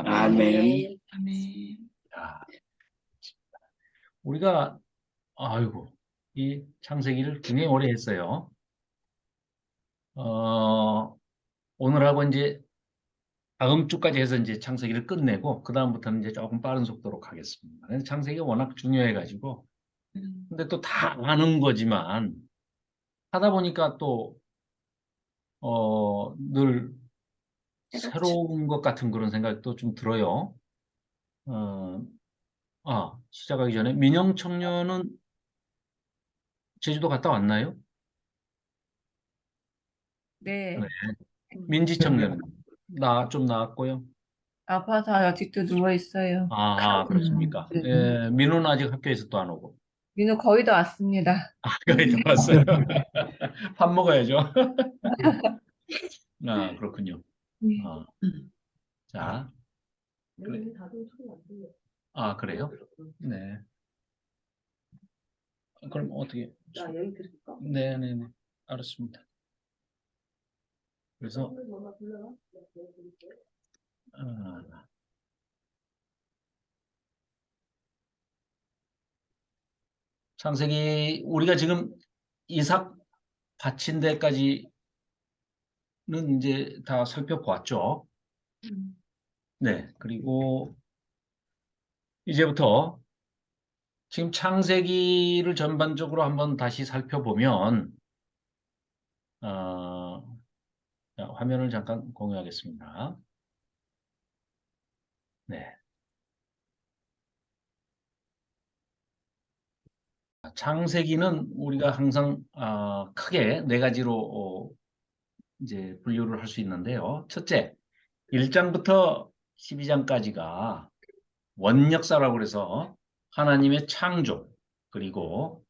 아멘. 아멘. 자, 우리가 아이고 이 창세기를 굉장히 오래 했어요. 오늘하고 이제 다음 주까지 해서 이제 창세기를 끝내고 그 다음부터는 이제 조금 빠른 속도로 가겠습니다. 근데 창세기가 워낙 중요해가지고 근데 또 다 아는 거지만 하다 보니까 또 늘 새로운 것 같은 그런 생각도 좀 들어요. 어, 시작하기 전에 민영 청년은 제주도 갔다 왔나요? 네. 네. 민지 청년은 좀 나왔고요. 아파서 아직도 누워 있어요. 그렇습니까? 네. 예, 민호는 아직 학교에서 또 안 오고. 민우 거의 다 왔습니다. 거의 다 왔어요. 밥 먹어야죠. 그렇군요. 네. 아, 자, 그래요? 네. 그럼 어떻게? 네네네. 알았습니다. 그래서, 아, 창세기, 우리가 지금 이삭 바친 데까지는 이제 다 살펴보았죠. 네. 그리고 이제부터 지금 창세기를 전반적으로 한번 다시 살펴보면, 자, 화면을 잠깐 공유하겠습니다. 네. 창세기는 우리가 항상 크게 네 가지로 이제 분류를 할 수 있는데요. 첫째, 1장부터 12장까지가 원역사라고 그래서 하나님의 창조, 그리고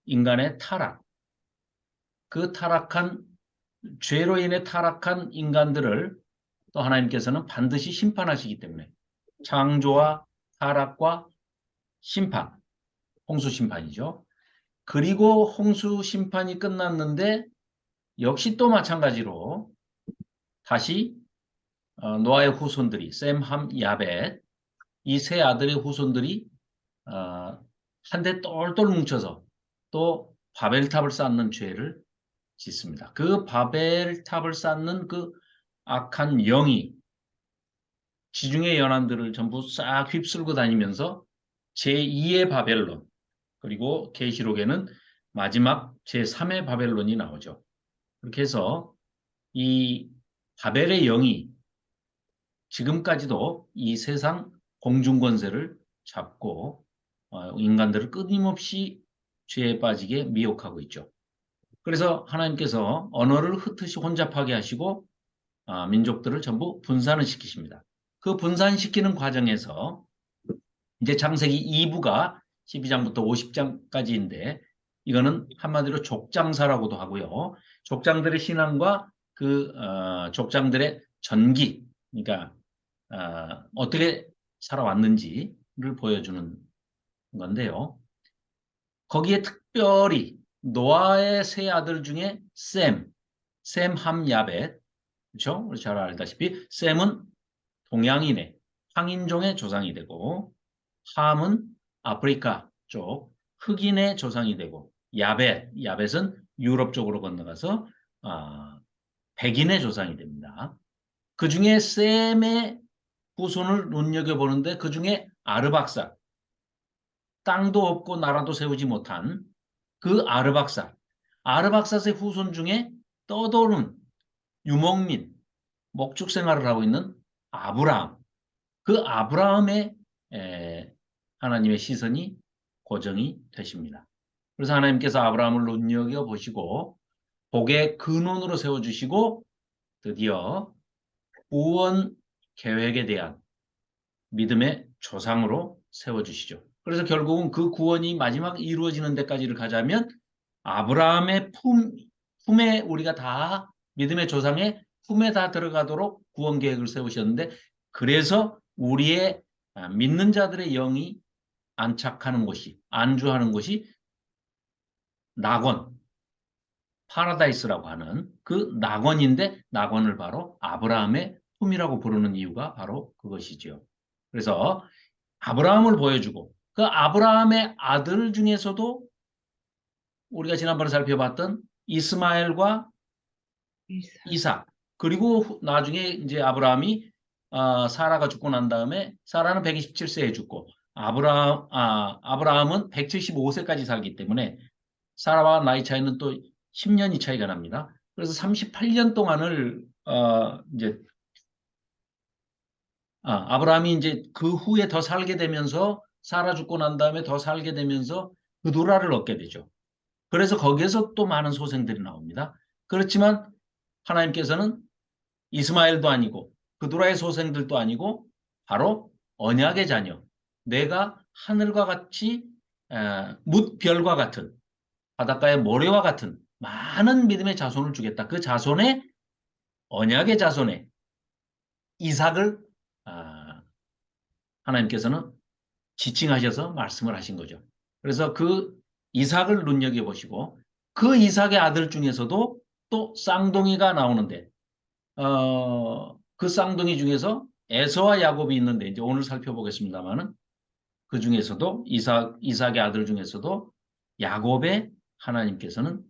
인간의 타락, 그 타락한 죄로 인해 타락한 인간들을 또 하나님께서는 반드시 심판하시기 때문에 창조와 타락과 심판, 홍수 심판이죠. 그리고 홍수 심판이 끝났는데 역시 또 마찬가지로 다시 노아의 후손들이 셈, 함, 야벳 이 세 아들의 후손들이 한데 똘똘 뭉쳐서 또 바벨탑을 쌓는 죄를 짓습니다. 그 바벨탑을 쌓는 그 악한 영이 지중해 연안들을 전부 싹 휩쓸고 다니면서 제2의 바벨론, 그리고 계시록에는 마지막 제3의 바벨론이 나오죠. 그렇게 해서 이 바벨의 영이 지금까지도 이 세상 공중권세를 잡고 인간들을 끊임없이 죄에 빠지게 미혹하고 있죠. 그래서 하나님께서 언어를 흩듯이 혼잡하게 하시고 민족들을 전부 분산을 시키십니다. 그 분산시키는 과정에서 이제 창세기 2부가 12장부터 50장까지인데 이거는 한마디로 족장사라고도 하고요. 족장들의 신앙과 그 족장들의 전기, 그러니까 어떻게 살아왔는지를 보여주는 건데요. 거기에 특별히 노아의 세 아들 중에 셈, 함, 야벳, 그렇죠? 우리 잘 알다시피 셈은 동양인의 황인종의 조상이 되고 함은 아프리카 쪽 흑인의 조상이 되고 야벳은 유럽 쪽으로 건너가서 백인의 조상이 됩니다. 그 중에 셈의 후손을 눈여겨보는데 그 중에 아르박사, 땅도 없고 나라도 세우지 못한 그 아르박사의 후손 중에 떠도는 유목민, 목축 생활을 하고 있는 아브라함, 그 아브라함의 하나님의 시선이 고정이 되십니다. 그래서 하나님께서 아브라함을 눈여겨보시고 복의 근원으로 세워주시고 드디어 구원 계획에 대한 믿음의 조상으로 세워주시죠. 그래서 결국은 그 구원이 마지막 이루어지는 데까지를 가자면 아브라함의 품에 우리가 다 믿음의 조상의 품에 다 들어가도록 구원 계획을 세우셨는데 그래서 우리의 믿는 자들의 영이 안착하는 곳이 안주하는 곳이 낙원, 파라다이스라고 하는 그 낙원인데 낙원을 바로 아브라함의 품이라고 부르는 이유가 바로 그것이지요. 그래서 아브라함을 보여주고 그 아브라함의 아들 중에서도 우리가 지난번에 살펴봤던 이스마엘과 이사. 이삭 그리고 나중에 이제 아브라함이 사라가 죽고 난 다음에 사라는 127세에 죽고 아브라함은 175세까지 살기 때문에 사라와 나이 차이는 또 10년이 차이가 납니다. 그래서 38년 동안을 이제 아브라함이 이제 그 후에 더 살게 되면서 사라 죽고 난 다음에 더 살게 되면서 그두라를 얻게 되죠. 그래서 거기에서 또 많은 소생들이 나옵니다. 그렇지만 하나님께서는 이스마엘도 아니고 그두라의 소생들도 아니고 바로 언약의 자녀, 내가 하늘과 같이 뭇별과 같은 바닷가의 모래와 같은 많은 믿음의 자손을 주겠다. 그 자손의 언약의 자손의 이삭을 하나님께서는 지칭하셔서 말씀을 하신 거죠. 그래서 그 이삭을 눈여겨보시고 그 이삭의 아들 중에서도 또 쌍둥이가 나오는데 그 쌍둥이 중에서 에서와 야곱이 있는데 이제 오늘 살펴보겠습니다만은 그 중에서도 이삭의 아들 중에서도 야곱의 하나님께서는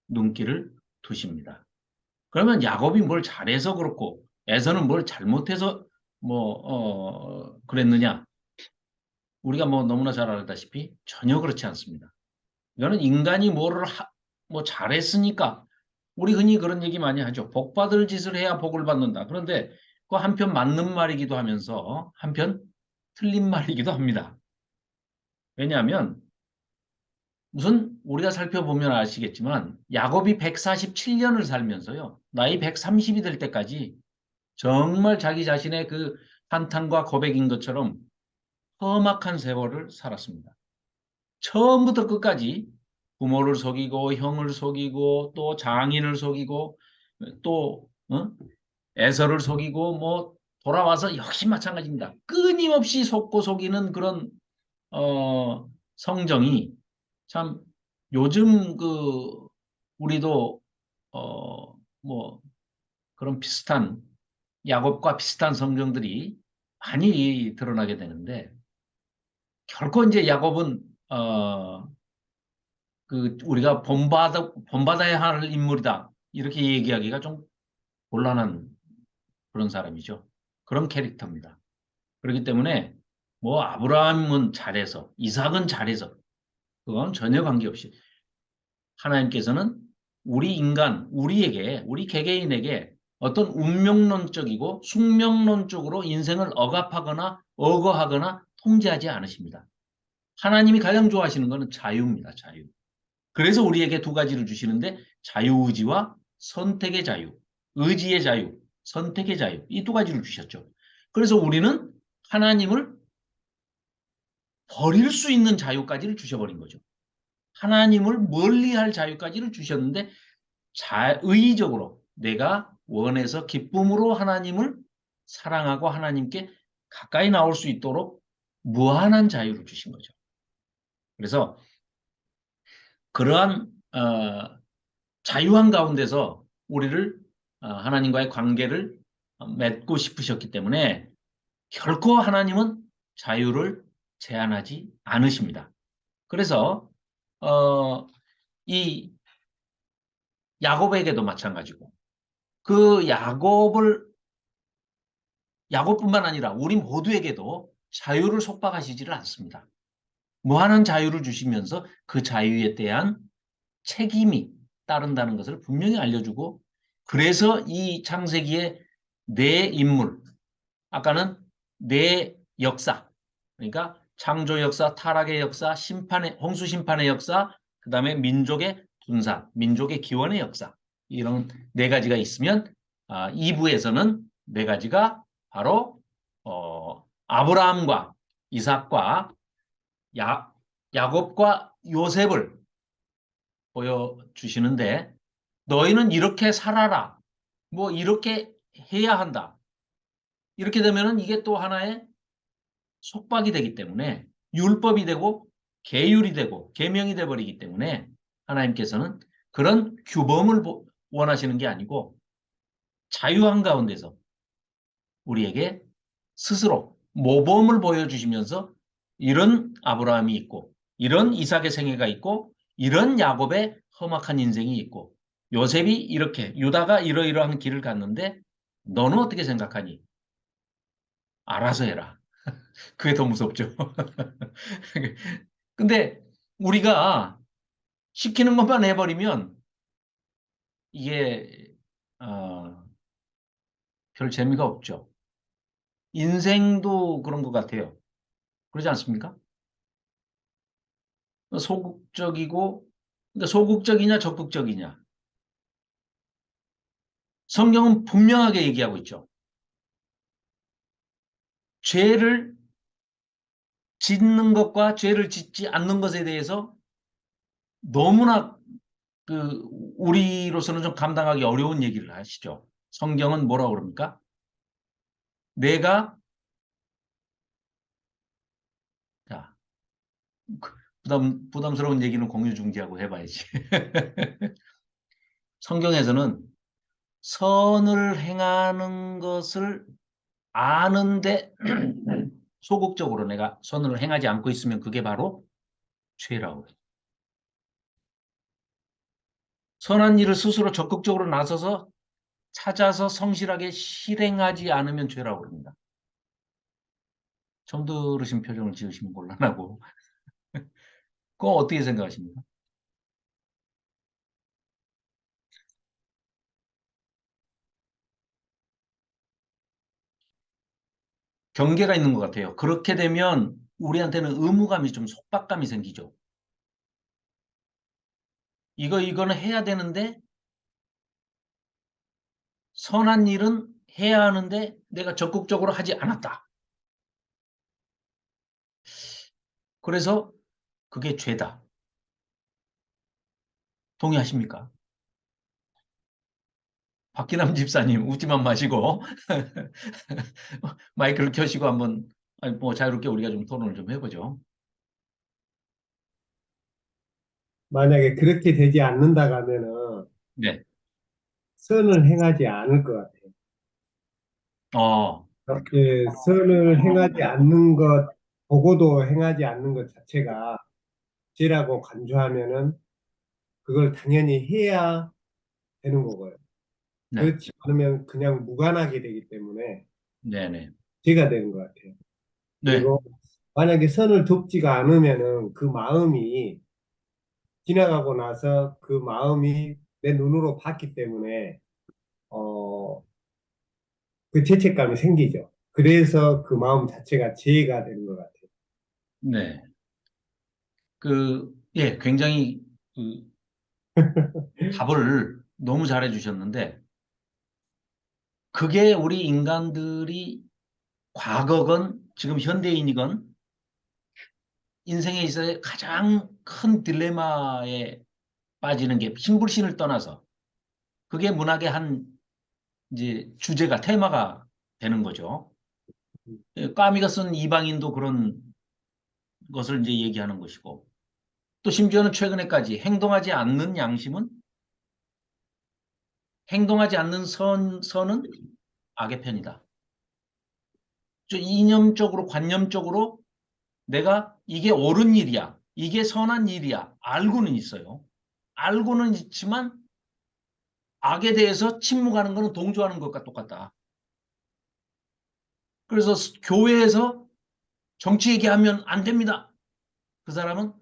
눈길을 두십니다. 그러면 야곱이 뭘 잘해서 그렇고 에서는 뭘 잘못해서 그랬느냐? 우리가 너무나 잘 알다시피 전혀 그렇지 않습니다. 이거는 인간이 뭐 잘했으니까 우리 흔히 그런 얘기 많이 하죠. 복 받을 짓을 해야 복을 받는다. 그런데 그 한편 맞는 말이기도 하면서 한편 틀린 말이기도 합니다. 왜냐하면 우선 우리가 살펴보면 아시겠지만 야곱이 147년을 살면서요. 나이 130이 될 때까지 정말 자기 자신의 그 한탄과 고백인 것처럼 험악한 세월을 살았습니다. 처음부터 끝까지 부모를 속이고 형을 속이고 또 장인을 속이고 또 에서를 속이고 돌아와서 역시 마찬가지입니다. 끊임없이 속고 속이는 그런 성정이 참 요즘 우리도 뭐 그런 비슷한 야곱과 비슷한 성정들이 많이 드러나게 되는데 결코 이제 야곱은 우리가 본받아야 할 인물이다 이렇게 얘기하기가 좀 곤란한 그런 사람이죠. 그런 캐릭터입니다. 그렇기 때문에 아브라함은 잘해서 이삭은 잘해서 그건 전혀 관계없이 하나님께서는 우리 인간, 우리 개개인에게 어떤 운명론적이고 숙명론적으로 인생을 억압하거나 억어하거나 통제하지 않으십니다. 하나님이 가장 좋아하시는 것은 자유입니다. 자유. 그래서 우리에게 두 가지를 주시는데 자유의지와 선택의 자유, 의지의 자유, 선택의 자유 이 두 가지를 주셨죠. 그래서 우리는 하나님을 버릴 수 있는 자유까지를 주셔버린 거죠. 하나님을 멀리할 자유까지를 주셨는데 의의적으로 내가 원해서 기쁨으로 하나님을 사랑하고 하나님께 가까이 나올 수 있도록 무한한 자유를 주신 거죠. 그래서 그러한 자유한 가운데서 우리를 하나님과의 관계를 맺고 싶으셨기 때문에 결코 하나님은 자유를 제한하지 않으십니다. 그래서 이 야곱에게도 마찬가지고 그 야곱뿐만 아니라 우리 모두에게도 자유를 속박하시지를 않습니다. 무한한 자유를 주시면서 그 자유에 대한 책임이 따른다는 것을 분명히 알려주고 그래서 이 창세기의 네 인물 아까는 네 역사 그러니까 창조 역사, 타락의 역사, 홍수 심판의 역사 그 다음에 민족의 분산, 민족의 기원의 역사 이런 네 가지가 있으면 2부에서는 네 가지가 바로 아브라함과 이삭과 야곱과 요셉을 보여주시는데 너희는 이렇게 살아라. 이렇게 해야 한다. 이렇게 되면은 이게 또 하나의 속박이 되기 때문에 율법이 되고 계율이 되고 계명이 돼 버리기 때문에 하나님께서는 그런 규범을 원하시는 게 아니고 자유한 가운데서 우리에게 스스로 모범을 보여주시면서 이런 아브라함이 있고 이런 이삭의 생애가 있고 이런 야곱의 험악한 인생이 있고 요셉이 이렇게 유다가 이러이러한 길을 갔는데 너는 어떻게 생각하니? 알아서 해라. 그게 더 무섭죠. 근데 우리가 시키는 것만 해버리면 이게 별 재미가 없죠. 인생도 그런 것 같아요. 그러지 않습니까? 소극적이고, 근데 소극적이냐 적극적이냐. 성경은 분명하게 얘기하고 있죠. 죄를 짓는 것과 죄를 짓지 않는 것에 대해서 너무나 그 우리로서는 좀 감당하기 어려운 얘기를 하시죠. 성경은 뭐라고 그럽니까? 내가 자, 부담스러운 얘기는 공유 중지하고 해봐야지. 성경에서는 선을 행하는 것을 아는데 소극적으로 내가 선을 행하지 않고 있으면 그게 바로 죄라고 해요. 선한 일을 스스로 적극적으로 나서서 찾아서 성실하게 실행하지 않으면 죄라고 합니다. 처음 들으신 표정을 지으시면 곤란하고 그거 어떻게 생각하십니까? 경계가 있는 것 같아요. 그렇게 되면 우리한테는 의무감이 좀 속박감이 생기죠. 이거는 해야 되는데 선한 일은 해야 하는데 내가 적극적으로 하지 않았다. 그래서 그게 죄다. 동의하십니까? 박기남 집사님 웃지만 마시고 마이크를 켜시고 한번 아니, 뭐 자유롭게 우리가 좀 토론을 좀 해보죠. 만약에 그렇게 되지 않는다고 하면은 네. 선을 행하지 않을 것 같아요. 어, 선을 행하지 않는 것, 보고도 행하지 않는 것 자체가 죄라고 간주하면은 그걸 당연히 해야 되는 거고요. 네. 그렇지 않으면 그냥 무관하게 되기 때문에 네네. 죄가 되는 것 같아요. 네. 그리고 만약에 선을 돕지가 않으면은 그 마음이 지나가고 나서 그 마음이 내 눈으로 봤기 때문에 어, 그 죄책감이 생기죠. 그래서 그 마음 자체가 죄가 되는 것 같아요. 네. 예, 굉장히 그 답을 너무 잘해 주셨는데 그게 우리 인간들이 과거건 지금 현대인이건 인생에 있어서 가장 큰 딜레마에 빠지는 게 신불신을 떠나서 그게 문학의 한 이제 주제가 테마가 되는 거죠. 예, 까미가 쓴 이방인도 그런 것을 이제 얘기하는 것이고 또 심지어는 최근에까지 행동하지 않는 선은 악의 편이다. 이념적으로 관념적으로 내가 이게 옳은 일이야. 이게 선한 일이야. 알고는 있어요. 알고는 있지만 악에 대해서 침묵하는 것은 동조하는 것과 똑같다. 그래서 교회에서 정치 얘기하면 안 됩니다. 그 사람은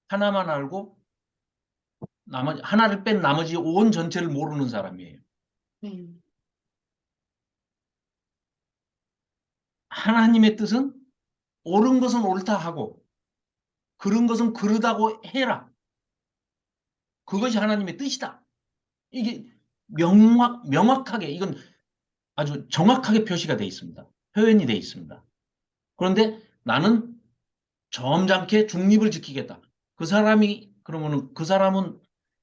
하나만 알고 나머지 하나를 뺀 나머지 온 전체를 모르는 사람이에요. 하나님의 뜻은 옳은 것은 옳다 하고 그른 것은 그르다고 해라. 그것이 하나님의 뜻이다. 이게 명확하게 이건 아주 정확하게 표시가 되어 있습니다. 표현이 되어 있습니다. 그런데 나는 점잖게 중립을 지키겠다. 그 사람이 그러면은 그 사람은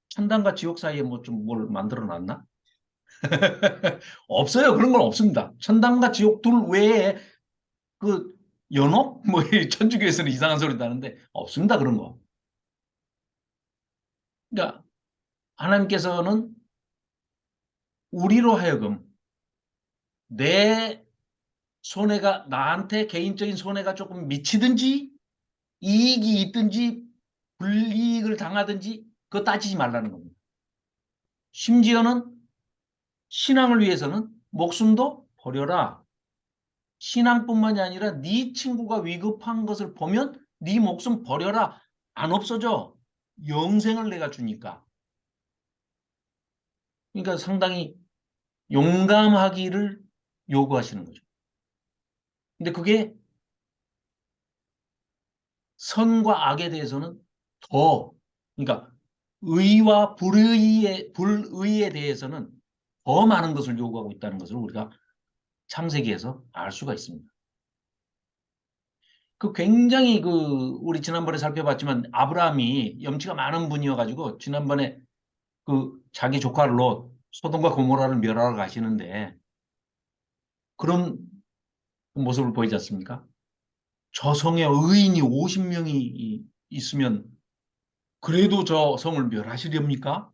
천당과 지옥 사이에 뭐 좀 뭘 만들어 놨나? 없어요. 그런 건 없습니다. 천당과 지옥 둘 외에 그 연옥? 뭐 천주교에서는 이상한 소리 나는데 없습니다. 그런 거. 그러니까 하나님께서는 우리로 하여금 내 손해가 나한테 개인적인 손해가 조금 미치든지 이익이 있든지 불이익을 당하든지 그거 따지지 말라는 겁니다. 심지어는 신앙을 위해서는 목숨도 버려라. 신앙뿐만이 아니라 네 친구가 위급한 것을 보면 네 목숨 버려라. 안 없어져. 영생을 내가 주니까. 그러니까 상당히 용감하기를 요구하시는 거죠. 근데 그게 선과 악에 대해서는 더, 그러니까 의와 불의에 대해서는 더 많은 것을 요구하고 있다는 것을 우리가 창세기에서 알 수가 있습니다. 그 굉장히 우리 지난번에 살펴봤지만 아브라함이 염치가 많은 분이어가지고 지난번에 자기 조카 롯 소돔과 고모라를 멸하러 가시는데 그런 모습을 보이지 않습니까? 저 성에 의인이 50명이 있으면 그래도 저 성을 멸하시렵니까?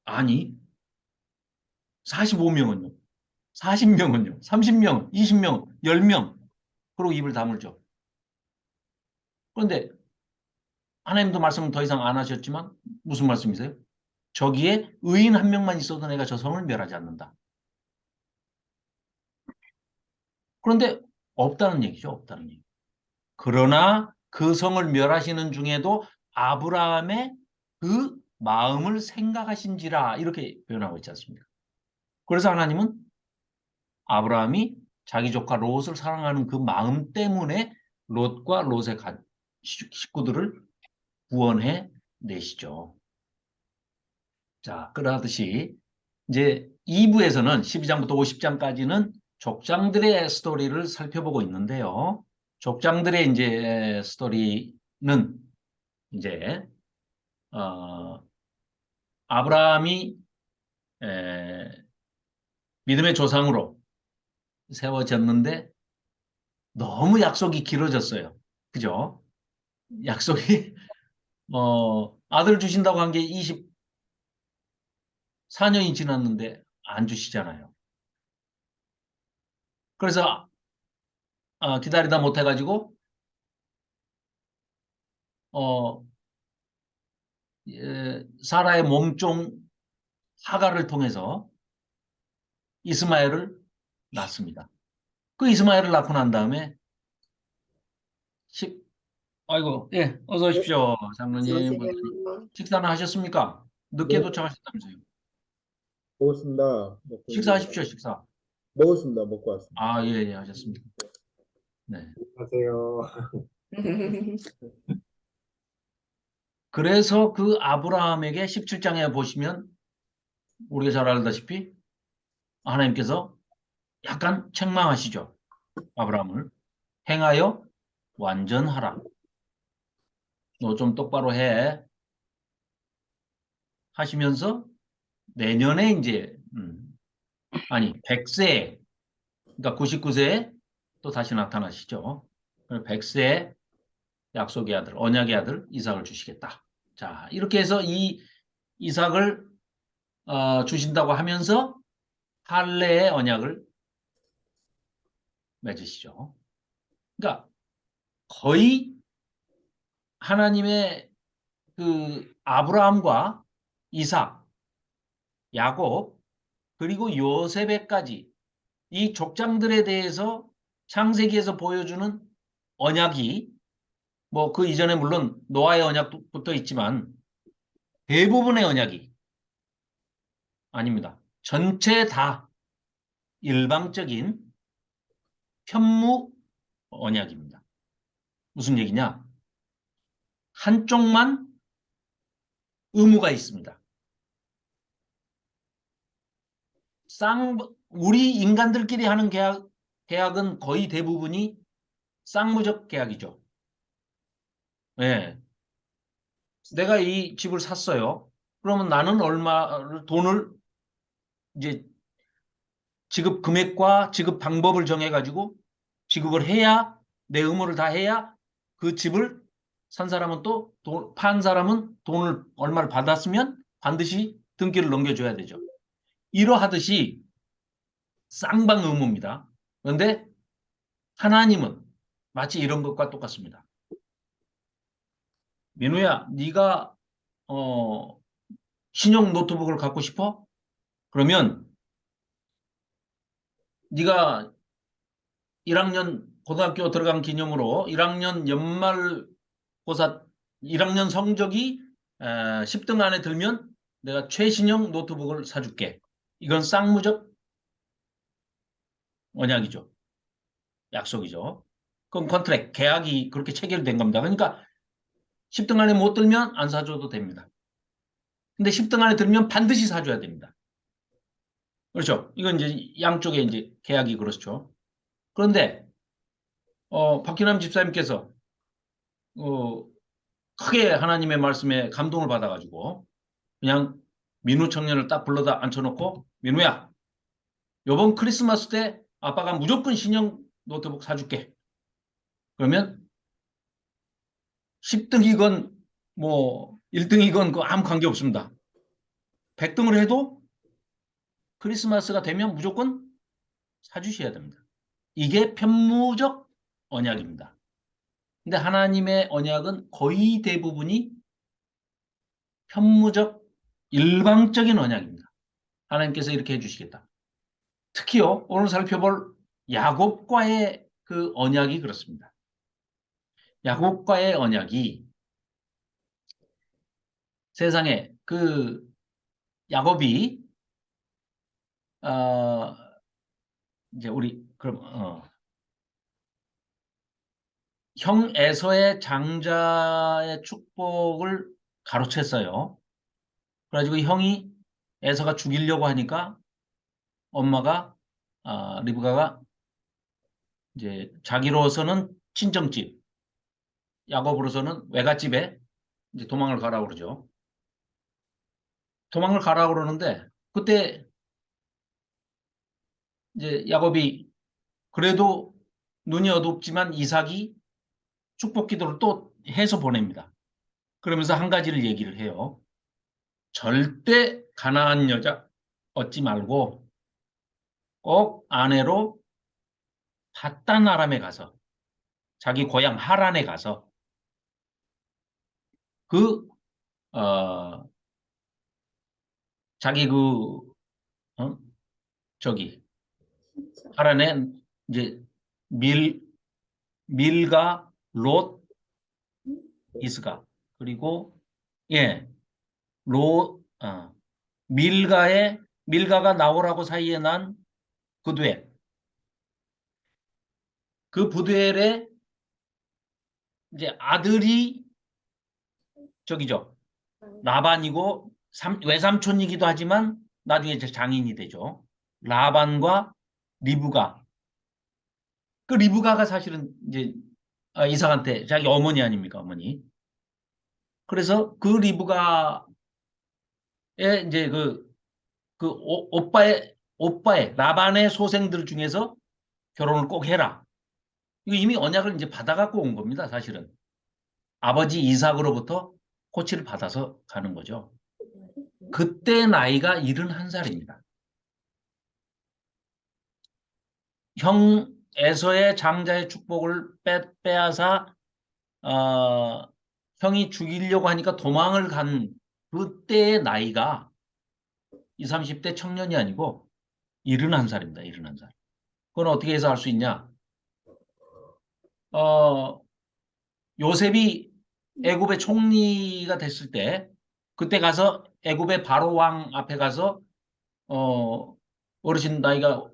아니, 45명은요. 40명은요. 30명, 20명, 10명. 그러고 입을 다물죠. 그런데 하나님도 말씀은 더 이상 안 하셨지만 무슨 말씀이세요? 저기에 의인 한 명만 있어도 내가 저 성을 멸하지 않는다. 그런데 없다는 얘기죠. 없다는 얘기. 그러나 그 성을 멸하시는 중에도 아브라함의 그 마음을 생각하신지라 이렇게 표현하고 있지 않습니까? 그래서 하나님은 아브라함이 자기 조카 롯을 사랑하는 그 마음 때문에 롯과 롯의 식구들을 구원해 내시죠. 자, 그러듯이 이제 2부에서는 12장부터 50장까지는 족장들의 스토리를 살펴보고 있는데요. 족장들의 이제 스토리는 이제 아브라함이 믿음의 조상으로 세워졌는데 너무 약속이 길어졌어요. 그죠? 약속이 아들 주신다고 한 게 24년이 지났는데 안 주시잖아요. 그래서 기다리다 못해가지고 사라의 몸종 하갈을 통해서 이스마엘을 낳습니다. 그 이스마엘을 낳고 난 다음에 아이고, 예, 어서 네, 오십시오, 장로님. 안녕하세요. 식사는 하셨습니까? 늦게 네, 도착하셨다면서요. 먹었습니다. 먹고 이제 식사하십시오, 식사. 먹었습니다. 먹고 왔습니다. 아, 예, 예, 하셨습니다. 네. 하세요. 그래서 그 아브라함에게 17장에 보시면 우리가 잘 알다시피 하나님께서 약간 책망하시죠. 아브라함을 행하여 완전하라. 너 좀 똑바로 해. 하시면서 내년에 이제 아니 100세 그러니까 99세에 또 다시 나타나시죠. 100세에 약속의 아들, 언약의 아들 이삭을 주시겠다. 자, 이렇게 해서 이 이삭을 주신다고 하면서 할례의 언약을 맺으시죠. 그러니까 거의 하나님의 그 아브라함과 이삭, 야곱 그리고 요셉에까지 이 족장들에 대해서 창세기에서 보여주는 언약이 뭐 그 이전에 물론 노아의 언약도 붙어 있지만 대부분의 언약이 아닙니다. 전체 다 일방적인 편무 언약입니다. 무슨 얘기냐? 한쪽만 의무가 있습니다. 우리 인간들끼리 하는 계약은 거의 대부분이 쌍무적 계약이죠. 네. 내가 이 집을 샀어요. 그러면 나는 돈을 이제 지급 금액과 지급 방법을 정해가지고 지급을 해야 내 의무를 다 해야 그 집을 산 사람은 판 사람은 돈을 얼마를 받았으면 반드시 등기를 넘겨줘야 되죠. 이러하듯이 쌍방 의무입니다. 그런데 하나님은 마치 이런 것과 똑같습니다. 민우야, 네가 신형 노트북을 갖고 싶어? 그러면 네가 1학년 고등학교 들어간 기념으로 1학년 연말고사 1학년 성적이 10등 안에 들면 내가 최신형 노트북을 사줄게. 이건 쌍무적 언약이죠. 약속이죠. 그럼 컨트랙, 계약이 그렇게 체결된 겁니다. 그러니까 10등 안에 못 들면 안 사줘도 됩니다. 근데 10등 안에 들면 반드시 사줘야 됩니다. 그렇죠? 이건 이제 양쪽에 이제 계약이 그렇죠. 그런데 박기남 집사님께서 크게 하나님의 말씀에 감동을 받아가지고 그냥 민우 청년을 딱 불러다 앉혀놓고 민우야, 요번 크리스마스 때 아빠가 무조건 신형 노트북 사줄게. 그러면 10등이건 뭐 1등이건 그 아무 관계 없습니다. 100등을 해도 크리스마스가 되면 무조건 사주셔야 됩니다. 이게 편무적 언약입니다. 근데 하나님의 언약은 거의 대부분이 편무적 일방적인 언약입니다. 하나님께서 이렇게 해주시겠다. 특히요, 오늘 살펴볼 야곱과의 그 언약이 그렇습니다. 야곱과의 언약이 세상에 그 야곱이 이제 우리 그럼 형 에서의 장자의 축복을 가로챘어요. 그래가지고 형이 에서가 죽이려고 하니까 엄마가 리브가가 이제 자기로서는 친정집, 야곱으로서는 외갓집에 이제 도망을 가라고 그러죠. 도망을 가라고 그러는데 그때 이제 야곱이 그래도 눈이 어둡지만 이삭이 축복 기도를 또 해서 보냅니다. 그러면서 한 가지를 얘기를 해요. 절대 가나안 여자 얻지 말고 꼭 아내로 밧단 아람에 가서 자기 고향 하란에 가서 그 자기 저기 하란에 이제 밀가 롯 이스가 그리고 예 밀가가 나오라고 사이에 난 부두엘 그 부두엘의 이제 아들이 저기죠 라반이고 외삼촌이기도 하지만 나중에 이제 장인이 되죠. 라반과 리브가 그 리브가가 사실은 이제 이삭한테 자기 어머니 아닙니까 어머니. 그래서 그 리브가의 이제 오빠의 라반의 소생들 중에서 결혼을 꼭 해라. 이거 이미 언약을 이제 받아갖고 온 겁니다. 사실은 아버지 이삭으로부터 코치를 받아서 가는 거죠. 그때 나이가 71살입니다. 형 에서의 장자의 축복을 빼앗아 형이 죽이려고 하니까 도망을 간 그때의 나이가 20, 30대 청년이 아니고 71살입니다. 71살. 그건 어떻게 해서 알 수 있냐? 요셉이 애굽의 총리가 됐을 때 그때 가서 애굽의 바로 왕 앞에 가서 어르신 나이가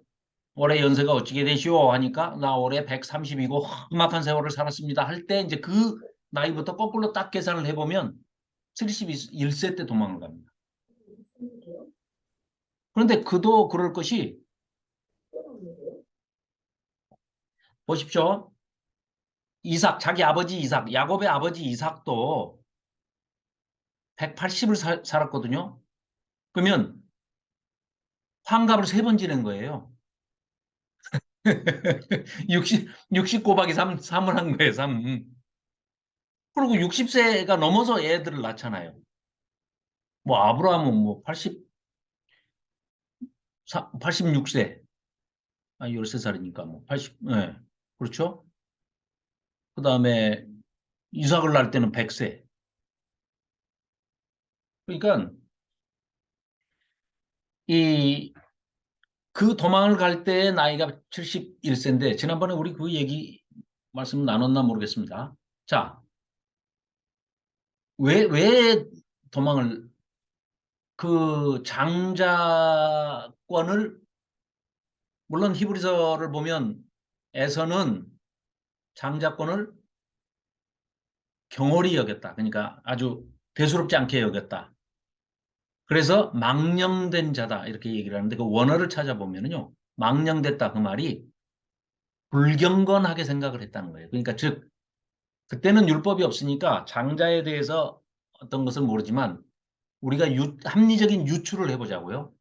올해 연세가 어찌게 되시오 하니까 나 올해 130이고 험악한 세월을 살았습니다 할 때 이제 그 나이부터 거꾸로 딱 계산을 해보면 71세 때 도망을 갑니다. 그런데 그도 그럴 것이 보십시오. 이삭 자기 아버지 이삭 야곱의 아버지 이삭도 180을 살았거든요. 그러면 환갑을 3번 지낸 거예요. 60 곱하기 3을 한 거예요. 3. 그리고 60세가 넘어서 애들을 낳잖아요. 뭐 아브라함은 뭐 86세. 아, 13살이니까 뭐 80, 네. 그렇죠? 그 다음에 이삭을 낳을 때는 100세. 그러니까 이 그 도망을 갈 때의 나이가 71세인데 지난번에 우리 그 얘기 말씀 나눴나 모르겠습니다. 자, 왜 도망을 그 장자권을 물론 히브리서를 보면 에서는 장자권을 경홀히 여겼다. 그러니까 아주 대수롭지 않게 여겼다. 그래서 망령된 자다 이렇게 얘기를 하는데 그 원어를 찾아보면요. 망령됐다 그 말이 불경건하게 생각을 했다는 거예요. 그러니까 즉 그때는 율법이 없으니까 장자에 대해서 어떤 것을 모르지만 우리가 합리적인 유추를 해보자고요.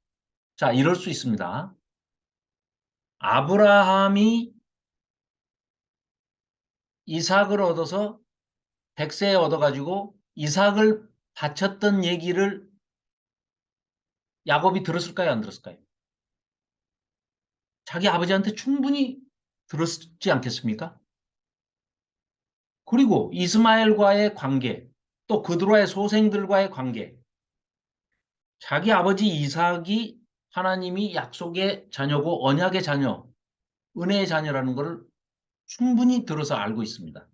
자, 이럴 수 있습니다. 아브라함이 이삭을 얻어서 100세에 얻어가지고 이삭을 바쳤던 얘기를 야곱이 들었을까요? 안 들었을까요? 자기 아버지한테 충분히 들었지 않겠습니까? 그리고 이스마엘과의 관계, 또 그들과의 소생들과의 관계, 자기 아버지 이삭이 하나님이 약속의 자녀고 언약의 자녀, 은혜의 자녀라는 것을 충분히 들어서 알고 있습니다.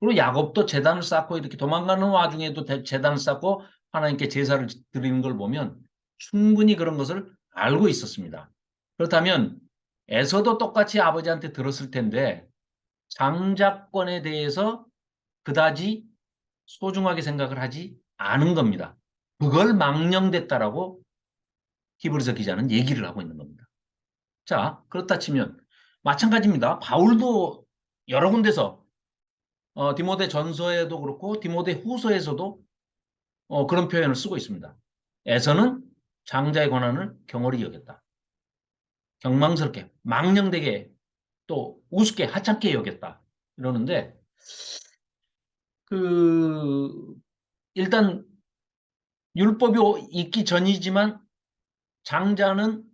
그리고 야곱도 제단을 쌓고 이렇게 도망가는 와중에도 제단을 쌓고 하나님께 제사를 드리는 걸 보면 충분히 그런 것을 알고 있었습니다. 그렇다면 에서도 똑같이 아버지한테 들었을 텐데 장자권에 대해서 그다지 소중하게 생각을 하지 않은 겁니다. 그걸 망령됐다라고 히브리서 기자는 얘기를 하고 있는 겁니다. 자, 그렇다 치면 마찬가지입니다. 바울도 여러 군데서 디모데 전서에도 그렇고 디모데 후서에서도 그런 표현을 쓰고 있습니다. 에서는 장자의 권한을 경홀히 여겼다. 경망스럽게, 망령되게 또 우습게 하찮게 여겼다. 이러는데 그 일단 율법이 있기 전이지만 장자는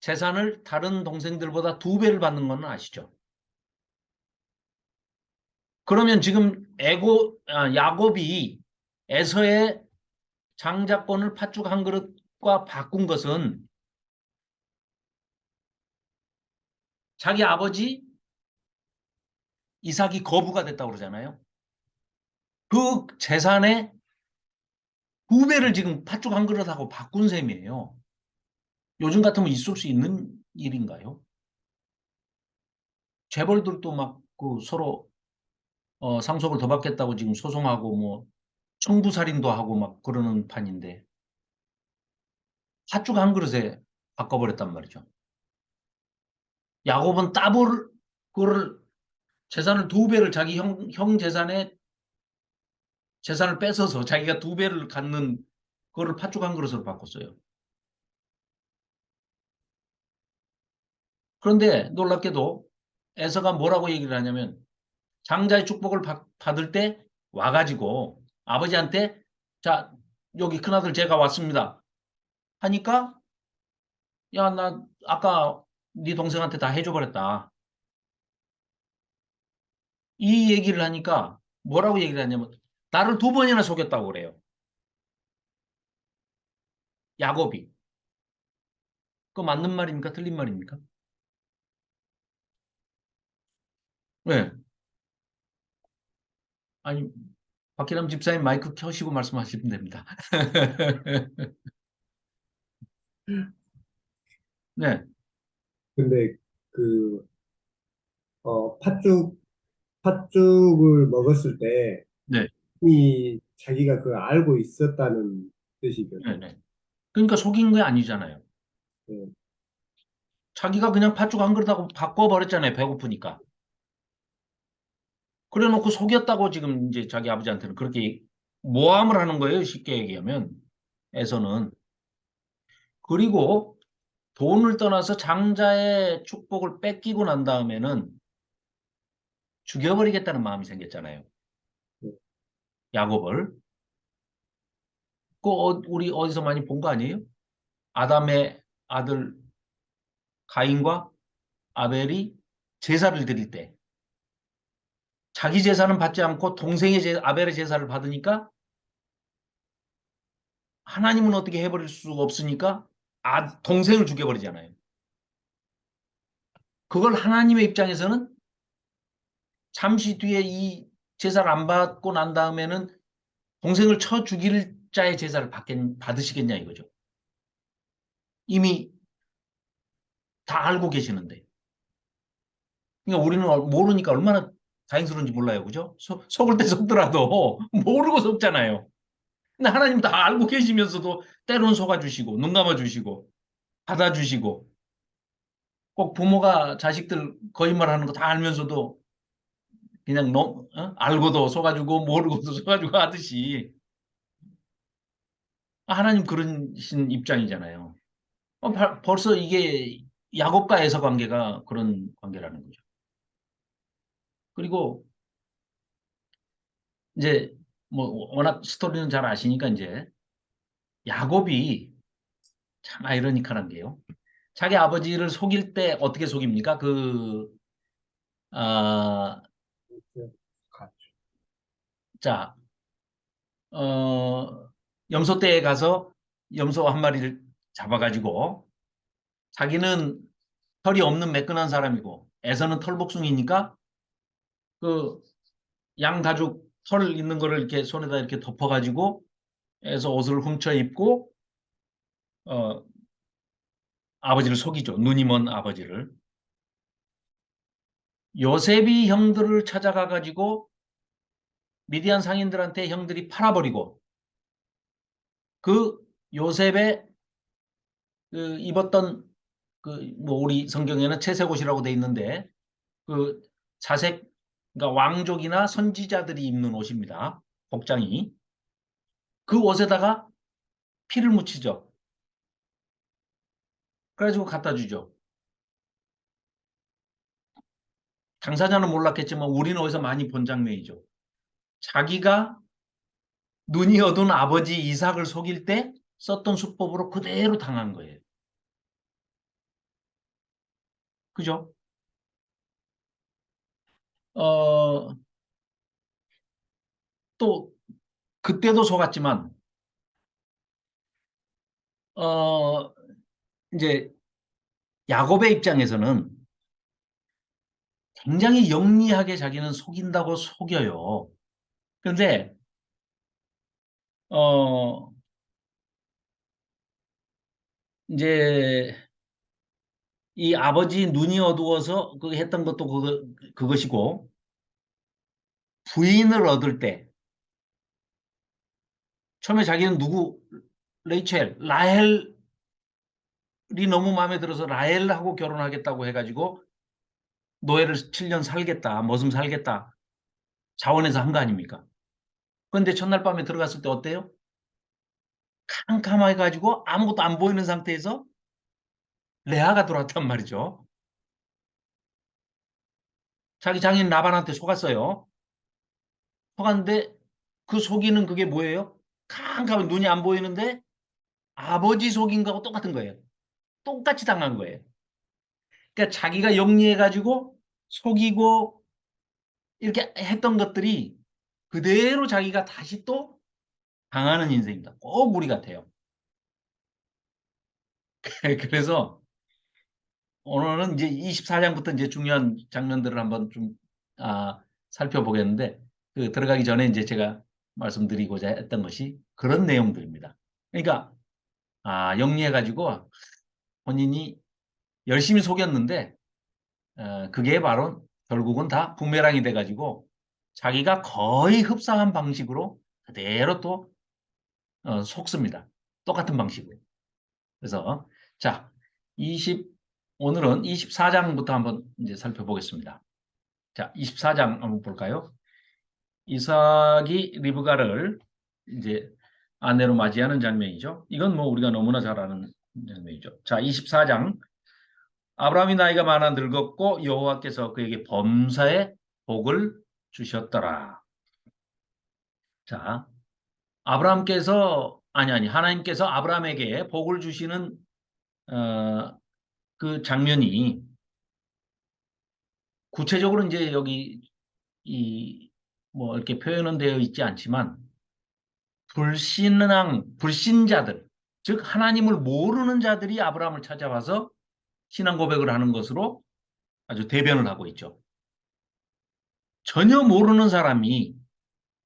재산을 다른 동생들보다 2배를 받는 건 아시죠? 그러면 지금 야곱이 에서의 장자권을 팥죽 한 그릇과 바꾼 것은 자기 아버지 이삭이 거부가 됐다고 그러잖아요. 그 재산의 2배를 지금 팥죽 한 그릇하고 바꾼 셈이에요. 요즘 같으면 있을 수 있는 일인가요? 재벌들도 막 그 서로 상속을 더 받겠다고 지금 소송하고 뭐 청부살인도 하고 막 그러는 판인데 팥죽 한 그릇에 바꿔버렸단 말이죠. 야곱은 따블 그거를 재산을 2배를 자기 형 재산을 뺏어서 자기가 2배를 갖는 그거를 팥죽 한 그릇으로 바꿨어요. 그런데 놀랍게도 에서가 뭐라고 얘기를 하냐면 장자의 축복을 받을 때 와가지고 아버지한테 자 여기 큰아들 제가 왔습니다 하니까 야 나 아까 네 동생한테 다 해줘버렸다. 이 얘기를 하니까 뭐라고 얘기를 하냐면 나를 2번이나 속였다고 그래요. 야곱이. 그거 맞는 말입니까? 틀린 말입니까? 네. 아니 박기남 집사님 마이크 켜시고 말씀하시면 됩니다. 네. 근데 그, 팥죽을 먹었을 때 네. 이미 자기가 그걸 알고 있었다는 네. 뜻이거든요. 네. 그러니까 속인 게 아니잖아요. 예. 자기가 그냥 팥죽 한 그릇하고 바꿔버렸잖아요. 배고프니까. 그래 놓고 속였다고 지금 이제 자기 아버지한테는 그렇게 모함을 하는 거예요. 쉽게 얘기하면. 에서는. 그리고 돈을 떠나서 장자의 축복을 뺏기고 난 다음에는 죽여버리겠다는 마음이 생겼잖아요. 예. 야곱을. 우리 어디서 많이 본 거 아니에요? 아담의 아들 가인과 아벨이 제사를 드릴 때 자기 제사는 받지 않고 동생의 아벨의 제사를 받으니까 하나님은 어떻게 해버릴 수가 없으니까 동생을 죽여버리잖아요. 그걸 하나님의 입장에서는 잠시 뒤에 이 제사를 안 받고 난 다음에는 동생을 쳐 죽일 자의 제사를 받으시겠냐 이거죠. 이미 다 알고 계시는데. 그러니까 우리는 모르니까 얼마나 다행스러운지 몰라요. 그죠? 속을 때 속더라도 모르고 속잖아요. 근데 하나님 다 알고 계시면서도 때론 속아주시고 눈 감아주시고 받아주시고 꼭 부모가 자식들 거짓말하는 거 다 알면서도 그냥 알고도 속아주고 모르고도 속아주고 하듯이 하나님 그러신 입장이잖아요. 벌써 이게 야곱과 에서 관계가 그런 관계라는 거죠. 그리고 이제 뭐 워낙 스토리는 잘 아시니까 이제 야곱이 참 아이러니컬한 게요. 자기 아버지를 속일 때 어떻게 속입니까? 아, 자, 염소떼에 가서 염소 한 마리를 잡아가지고 자기는 털이 없는 매끈한 사람이고 에서는 털복숭이니까 그 양 가죽 털 있는 거를 이렇게 손에다 이렇게 덮어가지고 에서 옷을 훔쳐 입고 어, 아버지를 속이죠. 눈이 먼 아버지를. 요셉이 형들을 찾아가 가지고 미디안 상인들한테 형들이 팔아버리고 그 요셉의 그 입었던 그 뭐 우리 성경에는 채색옷이라고 돼 있는데 그 자색 그러니까 왕족이나 선지자들이 입는 옷입니다. 복장이. 그 옷에다가 피를 묻히죠. 그래가지고 갖다 주죠. 당사자는 몰랐겠지만 우리는 어디서 많이 본 장면이죠. 자기가 눈이 어두운 아버지 이삭을 속일 때 썼던 수법으로 그대로 당한 거예요. 그죠? 어, 또 그때도 속았지만 어, 이제 야곱의 입장에서는 굉장히 영리하게 자기는 속인다고 속여요. 그런데 어, 이제 이 아버지 눈이 어두워서 그 했던 것도 그것이고 부인을 얻을 때 처음에 자기는 누구 라헬이 너무 마음에 들어서 라헬하고 결혼하겠다고 해가지고 노예를 7년 살겠다, 머슴 살겠다 자원해서 한 거 아닙니까? 그런데 첫날 밤에 들어갔을 때 어때요? 캄캄해 가지고 아무것도 안 보이는 상태에서 레아가 들어왔단 말이죠. 자기 장인 라반한테 속았어요. 속았는데 그 속이는 그게 뭐예요? 캄캄해 눈이 안 보이는데 아버지 속인 거하고 똑같은 거예요. 똑같이 당한 거예요. 그러니까 자기가 영리해 가지고 속이고 이렇게 했던 것들이 그대로 자기가 다시 또 당하는 인생입니다. 꼭 우리 같아요. 그래서 오늘은 이제 24장부터 이제 중요한 장면들을 한번 좀 살펴보겠는데 그 들어가기 전에 이제 제가 말씀드리고자 했던 것이 그런 내용들입니다. 그러니까 영리해가지고 본인이 열심히 속였는데 그게 바로 결국은 다 부메랑이 돼가지고 자기가 거의 흡사한 방식으로 그대로 또 속습니다. 똑같은 방식으로. 그래서 자, 오늘은 24장부터 한번 이제 살펴보겠습니다. 자, 24장 한번 볼까요? 이삭이 리브가를 이제 아내로 맞이하는 장면이죠. 이건 뭐 우리가 너무나 잘 아는 장면이죠. 자, 24장. 아브라함이 나이가 많아 늙었고 여호와께서 그에게 범사에 복을 주셨더라. 자, 하나님께서 아브라함에게 복을 주시는 어, 그 장면이 구체적으로 이제 여기 이 뭐 이렇게 표현은 되어 있지 않지만 불신자들, 즉 하나님을 모르는 자들이 아브라함을 찾아와서 신앙 고백을 하는 것으로 아주 대변을 하고 있죠. 전혀 모르는 사람이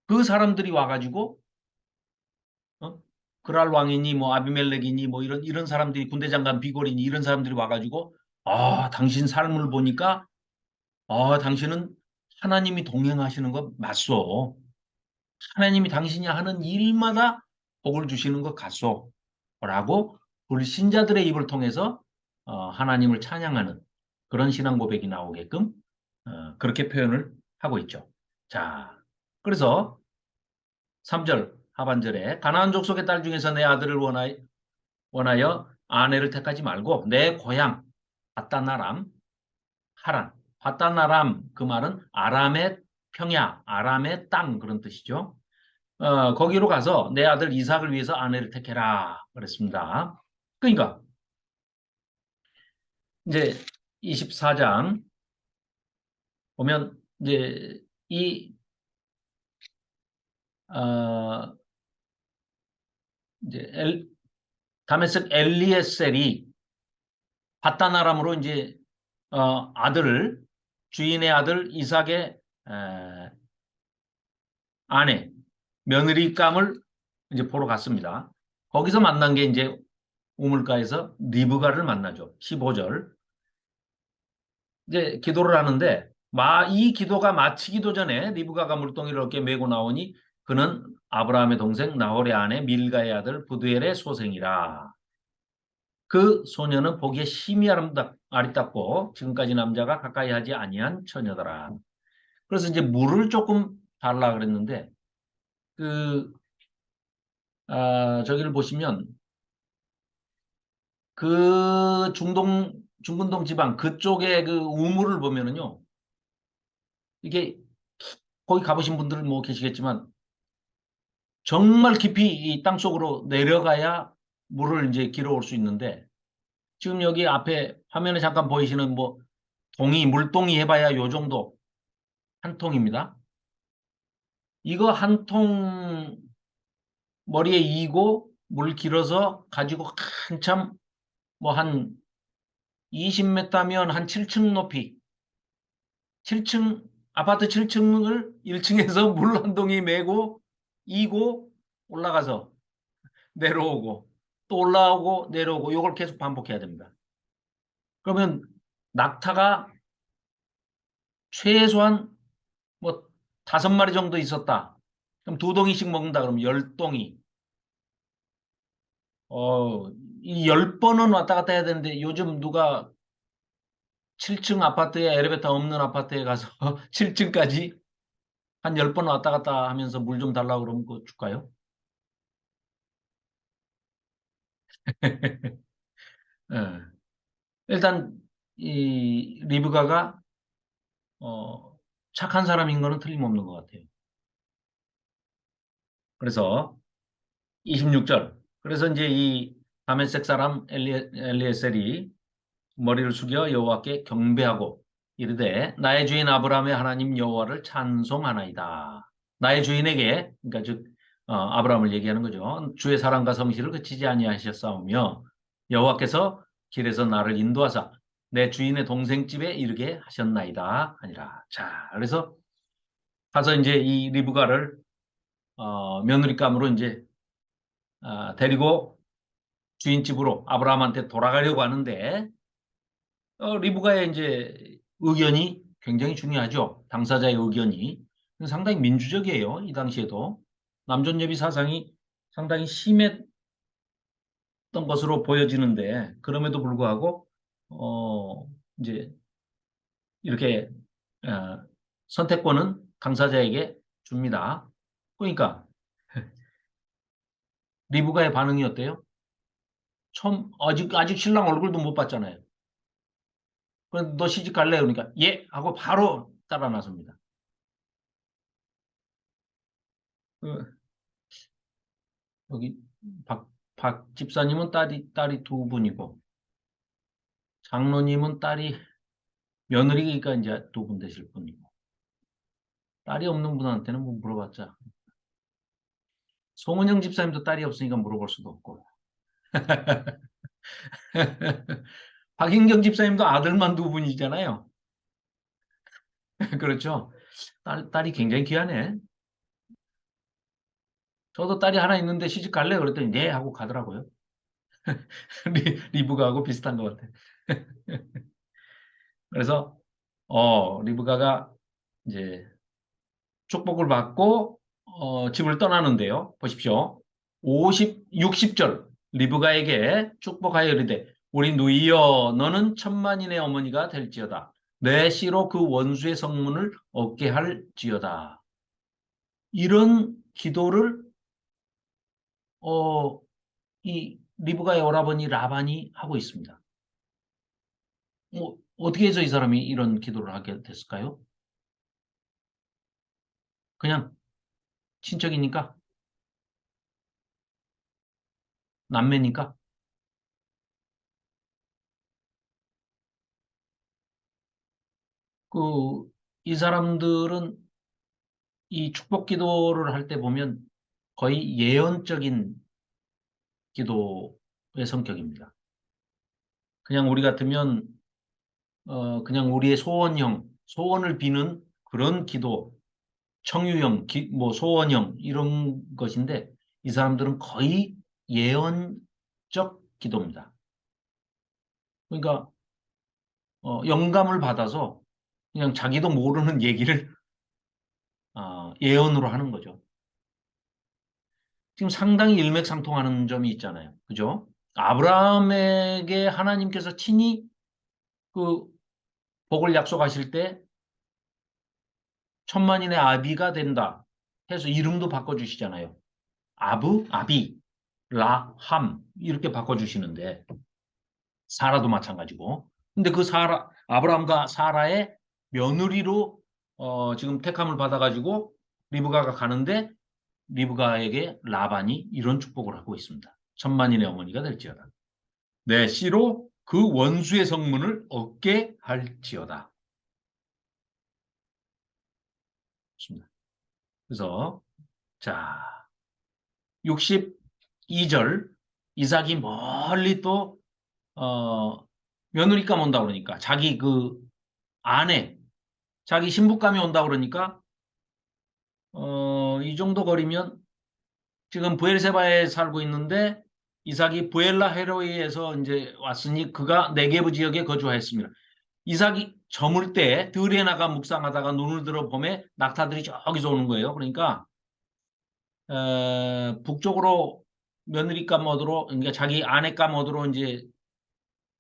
그 사람들이 와가지고 그랄 왕이니 뭐 아비멜렉이니 뭐 이런 사람들이 군대 장관 비골이니 이런 사람들이 와가지고 당신 삶을 보니까 당신은 하나님이 동행하시는 거 맞소. 하나님이 당신이 하는 일마다 복을 주시는 것 같소. 라고 불신자들의 입을 통해서 하나님을 찬양하는 그런 신앙 고백이 나오게끔 그렇게 표현을 하고 있죠. 자, 그래서 3절 하반절에 가나안 족속의 딸 중에서 내 아들을 원하여 아내를 택하지 말고 내 고향 바다나람 하란. 바다나람 그 말은 아람의 평야, 아람의 땅 그런 뜻이죠. 거기로 가서 내 아들 이삭을 위해서 아내를 택해라 그랬습니다. 그러니까 이제 24장 보면 이제 이 이제 다메섹 엘리에셀이 바다나람으로 이제 아들을 주인의 아들 이삭의 아내 며느리감을 이제 보러 갔습니다. 거기서 만난 게 이제 우물가에서 리브가를 만나죠. 15절. 이제 기도를 하는데 이 기도가 마치기도 전에 리브가가 물동이를 어깨에 메고 나오니 그는 아브라함의 동생 나홀의 아내 밀가의 아들 부두엘의 소생이라. 그 소녀는 보기에 심히 아리답고 지금까지 남자가 가까이 하지 아니한 처녀더라. 그래서 이제 물을 조금 달라 그랬는데 저기를 보시면 그 중근동 지방 그쪽에 그 우물을 보면은요. 이게 거기 가보신 분들 뭐 계시겠지만 정말 깊이 이 땅속으로 내려가야 물을 이제 길어올 수 있는데 지금 여기 앞에 화면에 잠깐 보이시는 뭐 물동이 해봐야 요 정도 한 통입니다. 이거 한 통 머리에 이고 물 길어서 가지고 한참 뭐 한 20m면 한 7층 높이 7층 아파트 7층을 1층에서 물 한 동이 메고 이고 올라가서 내려오고 또 올라오고 내려오고 이걸 계속 반복해야 됩니다. 그러면 낙타가 최소한 뭐 5마리 정도 있었다. 그럼 2동이씩 먹는다 그러면 10동이. 이 10번은 왔다 갔다 해야 되는데 요즘 누가 7층 아파트에 엘리베이터 없는 아파트에 가서 7층까지 한 10번 왔다 갔다 하면서 물 좀 달라고 그러면 그거 줄까요? 예. 일단 이 리브가가 착한 사람인 거는 틀림없는 것 같아요. 그래서 26절. 그래서 이제 이 다메섹 사람 엘리에셀이 머리를 숙여 여호와께 경배하고 이르되 나의 주인 아브라함의 하나님 여호와를 찬송하나이다. 나의 주인에게 그러니까 즉 아브라함을 얘기하는 거죠. 주의 사랑과 성실을 그치지 아니하셨사오며 여호와께서 길에서 나를 인도하사 내 주인의 동생 집에 이르게 하셨나이다 아니라. 자, 그래서 가서 이제 이 리브가를 며느리감으로 이제 데리고 주인 집으로 아브라함한테 돌아가려고 하는데 리브가의 이제 의견이 굉장히 중요하죠. 당사자의 의견이 상당히 민주적이에요. 이 당시에도 남존여비 사상이 상당히 심했던 것으로 보여지는데 그럼에도 불구하고 이제 이렇게 선택권은 당사자에게 줍니다. 그러니까 리브가의 반응이 어때요? 처음 아직 신랑 얼굴도 못 봤잖아요. 그럼 너 시집 갈래? 그러니까 예 하고 바로 따라 나섭니다. 그, 여기 박 집사님은 딸이 두 분이고 장로님은 딸이 며느리가 이제 2분 되실 분이고 딸이 없는 분한테는 뭐 물어봤자 송은영 집사님도 딸이 없으니까 물어볼 수도 없고 박인경 집사님도 아들만 2분이잖아요. 그렇죠. 딸이 굉장히 귀하네. 저도 딸이 하나 있는데 시집 갈래? 그랬더니 네 하고 가더라고요. 리브가하고 비슷한 것 같아. 그래서 리브가가 이제 축복을 받고 집을 떠나는데요. 보십시오. 60절 리브가에게 축복하여 이르되 우리 누이여 너는 천만인의 어머니가 될지어다. 내 씨로 그 원수의 성문을 얻게 할지어다. 이런 기도를 이 리브가의 오라버니 라반이 하고 있습니다. 어떻게 해서 이 사람이 이런 기도를 하게 됐을까요? 그냥 친척이니까? 남매니까? 이 사람들은 이 축복 기도를 할 때 보면 거의 예언적인 기도의 성격입니다. 그냥 우리 같으면 그냥 우리의 소원을 비는 그런 기도, 청유형, 뭐 소원형 이런 것인데 이 사람들은 거의 예언적 기도입니다. 그러니까 영감을 받아서 그냥 자기도 모르는 얘기를 예언으로 하는 거죠. 지금 상당히 일맥상통하는 점이 있잖아요. 그죠? 아브라함에게 하나님께서 친히 그 복을 약속하실 때 천만인의 아비가 된다 해서 이름도 바꿔주시잖아요. 아비, 라함 이렇게 바꿔주시는데 사라도 마찬가지고. 근데 그 아브라함과 사라의 며느리로 지금 택함을 받아가지고 리브가가 가는데 리브가에게 라반이 이런 축복을 하고 있습니다. 천만인의 어머니가 될지어다. 내 씨로 그 원수의 성문을 얻게 할지어다. 그래서 자 62절 이삭이 멀리 또 며느리감 온다 그러니까 자기 그 아내 자기 신부감이 온다 그러니까 이 정도 거리면 지금 부엘세바에 살고 있는데 이삭이 부엘라 헤로이에서 이제 왔으니 그가 네게브 지역에 거주하였습니다. 이삭이 저물 때 들에 나가 묵상하다가 눈을 들어 보매 낙타들이 저기서 오는 거예요. 그러니까 북쪽으로 며느리감 얻으러 그러니까 자기 아내감 얻으러 이제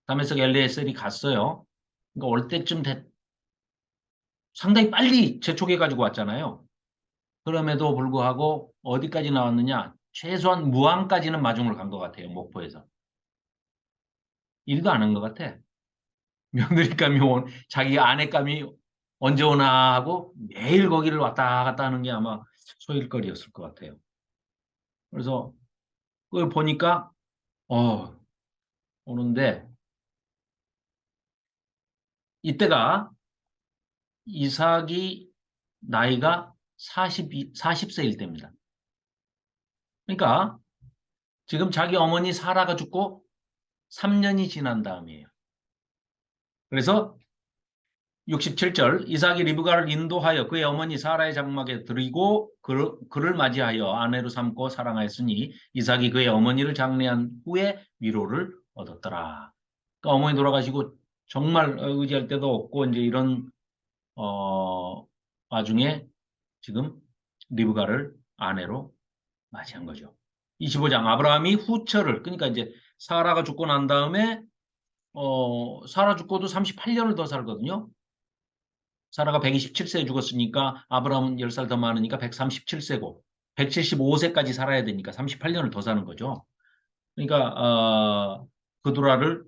다메섹 엘리에셀이 갔어요. 그러니까 올 때쯤 상당히 빨리 재촉해 가지고 왔잖아요. 그럼에도 불구하고 어디까지 나왔느냐? 최소한 무안까지는 마중을 간 것 같아요. 목포에서. 일도 안 한 것 같아. 며느리감이 자기 아내감이 언제 오나 하고 매일 거기를 왔다 갔다 하는 게 아마 소일거리였을 것 같아요. 그래서 그걸 보니까 오는데 이때가 이삭이 나이가 40세일 때입니다. 그러니까 지금 자기 어머니 사라가 죽고 3년이 지난 다음이에요. 그래서 67절 이삭이 리브가를 인도하여 그의 어머니 사라의 장막에 들이고 그를 맞이하여 아내로 삼고 사랑하였으니 이삭이 그의 어머니를 장례한 후에 위로를 얻었더라. 그러니까 어머니 돌아가시고 정말 의지할 데도 없고 이제 이런 와중에 지금 리브가를 아내로 맞이한 거죠. 25장 아브라함이 후처를 그러니까 이제 사라가 죽고 난 다음에 사라 죽고도 38년을 더 살거든요. 사라가 127세에 죽었으니까 아브라함은 10살 더 많으니까 137세고 175세까지 살아야 되니까 38년을 더 사는 거죠. 그러니까 그두라를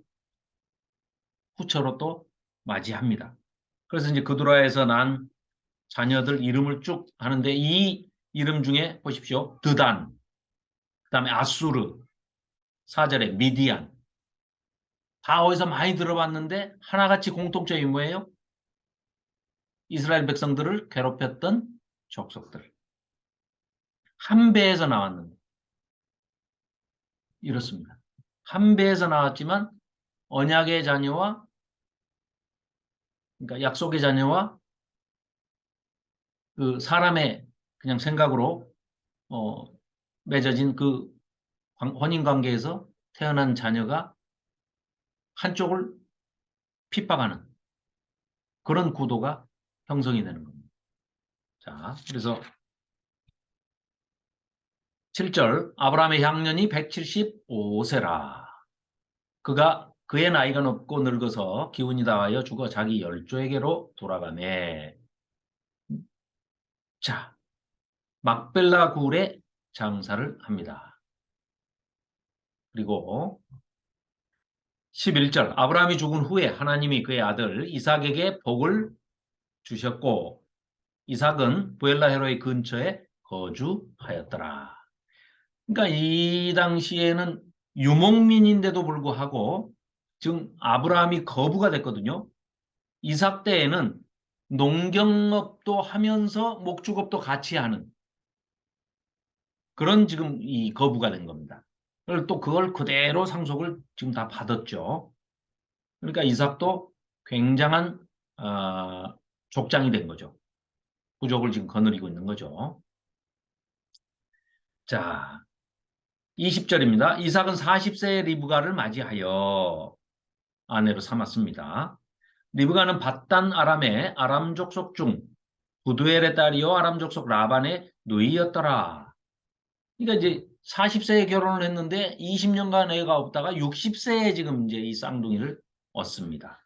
후처로 또 맞이합니다. 그래서 이제 그두라에서 난 자녀들 이름을 쭉 하는데 이 이름 중에 보십시오. 드단, 그다음에 아수르, 4절에 미디안, 다 어디서 많이 들어봤는데 하나같이 공통점이 뭐예요? 이스라엘 백성들을 괴롭혔던 족속들. 한 배에서 나왔는데 이렇습니다. 한 배에서 나왔지만 언약의 자녀와 그러니까 약속의 자녀와 그 사람의 그냥 생각으로 맺어진 그 혼인 관계에서 태어난 자녀가 한쪽을 핍박하는 그런 구도가 형성이 되는 겁니다. 자, 그래서 7절 아브라함의 향년이 175세라. 그의 나이가 높고 늙어서 기운이 다하여 죽어 자기 열조에게로 돌아가매. 자, 막벨라 굴에 장사를 합니다. 그리고 11절 아브라함이 죽은 후에 하나님이 그의 아들 이삭에게 복을 주셨고 이삭은 부엘라 헤로의 근처에 거주하였더라. 그러니까 이 당시에는 유목민인데도 불구하고 지금 아브라함이 거부가 됐거든요. 이삭 때에는 농경업도 하면서 목축업도 같이 하는 그런 지금 이 거부가 된 겁니다. 그리고 또 그걸 그대로 상속을 지금 다 받았죠. 그러니까 이삭도 굉장한 족장이 된 거죠. 부족을 지금 거느리고 있는 거죠. 자, 20절입니다. 이삭은 40세의 리브가를 맞이하여 아내로 삼았습니다. 리브가는 밧단 아람의 아람 족속 중 부두엘의 딸이요 아람 족속 라반의 누이였더라. 그러니까 이제 40세에 결혼을 했는데 20년간 애가 없다가 60세에 지금 이제 이 쌍둥이를 얻습니다.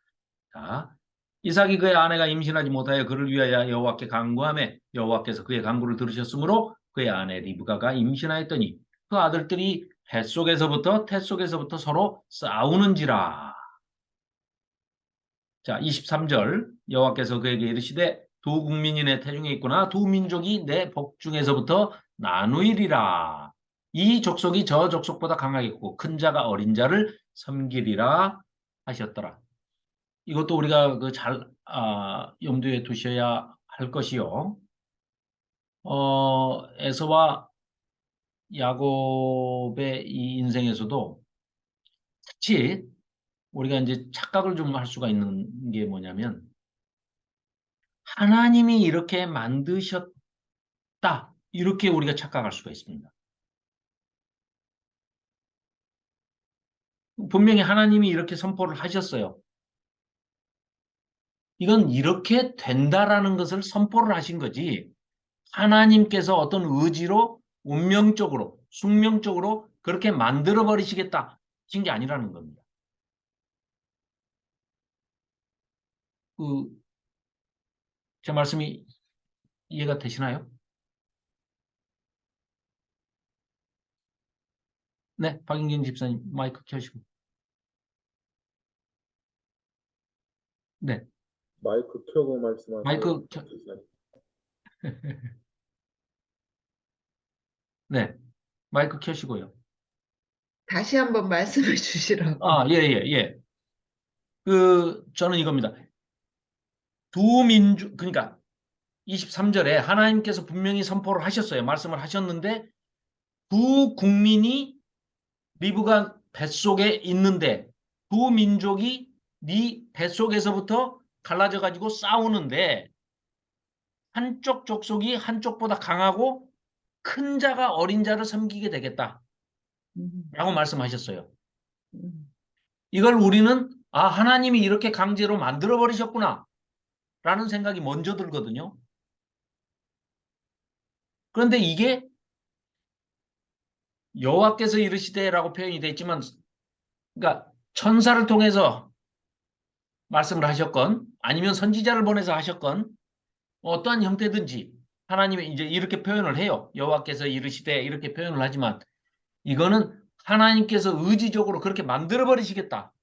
자, 이삭이 그의 아내가 임신하지 못하여 그를 위하여 여호와께 간구하매 여호와께서 그의 간구를 들으셨으므로 그의 아내 리브가가 임신하였더니 그 아들들이 뱃속에서부터 태속에서부터 서로 싸우는지라. 자, 23절 여호와께서 그에게 이르시되 두 국민이 내 태중에 있구나 두 민족이 내 복중에서부터 나누이리라. 이 족속이 저 족속보다 강하겠고 큰 자가 어린 자를 섬기리라 하셨더라. 이것도 우리가 염두에 두셔야 할 것이요. 에서와 야곱의 이 인생에서도 특히 우리가 이제 착각을 좀 할 수가 있는 게 뭐냐면 하나님이 이렇게 만드셨다. 이렇게 우리가 착각할 수가 있습니다. 분명히 하나님이 이렇게 선포를 하셨어요. 이건 이렇게 된다라는 것을 선포를 하신 거지. 하나님께서 어떤 의지로 운명적으로, 숙명적으로 그렇게 만들어 버리시겠다 하신 게 아니라는 겁니다. 제 말씀이 이해가 되시나요? 네, 박인경 집사님 마이크 켜시고. 네, 마이크 켜고 말씀하세요. 마이크 켜. 네, 마이크 켜시고요. 다시 한번 말씀해 주시라고. 예. 저는 이겁니다. 그러니까 23절에 하나님께서 분명히 선포를 하셨어요. 말씀을 하셨는데 두 국민이 리브가 뱃속에 있는데 두 민족이 네 뱃속에서부터 갈라져 가지고 싸우는데 한쪽 족속이 한쪽보다 강하고 큰 자가 어린 자를 섬기게 되겠다. 라고 말씀하셨어요. 이걸 우리는 하나님이 이렇게 강제로 만들어 버리셨구나 라는 생각이 먼저 들거든요. 그런데 이게 여호와께서 이르시되라고 표현이 되어 있지만 그러니까 천사를 통해서 말씀을 하셨건 아니면 선지자를 보내서 하셨건 어떠한 형태든지 하나님이 이제 이렇게 표현을 해요. 여호와께서 이르시되 이렇게 표현을 하지만 이거는 하나님께서 의지적으로 그렇게 만들어 버리시겠다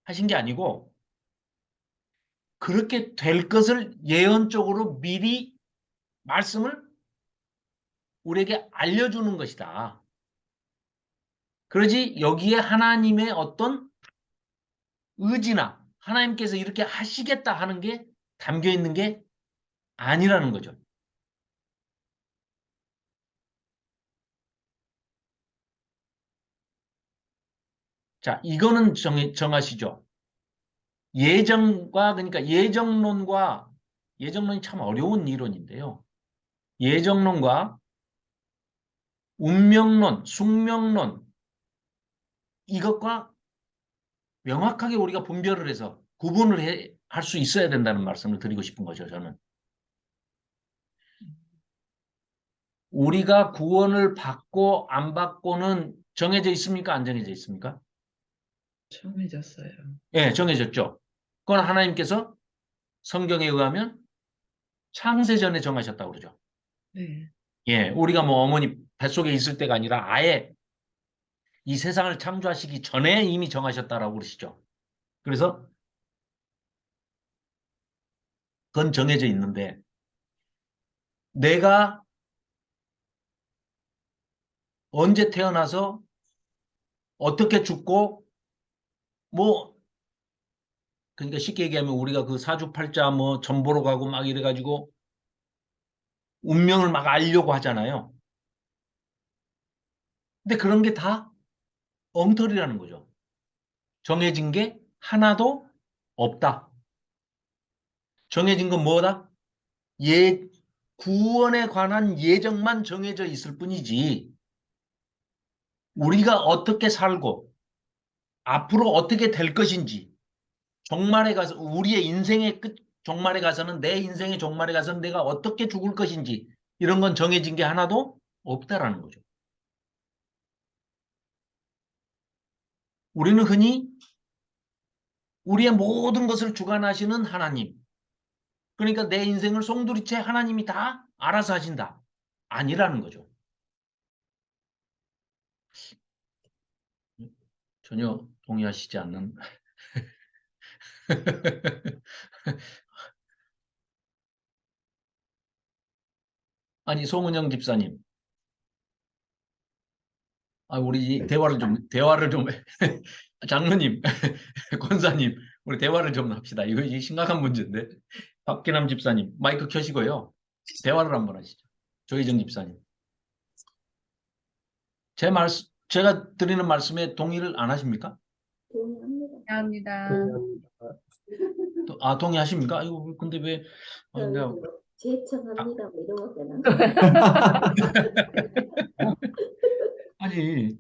하신 게 아니고 그렇게 될 것을 예언적으로 미리 말씀을 우리에게 알려주는 것이다. 그러지 여기에 하나님의 어떤 의지나 하나님께서 이렇게 하시겠다 하는 게 담겨 있는 게 아니라는 거죠. 자, 이거는 정하시죠. 그러니까 예정론이 참 어려운 이론인데요. 예정론과 운명론, 숙명론, 이것과 명확하게 우리가 분별을 해서 구분을 할 수 있어야 된다는 말씀을 드리고 싶은 거죠, 저는. 우리가 구원을 받고 안 받고는 정해져 있습니까? 안 정해져 있습니까? 정해졌어요. 예, 정해졌죠. 그건 하나님께서 성경에 의하면 창세전에 정하셨다고 그러죠. 네. 예, 우리가 뭐 어머니 뱃속에 있을 때가 아니라 아예 이 세상을 창조하시기 전에 이미 정하셨다라고 그러시죠. 그래서 그건 정해져 있는데 내가 언제 태어나서 어떻게 죽고 뭐 그러니까 쉽게 얘기하면 우리가 그 사주팔자 뭐 점 보러 가고 막 이래가지고 운명을 막 알려고 하잖아요. 근데 그런 게 다 엉터리라는 거죠. 정해진 게 하나도 없다. 정해진 건 뭐다? 예, 구원에 관한 예정만 정해져 있을 뿐이지 우리가 어떻게 살고 앞으로 어떻게 될 것인지 종말에 가서 우리의 인생의 끝 종말에 가서는 내 인생의 종말에 가서는 내가 어떻게 죽을 것인지 이런 건 정해진 게 하나도 없다라는 거죠. 우리는 흔히 우리의 모든 것을 주관하시는 하나님, 그러니까 내 인생을 송두리째 하나님이 다 알아서 하신다. 아니라는 거죠. 전혀 동의하시지 않는. 아니, 송은영 집사님. 우리 대화를 좀, 장로님, 권사님, 우리 대화를 좀 합시다. 이거 심각한 문제인데. 박기남 집사님, 마이크 켜시고요. 대화를 한번 하시죠. 조희정 집사님. 제가 드리는 말씀에 동의를 안 하십니까? 동의합니다. 동의합니다. 동의하십니까? 이거 근데 왜, 내가, 제청합니다. 뭐 이런 것 때는. 아니,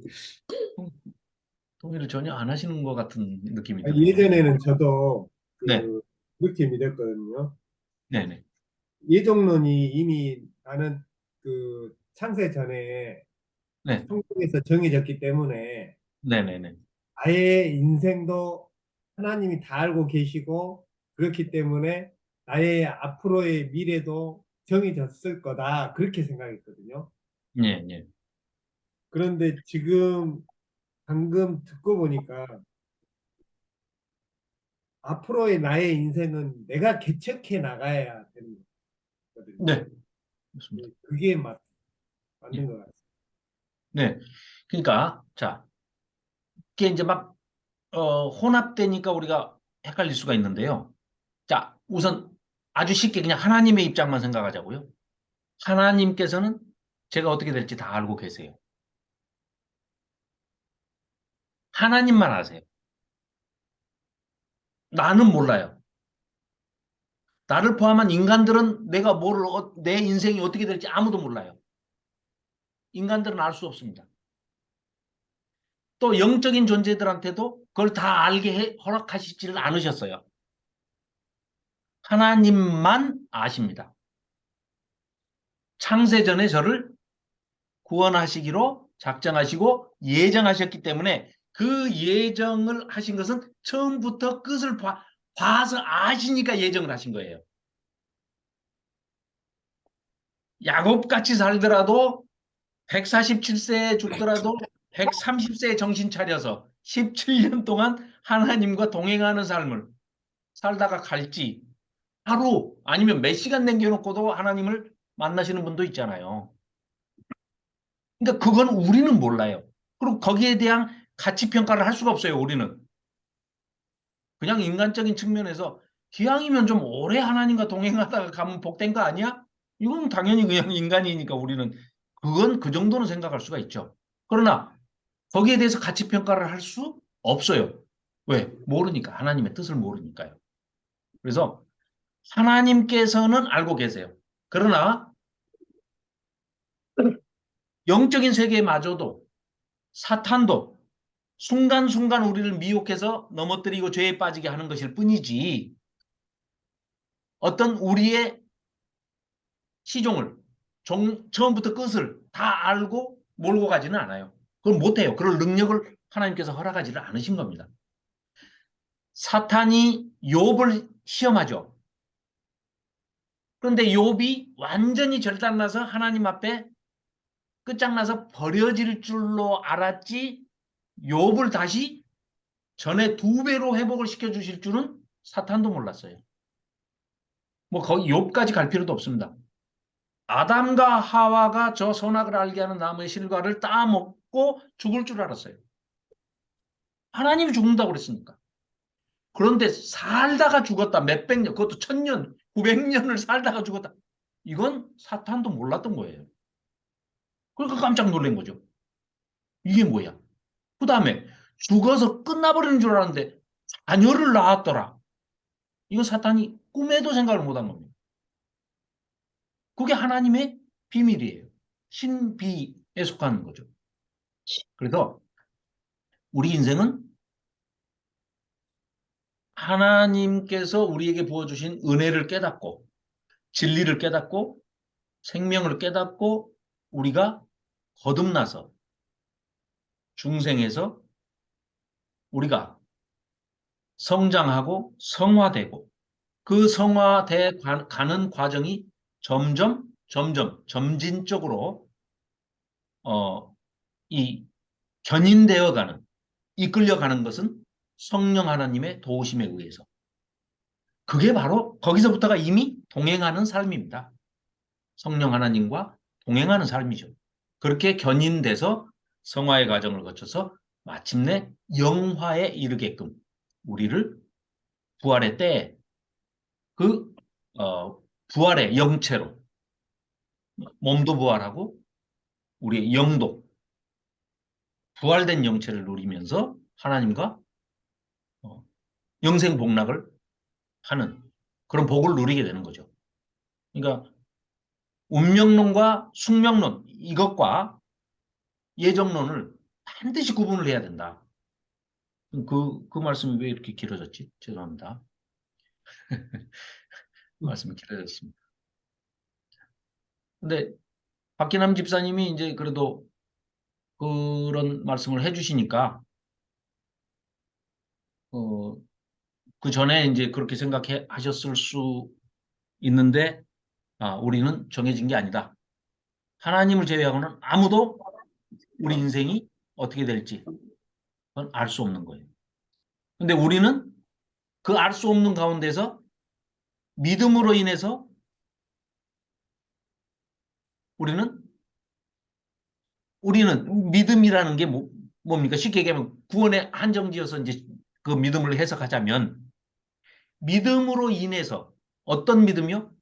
동의를 전혀 안 하시는 것 같은 느낌이 들어요. 예전에는 저도 네, 그렇게 믿었거든요. 네네, 예정론이 이미 나는 그 창세 전에 네, 성경에서 정해졌기 때문에 네네네, 나의 인생도 하나님이 다 알고 계시고 그렇기 때문에 나의 앞으로의 미래도 정해졌을 거다 그렇게 생각했거든요. 네, 네, 그런데 지금 방금 듣고 보니까 앞으로의 나의 인생은 내가 개척해 나가야 되는 거거든요. 네, 맞습니다. 그게 예. 맞는 것 같아요. 네, 그러니까 자, 이게 이제 막 혼합되니까 우리가 헷갈릴 수가 있는데요. 자, 우선 아주 쉽게 그냥 하나님의 입장만 생각하자고요. 하나님께서는 제가 어떻게 될지 다 알고 계세요. 하나님만 아세요. 나는 몰라요. 나를 포함한 인간들은 내 인생이 어떻게 될지 아무도 몰라요. 인간들은 알 수 없습니다. 또 영적인 존재들한테도 그걸 다 알게 허락하시지를 않으셨어요. 하나님만 아십니다. 창세전에 저를 구원하시기로 작정하시고 예정하셨기 때문에 그 예정을 하신 것은 처음부터 끝을 봐서 아시니까 예정을 하신 거예요. 야곱같이 살더라도 147세에 죽더라도 130세에 정신 차려서 17년 동안 하나님과 동행하는 삶을 살다가 갈지 하루 아니면 몇 시간 남겨놓고도 하나님을 만나시는 분도 있잖아요. 그러니까 그건 우리는 몰라요. 그리고 거기에 대한 가치 평가를 할 수가 없어요, 우리는. 그냥 인간적인 측면에서 기왕이면 좀 오래 하나님과 동행하다가 가면 복된 거 아니야? 이건 당연히 그냥 인간이니까 우리는 그건 그 정도는 생각할 수가 있죠. 그러나 거기에 대해서 가치 평가를 할 수 없어요. 왜? 모르니까. 하나님의 뜻을 모르니까요. 그래서 하나님께서는 알고 계세요. 그러나 영적인 세계마저도 사탄도 순간순간 우리를 미혹해서 넘어뜨리고 죄에 빠지게 하는 것일 뿐이지 어떤 우리의 시종을 처음부터 끝을 다 알고 몰고 가지는 않아요. 그걸 못해요. 그럴 능력을 하나님께서 허락하지를 않으신 겁니다. 사탄이 욥을 시험하죠. 그런데 욥이 완전히 절단나서 하나님 앞에 끝장나서 버려질 줄로 알았지 욥을 다시 전에 2배로 회복을 시켜주실 줄은 사탄도 몰랐어요. 뭐 거기 욥까지 갈 필요도 없습니다. 아담과 하와가 저 선악을 알게 하는 나무의 실과를 따먹고 죽을 줄 알았어요. 하나님이 죽는다고 그랬으니까. 그런데 살다가 죽었다. 몇백 년, 그것도 1000년, 900년을 살다가 죽었다. 이건 사탄도 몰랐던 거예요. 그러니까 깜짝 놀란 거죠. 이게 뭐야? 그 다음에 죽어서 끝나버리는 줄 알았는데 자녀를 낳았더라. 이건 사탄이 꿈에도 생각을 못한 겁니다. 그게 하나님의 비밀이에요. 신비에 속하는 거죠. 그래서 우리 인생은 하나님께서 우리에게 부어주신 은혜를 깨닫고 진리를 깨닫고 생명을 깨닫고 우리가 거듭나서 중생에서 우리가 성장하고 성화되고 그 성화돼 가는 과정이 점점 점진적으로 이 견인되어 가는 이끌려 가는 것은 성령 하나님의 도우심에 의해서 그게 바로 거기서부터가 이미 동행하는 삶입니다. 성령 하나님과 동행하는 삶이죠. 그렇게 견인돼서 성화의 과정을 거쳐서 마침내 영화에 이르게끔 우리를 부활의 때에 그 부활의 영체로 몸도 부활하고 우리의 영도 부활된 영체를 누리면서 하나님과 영생 복락을 하는 그런 복을 누리게 되는 거죠. 그러니까 운명론과 숙명론 이것과 예정론을 반드시 구분을 해야 된다. 그 말씀이 왜 이렇게 길어졌지? 죄송합니다. 말씀이 길어졌습니다. 근데 박기남 집사님이 이제 그래도 그런 말씀을 해주시니까 그 전에 이제 그렇게 생각하셨을 수 있는데 우리는 정해진 게 아니다. 하나님을 제외하고는 아무도 우리 인생이 어떻게 될지 그건 알 수 없는 거예요. 근데 우리는 그 알 수 없는 가운데서 믿음으로 인해서 우리는 믿음이라는 게 뭡니까? 쉽게 얘기하면 구원에 한정지어서 이제 그 믿음을 해석하자면 믿음으로 인해서 어떤 믿음이요?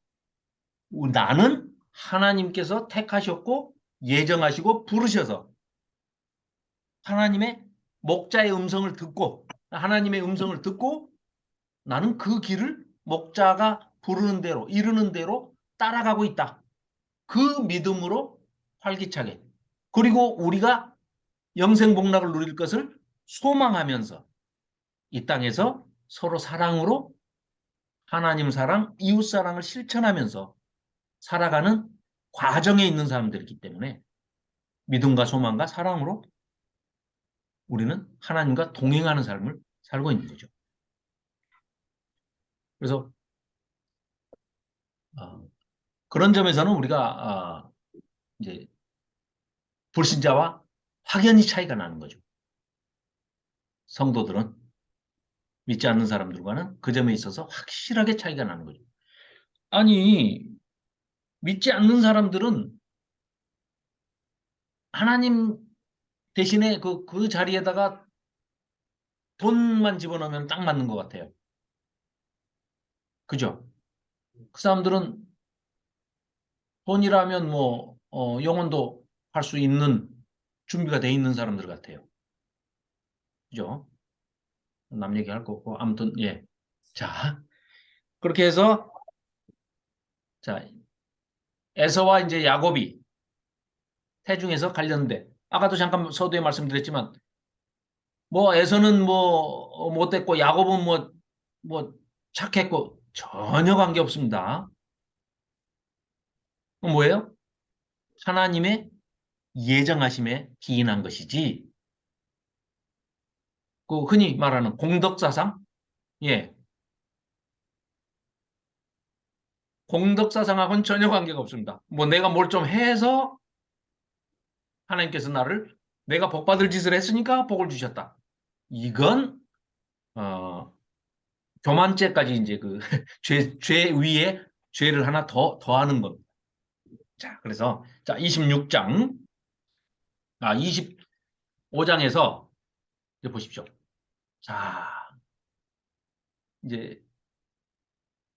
나는 하나님께서 택하셨고 예정하시고 부르셔서 하나님의 목자의 음성을 듣고 하나님의 음성을 듣고 나는 그 길을 목자가 부르는 대로 이르는 대로 따라가고 있다. 그 믿음으로 활기차게 그리고 우리가 영생복락을 누릴 것을 소망하면서 이 땅에서 서로 사랑으로 하나님 사랑, 이웃 사랑을 실천하면서 살아가는 과정에 있는 사람들이기 때문에 믿음과 소망과 사랑으로 우리는 하나님과 동행하는 삶을 살고 있는 거죠. 그래서 그런 점에서는 우리가 이제 불신자와 확연히 차이가 나는 거죠. 성도들은 믿지 않는 사람들과는 그 점에 있어서 확실하게 차이가 나는 거죠. 아니 믿지 않는 사람들은 하나님 대신에 그 자리에다가 돈만 집어넣으면 딱 맞는 것 같아요. 그죠? 그 사람들은 돈이라면 뭐 영혼도 할 수 있는 준비가 돼 있는 사람들 같아요. 그죠? 남 얘기할 거 없고 아무튼 예. 자, 그렇게 해서 자, 에서와 이제 야곱이 태중에서 갈렸는데 아까도 잠깐 서두에 말씀드렸지만 뭐 에서는 뭐 못됐고 야곱은 뭐 착했고 전혀 관계 없습니다. 그건 뭐예요? 하나님의 예정하심에 기인한 것이지. 그 흔히 말하는 공덕사상? 예. 공덕사상하고는 전혀 관계가 없습니다. 뭐 내가 뭘 좀 해서 하나님께서 나를 내가 복 받을 짓을 했으니까 복을 주셨다. 이건 교만죄까지 이제 그 죄 위에 죄를 하나 더하는 겁니다. 자, 그래서 자 26장 25장에서 이제 보십시오. 자, 이제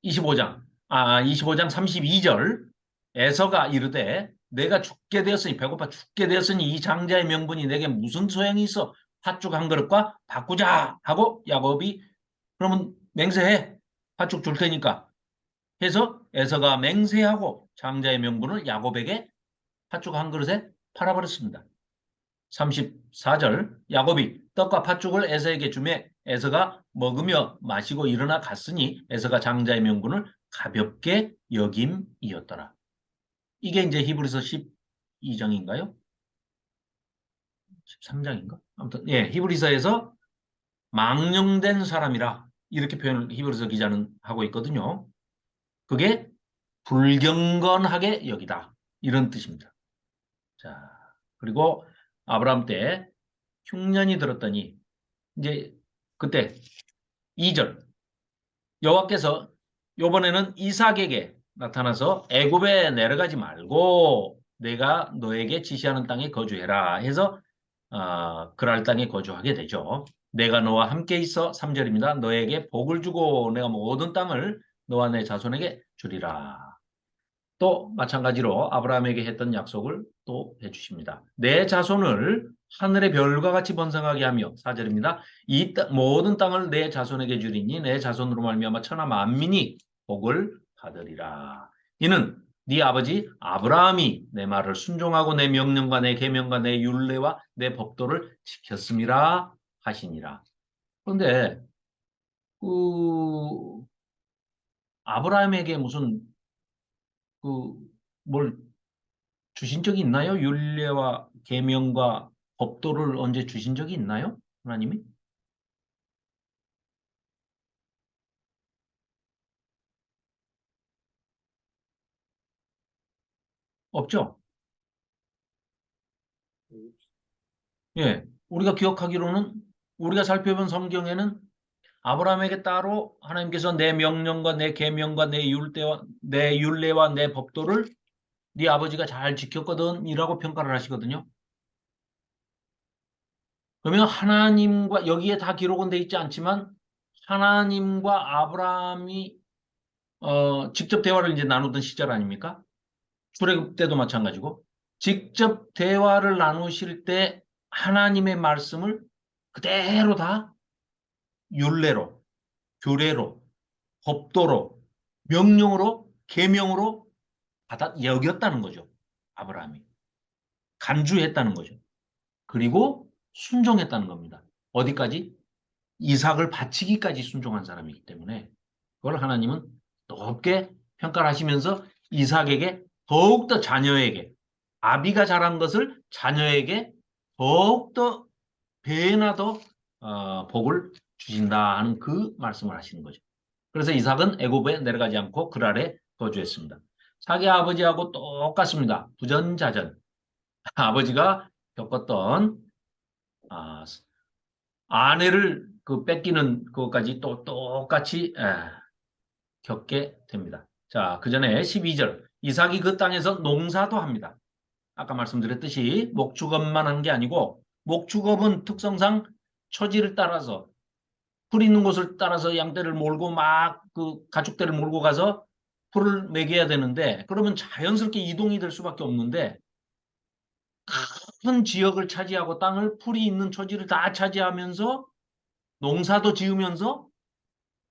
25장 32절 에서가 이르되 내가 죽게 되었으니 배고파 죽게 되었으니 이 장자의 명분이 내게 무슨 소용이 있어 팥죽 한 그릇과 바꾸자 하고 야곱이 그러면 맹세해 팥죽 줄 테니까 해서 에서가 맹세하고 장자의 명분을 야곱에게 팥죽 한 그릇에 팔아버렸습니다. 34절 야곱이 떡과 팥죽을 에서에게 주매 에서가 먹으며 마시고 일어나 갔으니 에서가 장자의 명분을 가볍게 여김이었더라. 이게 이제 히브리서 12장인가요? 13장인가? 아무튼 예, 히브리서에서 망령된 사람이라 이렇게 표현을 히브리서 기자는 하고 있거든요. 그게 불경건하게 여기다 이런 뜻입니다. 자, 그리고 아브라함 때 흉년이 들었더니 이제 그때 2절 여호와께서 이번에는 이삭에게 나타나서 애굽에 내려가지 말고 내가 너에게 지시하는 땅에 거주해라 해서 그랄 땅에 거주하게 되죠. 내가 너와 함께 있어 3절입니다. 너에게 복을 주고 내가 모든 땅을 너와 내 자손에게 주리라. 또 마찬가지로 아브라함에게 했던 약속을 또 해주십니다. 내 자손을 하늘의 별과 같이 번성하게 하며 4절입니다. 이 모든 땅을 내 자손에게 주리니 내 자손으로 말미암아 천하 만민이 복을 받으리라. 이는 네 아버지 아브라함이 내 말을 순종하고 내 명령과 내 계명과 내 율례와 내 법도를 지켰음이라 하시니라. 그런데 그 아브라함에게 무슨 뭘 주신 적이 있나요? 율례와 계명과 법도를 언제 주신 적이 있나요? 하나님이? 없죠? 예. 우리가 기억하기로는 우리가 살펴본 성경에는 아브라함에게 따로 하나님께서 내 명령과 내 계명과 내 율례와 내 법도를 네 아버지가 잘 지켰거든 이라고 평가를 하시거든요. 그러면 하나님과 여기에 다 기록은 돼 있지 않지만 하나님과 아브라함이 직접 대화를 이제 나누던 시절 아닙니까? 출애굽 때도 마찬가지고 직접 대화를 나누실 때 하나님의 말씀을 그대로 다 율례로, 규례로, 법도로, 명령으로, 계명으로 받아 여겼다는 거죠. 아브라함이. 간주했다는 거죠. 그리고 순종했다는 겁니다. 어디까지? 이삭을 바치기까지 순종한 사람이기 때문에 그걸 하나님은 높게 평가를 하시면서 이삭에게 더욱더 자녀에게 아비가 잘한 것을 자녀에게 더욱더 배나 더 복을 주신다 하는 그 말씀을 하시는 거죠. 그래서 이삭은 애굽에 내려가지 않고 그랄에 거주했습니다. 자기 아버지하고 똑같습니다. 부전자전. 아버지가 겪었던 아내를 뺏기는 그것까지 또 똑같이 겪게 됩니다. 자, 그 전에 12절 이삭이 그 땅에서 농사도 합니다. 아까 말씀드렸듯이 목축업만 한 게 아니고 목축업은 특성상 초지를 따라서 풀 있는 곳을 따라서 양떼를 몰고 막 그 가축대를 몰고 가서 풀을 먹여야 되는데 그러면 자연스럽게 이동이 될 수밖에 없는데 큰 지역을 차지하고 땅을 풀이 있는 초지를 다 차지하면서 농사도 지으면서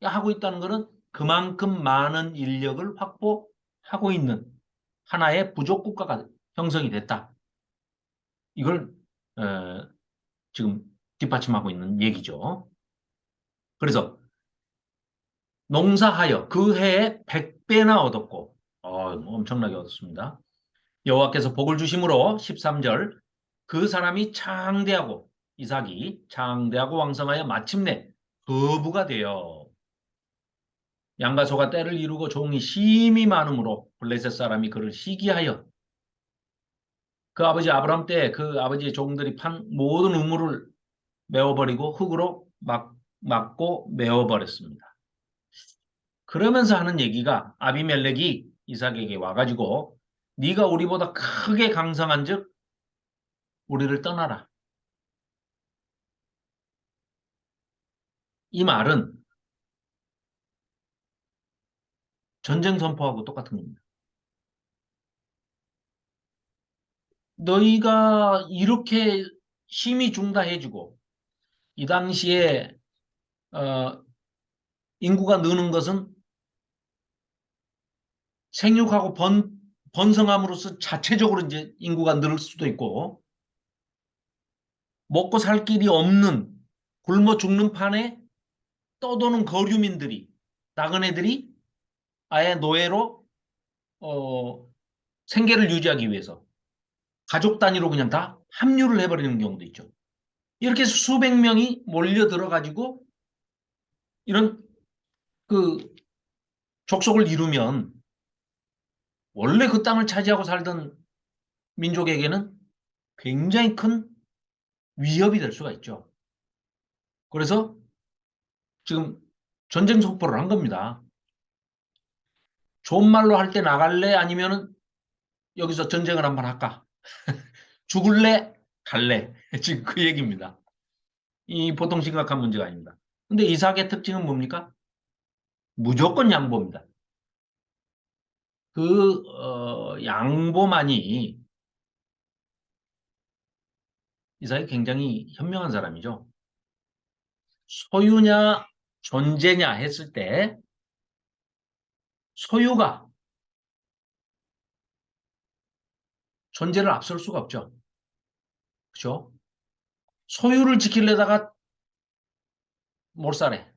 하고 있다는 것은 그만큼 많은 인력을 확보하고 있는 하나의 부족 국가가 형성이 됐다. 이걸 지금 뒷받침하고 있는 얘기죠. 그래서 농사하여 그 해에 100배나 얻었고 엄청나게 얻었습니다. 여호와께서 복을 주심으로 13절 그 사람이 창대하고 이삭이 창대하고 왕성하여 마침내 거부가 되어 양과 소가 떼를 이루고 종이 심히 많으므로 블레셋 사람이 그를 시기하여 그 아버지 아브라함 때 그 아버지의 종들이 판 모든 우물을 메워버리고 흙으로 막고 메워버렸습니다. 그러면서 하는 얘기가 아비멜렉이 이삭에게 와가지고 네가 우리보다 크게 강성한즉 우리를 떠나라. 이 말은 전쟁 선포하고 똑같은 겁니다. 너희가 이렇게 힘이 중다해주고 이 당시에 인구가 느는 것은 생육하고 번성함으로써 자체적으로 이제 인구가 늘 수도 있고 먹고 살 길이 없는 굶어 죽는 판에 떠도는 거류민들이 나그네들이 아예 노예로 생계를 유지하기 위해서 가족 단위로 그냥 다 합류를 해버리는 경우도 있죠. 이렇게 수백 명이 몰려 들어가지고 이런 그 족속을 이루면 원래 그 땅을 차지하고 살던 민족에게는 굉장히 큰 위협이 될 수가 있죠. 그래서 지금 전쟁 선포를 한 겁니다. 좋은 말로 할 때 나갈래? 아니면은 여기서 전쟁을 한번 할까? 죽을래? 갈래? 지금 그 얘기입니다. 이 보통 심각한 문제가 아닙니다. 근데 이삭의 특징은 뭡니까? 무조건 양보입니다. 그 양보만이 이삭이 굉장히 현명한 사람이죠. 소유냐 존재냐 했을 때 소유가 존재를 앞설 수가 없죠. 그렇죠? 소유를 지키려다가 몰살해.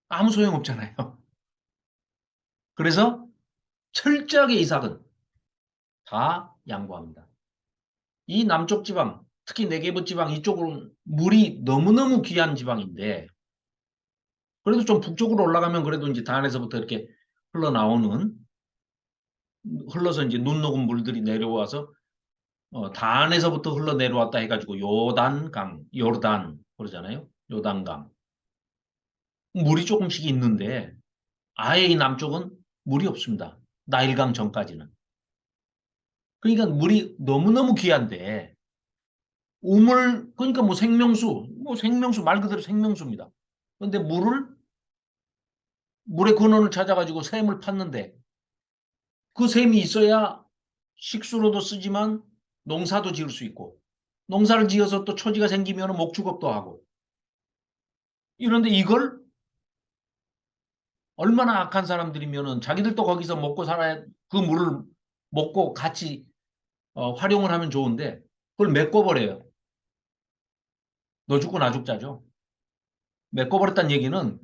아무 소용없잖아요. 그래서 철저하게 이삭은 다 양보합니다. 이 남쪽 지방, 특히 네게브 지방 이쪽은 물이 너무너무 귀한 지방인데 그래도 좀 북쪽으로 올라가면 그래도 이제 단에서부터 이렇게 흘러서 이제 눈 녹은 물들이 내려와서 단에서부터 흘러내려왔다 해가지고 요르단 그러잖아요. 요단강. 물이 조금씩 있는데 아예 이 남쪽은 물이 없습니다. 나일강 전까지는. 그러니까 물이 너무너무 귀한데 그러니까 뭐 생명수 말 그대로 생명수입니다. 그런데 물의 근원을 찾아가지고 샘을 팠는데 그 샘이 있어야 식수로도 쓰지만 농사도 지을 수 있고 농사를 지어서 또 초지가 생기면 목축업도 하고 이런데 이걸 얼마나 악한 사람들이면은 자기들도 거기서 먹고 살아야 그 물을 먹고 같이 활용을 하면 좋은데 그걸 메꿔버려요. 너 죽고 나 죽자죠. 메꿔버렸다는 얘기는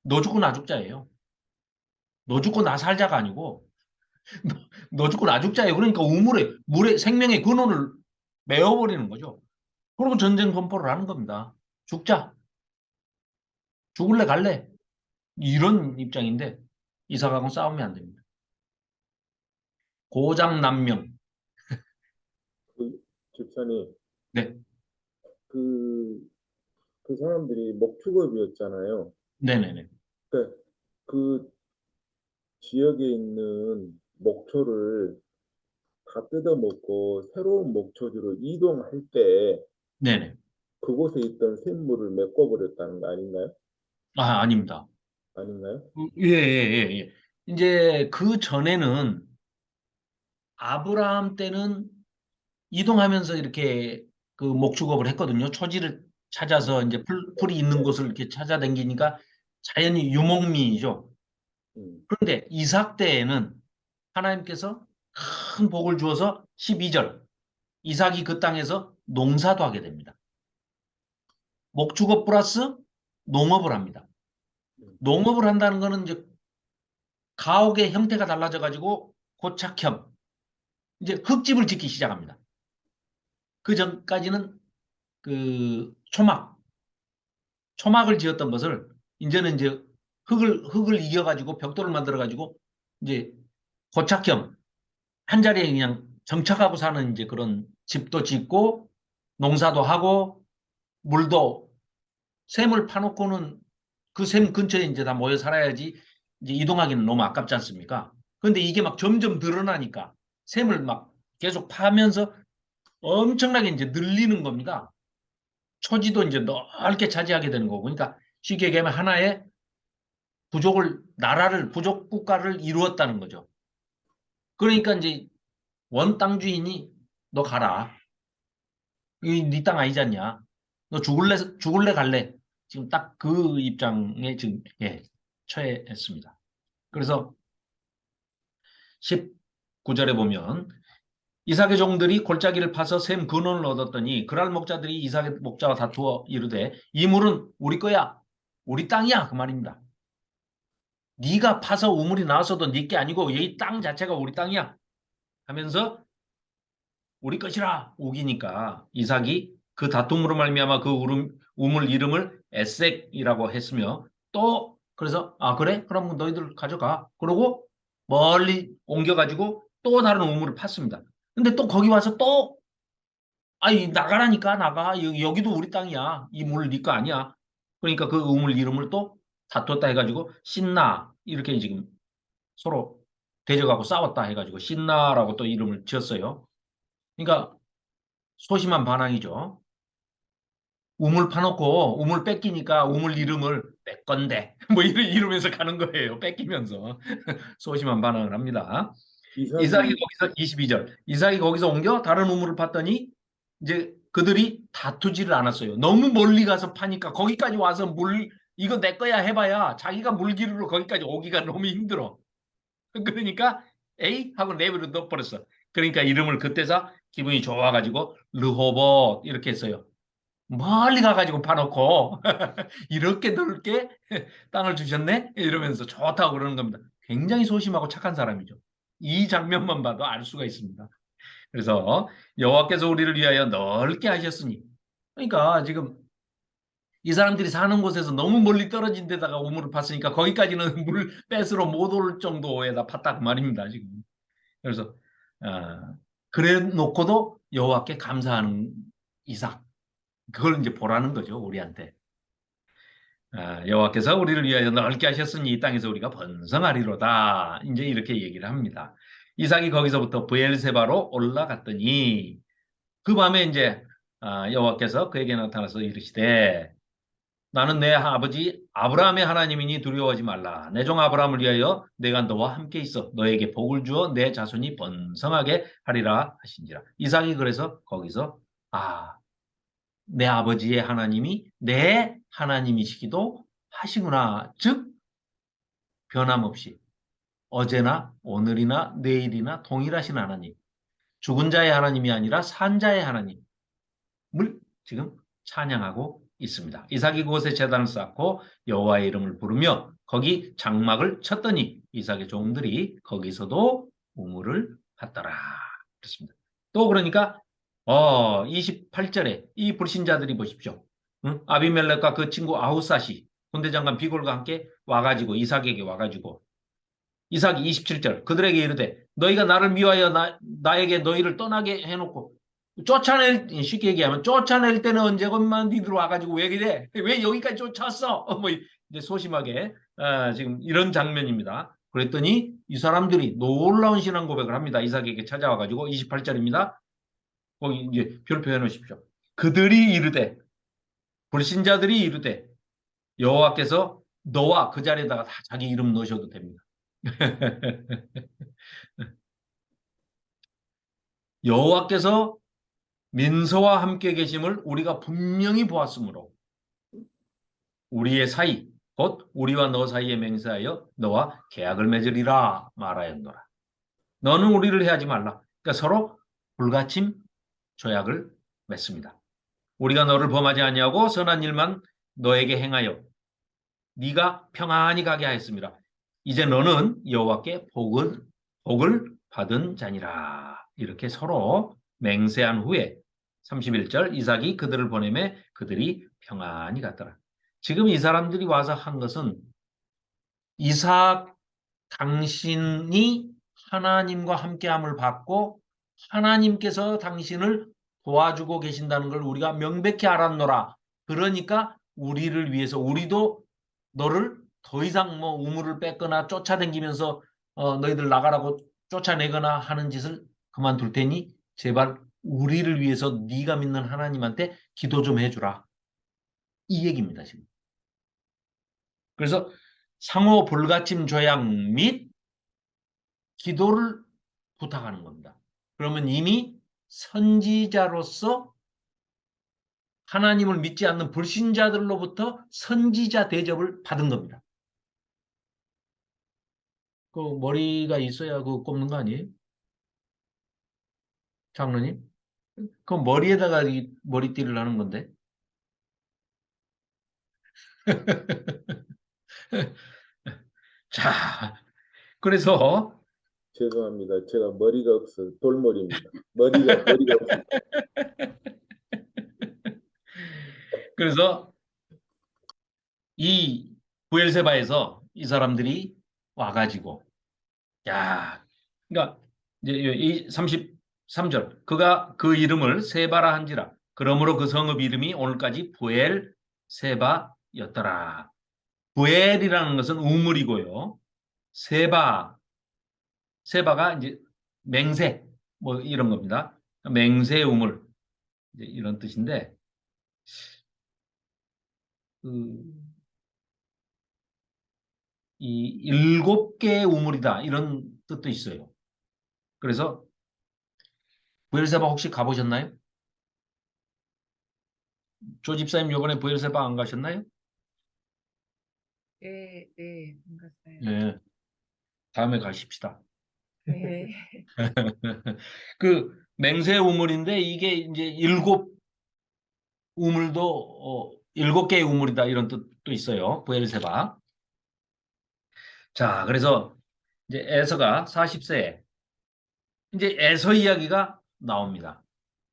너 죽고 나 죽자예요. 너 죽고 나 살자가 아니고 너 죽고 나 죽자예요. 그러니까 물의 생명의 근원을 메워버리는 거죠. 그리고 전쟁 선포를 하는 겁니다. 죽자. 죽을래 갈래. 이런 입장인데 이삭하고는 싸우면 안 됩니다. 고장난명. 그 집사님, 네. 그, 그 사람들이 목축업이었잖아요. 네네네. 그러니까 그 지역에 있는 목초를 다 뜯어먹고 새로운 목초지로 이동할 때 네네. 그곳에 있던 샘물을 메꿔버렸다는 거 아닌가요? 아닙니다. 아닌가요? 예, 예, 예, 예. 이제 그 전에는 아브라함 때는 이동하면서 이렇게 그 목축업을 했거든요. 초지를 찾아서 이제 풀이 있는 곳을 이렇게 찾아다니니까 자연히 유목민이죠. 그런데 이삭 때에는 하나님께서 큰 복을 주어서 12절 이삭이 그 땅에서 농사도 하게 됩니다. 목축업 플러스 농업을 합니다. 농업을 한다는 거는 이제 가옥의 형태가 달라져 가지고 고착형 이제 흙집을 짓기 시작합니다. 그 전까지는 그 초막을 지었던 것을 이제는 이제 흙을 이겨가지고 벽돌을 만들어가지고 이제 고착형 한 자리에 그냥 정착하고 사는 이제 그런 집도 짓고 농사도 하고 물도 샘을 파놓고는 그 샘 근처에 이제 다 모여 살아야지 이제 이동하기는 너무 아깝지 않습니까? 그런데 이게 막 점점 늘어나니까 샘을 막 계속 파면서 엄청나게 이제 늘리는 겁니다. 초지도 이제 넓게 차지하게 되는 거고. 그러니까 쉽게 얘기하면 하나의 부족 국가를 이루었다는 거죠. 그러니까 이제 원 땅 주인이 너 가라. 이 네 땅 아니지 않냐? 너 죽을래 갈래? 지금 딱 그 입장에 지금 처했습니다. 그래서 19절에 보면 이삭의 종들이 골짜기를 파서 샘 근원을 얻었더니 그랄 목자들이 이삭의 목자와 다투어 이르되 이 물은 우리 거야. 우리 땅이야. 그 말입니다. 네가 파서 우물이 나왔어도 네 게 아니고 이 땅 자체가 우리 땅이야. 하면서 우리 것이라 우기니까 이삭이 그 다툼으로 말미암아 그 우물 이름을 에색이라고 했으며 또 그래서 그래? 그럼 너희들 가져가. 그러고 멀리 옮겨가지고 또 다른 우물을 팠습니다. 근데 또 거기 와서 또 아니 나가라니까 나가. 여기도 우리 땅이야. 이 물 네 거 아니야. 그러니까 그 우물 이름을 또 다투었다 해가지고 신나 이렇게 지금 서로 대적하고 싸웠다 해가지고 신나라고 또 이름을 지었어요. 그러니까 소심한 반항이죠. 우물 파놓고 우물 뺏기니까 우물 이름을 내 건데 뭐 이러면서 가는 거예요. 뺏기면서 소심한 반항을 합니다. 이삭이 거기서 22절 이삭이 거기서 옮겨 다른 우물을 팠더니 이제 그들이 다투지를 않았어요. 너무 멀리 가서 파니까 거기까지 와서 이거 내 거야 해봐야 자기가 물기르러 거기까지 오기가 너무 힘들어. 그러니까 에이 하고 내버려 둬버렸어. 그러니까 이름을 그때서 기분이 좋아가지고 르호봇 이렇게 했어요. 멀리 가가지고 파놓고 이렇게 넓게 땅을 주셨네 이러면서 좋다고 그러는 겁니다. 굉장히 소심하고 착한 사람이죠. 이 장면만 봐도 알 수가 있습니다. 그래서 여호와께서 우리를 위하여 넓게 하셨으니 그러니까 지금 이 사람들이 사는 곳에서 너무 멀리 떨어진 데다가 우물을 팠으니까 거기까지는 물 뺏으러 못 올 정도에다 팠다 그 말입니다. 지금. 그래서 그래 놓고도 여호와께 감사하는 이삭 그걸 이제 보라는 거죠 우리한테. 여호와께서 우리를 위하여 넓게 하셨으니 이 땅에서 우리가 번성하리로다. 이제 이렇게 얘기를 합니다. 이삭이 거기서부터 브엘세바로 올라갔더니 그 밤에 이제 여호와께서 그에게 나타나서 이르시되 나는 내 아버지 아브라함의 하나님이니 두려워하지 말라. 내 종 아브라함을 위하여 내가 너와 함께 있어 너에게 복을 주어 내 자손이 번성하게 하리라 하신지라. 이삭이 그래서 거기서 내 아버지의 하나님이 내 하나님이시기도 하시구나. 즉 변함없이 어제나 오늘이나 내일이나 동일하신 하나님. 죽은 자의 하나님이 아니라 산 자의 하나님을 지금 찬양하고 있습니다. 이삭이 그곳에 제단을 쌓고 여호와의 이름을 부르며 거기 장막을 쳤더니 이삭의 종들이 거기서도 우물을 팠더라. 그렇습니다. 또 그러니까 28절에 이 불신자들이 보십시오. 아비멜렉과 그 친구 아후삿이 군대장관 비골과 함께 와가지고 이삭에게 와가지고 이삭이 27절 그들에게 이르되 너희가 나를 미워하여 나에게 너희를 떠나게 해놓고 쉽게 얘기하면 쫓아낼 때는 언제건만 니들 와가지고 왜 그래? 왜 여기까지 쫓아왔어? 뭐 이제 소심하게 지금 이런 장면입니다. 그랬더니 이 사람들이 놀라운 신앙 고백을 합니다. 이삭에게 찾아와가지고 28절입니다. 거기 이제 별표해 놓으십시오. 그들이 이르되 불신자들이 이르되 여호와께서 너와 그 자리에다가 다 자기 이름 넣으셔도 됩니다. 여호와께서 민서와 함께 계심을 우리가 분명히 보았으므로 우리의 사이 곧 우리와 너 사이에 맹세하여 너와 계약을 맺으리라 말하였노라. 너는 우리를 해하지 말라. 그러니까 서로 불가침 조약을 맺습니다. 우리가 너를 범하지 아니하고 선한 일만 너에게 행하여 네가 평안히 가게 하였습니다. 이제 너는 여호와께 복을 받은 자니라. 이렇게 서로 맹세한 후에 31절 이삭이 그들을 보내매 그들이 평안히 갔더라. 지금 이 사람들이 와서 한 것은 이삭 당신이 하나님과 함께함을 받고 하나님께서 당신을 도와주고 계신다는 걸 우리가 명백히 알았노라. 그러니까 우리를 위해서 우리도 너를 더 이상 뭐 우물을 뺏거나 쫓아다니면서 너희들 나가라고 쫓아내거나 하는 짓을 그만둘 테니 제발 우리를 위해서 네가 믿는 하나님한테 기도 좀 해주라. 이 얘기입니다, 지금. 그래서 상호 불가침 조약 및 기도를 부탁하는 겁니다. 그러면 이미 선지자로서 하나님을 믿지 않는 불신자들로부터 선지자 대접을 받은 겁니다. 그 머리가 있어야 그 꼽는 거 아니에요? 장로님? 그 머리에다가 이 머리띠를 하는 건데. 자, 그래서 죄송합니다. 제가 머리가 없어 돌머리입니다. 머리가 없어. 그래서 이 부엘세바에서 이 사람들이 와가지고 그러니까 이제 이 33절 그가 그 이름을 세바라 한지라 그러므로 그 성읍 이름이 오늘까지 부엘세바였더라. 부엘이라는 것은 우물이고요. 세바가 이제 맹세 뭐 이런 겁니다. 맹세 우물 이제 이런 뜻인데 이 7개의 우물이다 이런 뜻도 있어요. 그래서 부엘세바 혹시 가보셨나요? 조 집사님 요번에 부엘세바 안 가셨나요? 네, 네, 반갑어요. 네. 다음에 가십시다. 네. 그 맹세 우물인데 이게 이제 7우물도 7개의 우물이다 이런 뜻도 있어요. 부엘세바. 자, 그래서 이제 에서가 40세에 이제 에서 이야기가 나옵니다.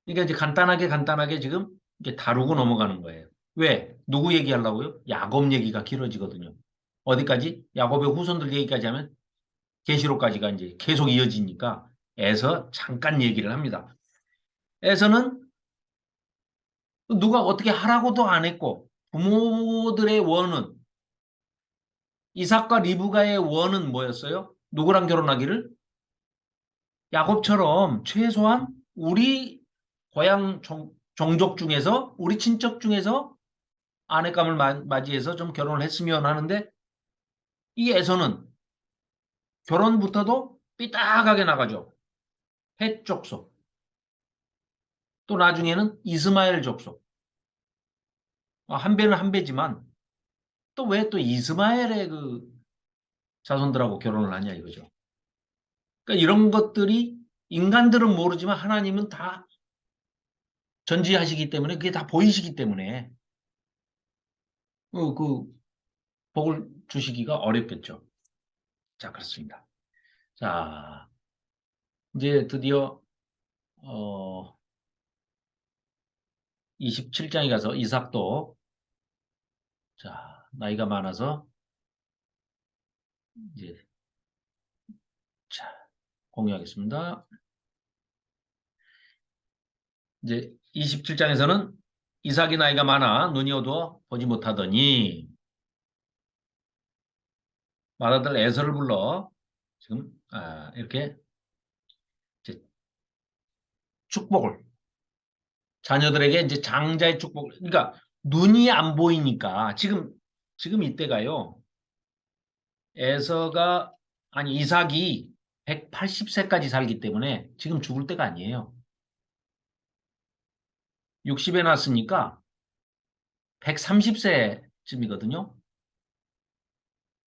그러니까 이제 간단하게 지금 이렇게 다루고 넘어가는 거예요. 왜? 누구 얘기하려고요? 야곱 얘기가 길어지거든요. 어디까지? 야곱의 후손들 얘기까지 하면 계시록까지가 이제 계속 이어지니까 에서 잠깐 얘기를 합니다. 에서는 누가 어떻게 하라고도 안 했고 부모들의 원은 이삭과 리브가의 원은 뭐였어요? 누구랑 결혼하기를? 야곱처럼 최소한 우리 고향 종족 중에서 우리 친척 중에서 아내감을 맞이해서 좀 결혼을 했으면 하는데 이 에서는 결혼부터도 삐딱하게 나가죠. 헷 족속. 또 나중에는 이스마엘 족속. 한 배는 한 배지만 또 왜 또 이스마엘의 그 자손들하고 결혼을 하냐 이거죠. 그러니까 이런 것들이 인간들은 모르지만 하나님은 다 전지하시기 때문에 그게 다 보이시기 때문에 그 복을 주시기가 어렵겠죠. 자, 그렇습니다. 자, 이제 드디어 27장에 가서 이삭도 자, 나이가 많아서 이제 자, 공유하겠습니다. 이제 27장에서는 이삭이 나이가 많아 눈이 어두워 보지 못하더니 맏아들 에서를 불러 지금 이렇게 이제 축복을 자녀들에게 이제 장자의 축복을 그러니까 눈이 안 보이니까 지금 이때가요 이삭이 180세까지 살기 때문에 지금 죽을 때가 아니에요. 60에 났으니까 130세쯤이거든요.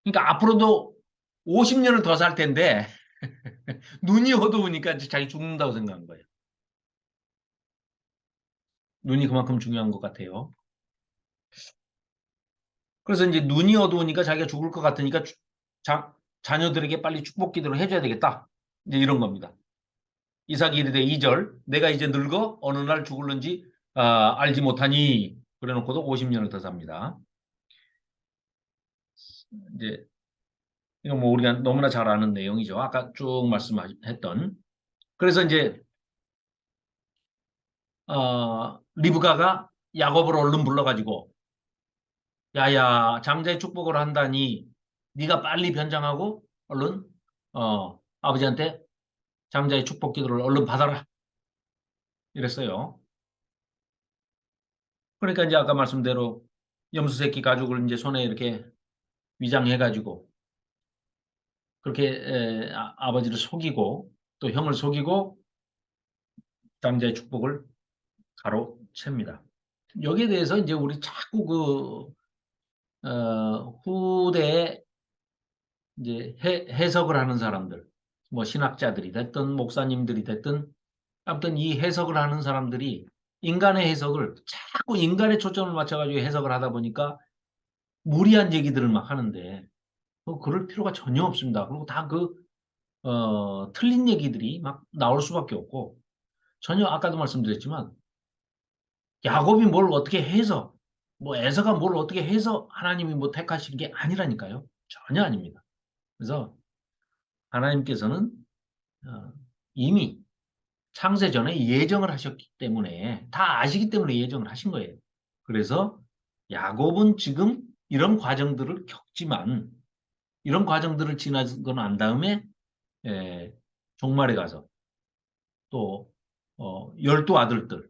그러니까 앞으로도 50년을 더 살 텐데 눈이 어두우니까 자기 죽는다고 생각한 거예요. 눈이 그만큼 중요한 것 같아요. 그래서 이제 눈이 어두우니까 자기가 죽을 것 같으니까 자녀들에게 빨리 축복 기도를 해줘야 되겠다. 이제 이런 겁니다. 이삭이 이르되 2절 내가 이제 늙어 어느 날 죽을는지 알지 못하니 그래놓고도 50년을 더 삽니다. 이제 이거 뭐 우리가 너무나 잘 아는 내용이죠. 아까 쭉 말씀했던. 그래서 이제 리브가가 야곱을 얼른 불러가지고 야야 장자의 축복을 한다니 네가 빨리 변장하고 얼른 아버지한테 장자의 축복 기도를 얼른 받아라 이랬어요. 그러니까 이제 아까 말씀대로 염소 새끼 가죽을 이제 손에 이렇게 위장해가지고 그렇게 아버지를 속이고 또 형을 속이고 장자의 축복을 가로챕니다. 여기에 대해서 이제 우리 자꾸 후대에 이제 해석을 하는 사람들, 뭐 신학자들이 됐든 목사님들이 됐든 아무튼 이 해석을 하는 사람들이 인간의 해석을 자꾸 인간의 초점을 맞춰가지고 해석을 하다 보니까 무리한 얘기들을 막 하는데 그럴 필요가 전혀 없습니다. 그리고 다 틀린 얘기들이 막 나올 수밖에 없고 전혀 아까도 말씀드렸지만 야곱이 뭘 어떻게 해서 뭐 에서가 뭘 어떻게 해서 하나님이 뭐 택하신 게 아니라니까요. 전혀 아닙니다. 그래서 하나님께서는 이미 창세 전에 예정을 하셨기 때문에 다 아시기 때문에 예정을 하신 거예요. 그래서 야곱은 지금 이런 과정들을 겪지만 이런 과정들을 지나고 난 다음에 종말에 가서 또 12아들들로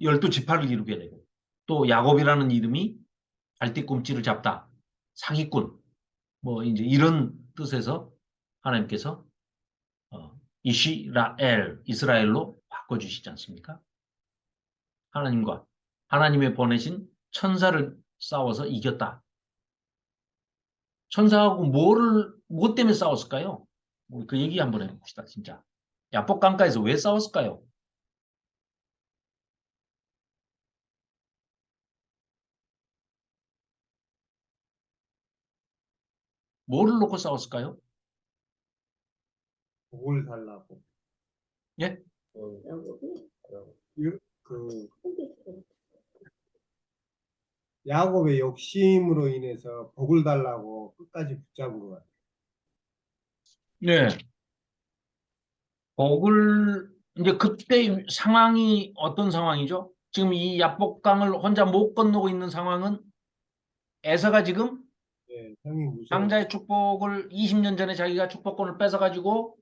12지파를 이루게 되고 또 야곱이라는 이름이 발뒤꿈치를 잡다, 사기꾼 뭐 이제 이런 뜻에서 하나님께서 이스라엘로 바꿔주시지 않습니까? 하나님의 보내신 천사를 싸워서 이겼다. 천사하고 뭐 때문에 싸웠을까요? 그 얘기 한번 해봅시다, 진짜. 야복 강가에서 왜 싸웠을까요? 뭐를 놓고 싸웠을까요? 복을 달라고. 예? 야곱이 그 크게 좀 야곱의 욕심으로 인해서 복을 달라고 끝까지 붙잡은 것 같아요. 네. 이제 그때 상황이 어떤 상황이죠? 지금 이 야복강을 혼자 못 건너고 있는 상황은 에서가 지금 예, 형이 무서워. 장자의 축복을 20년 전에 자기가 축복권을 뺏어가지고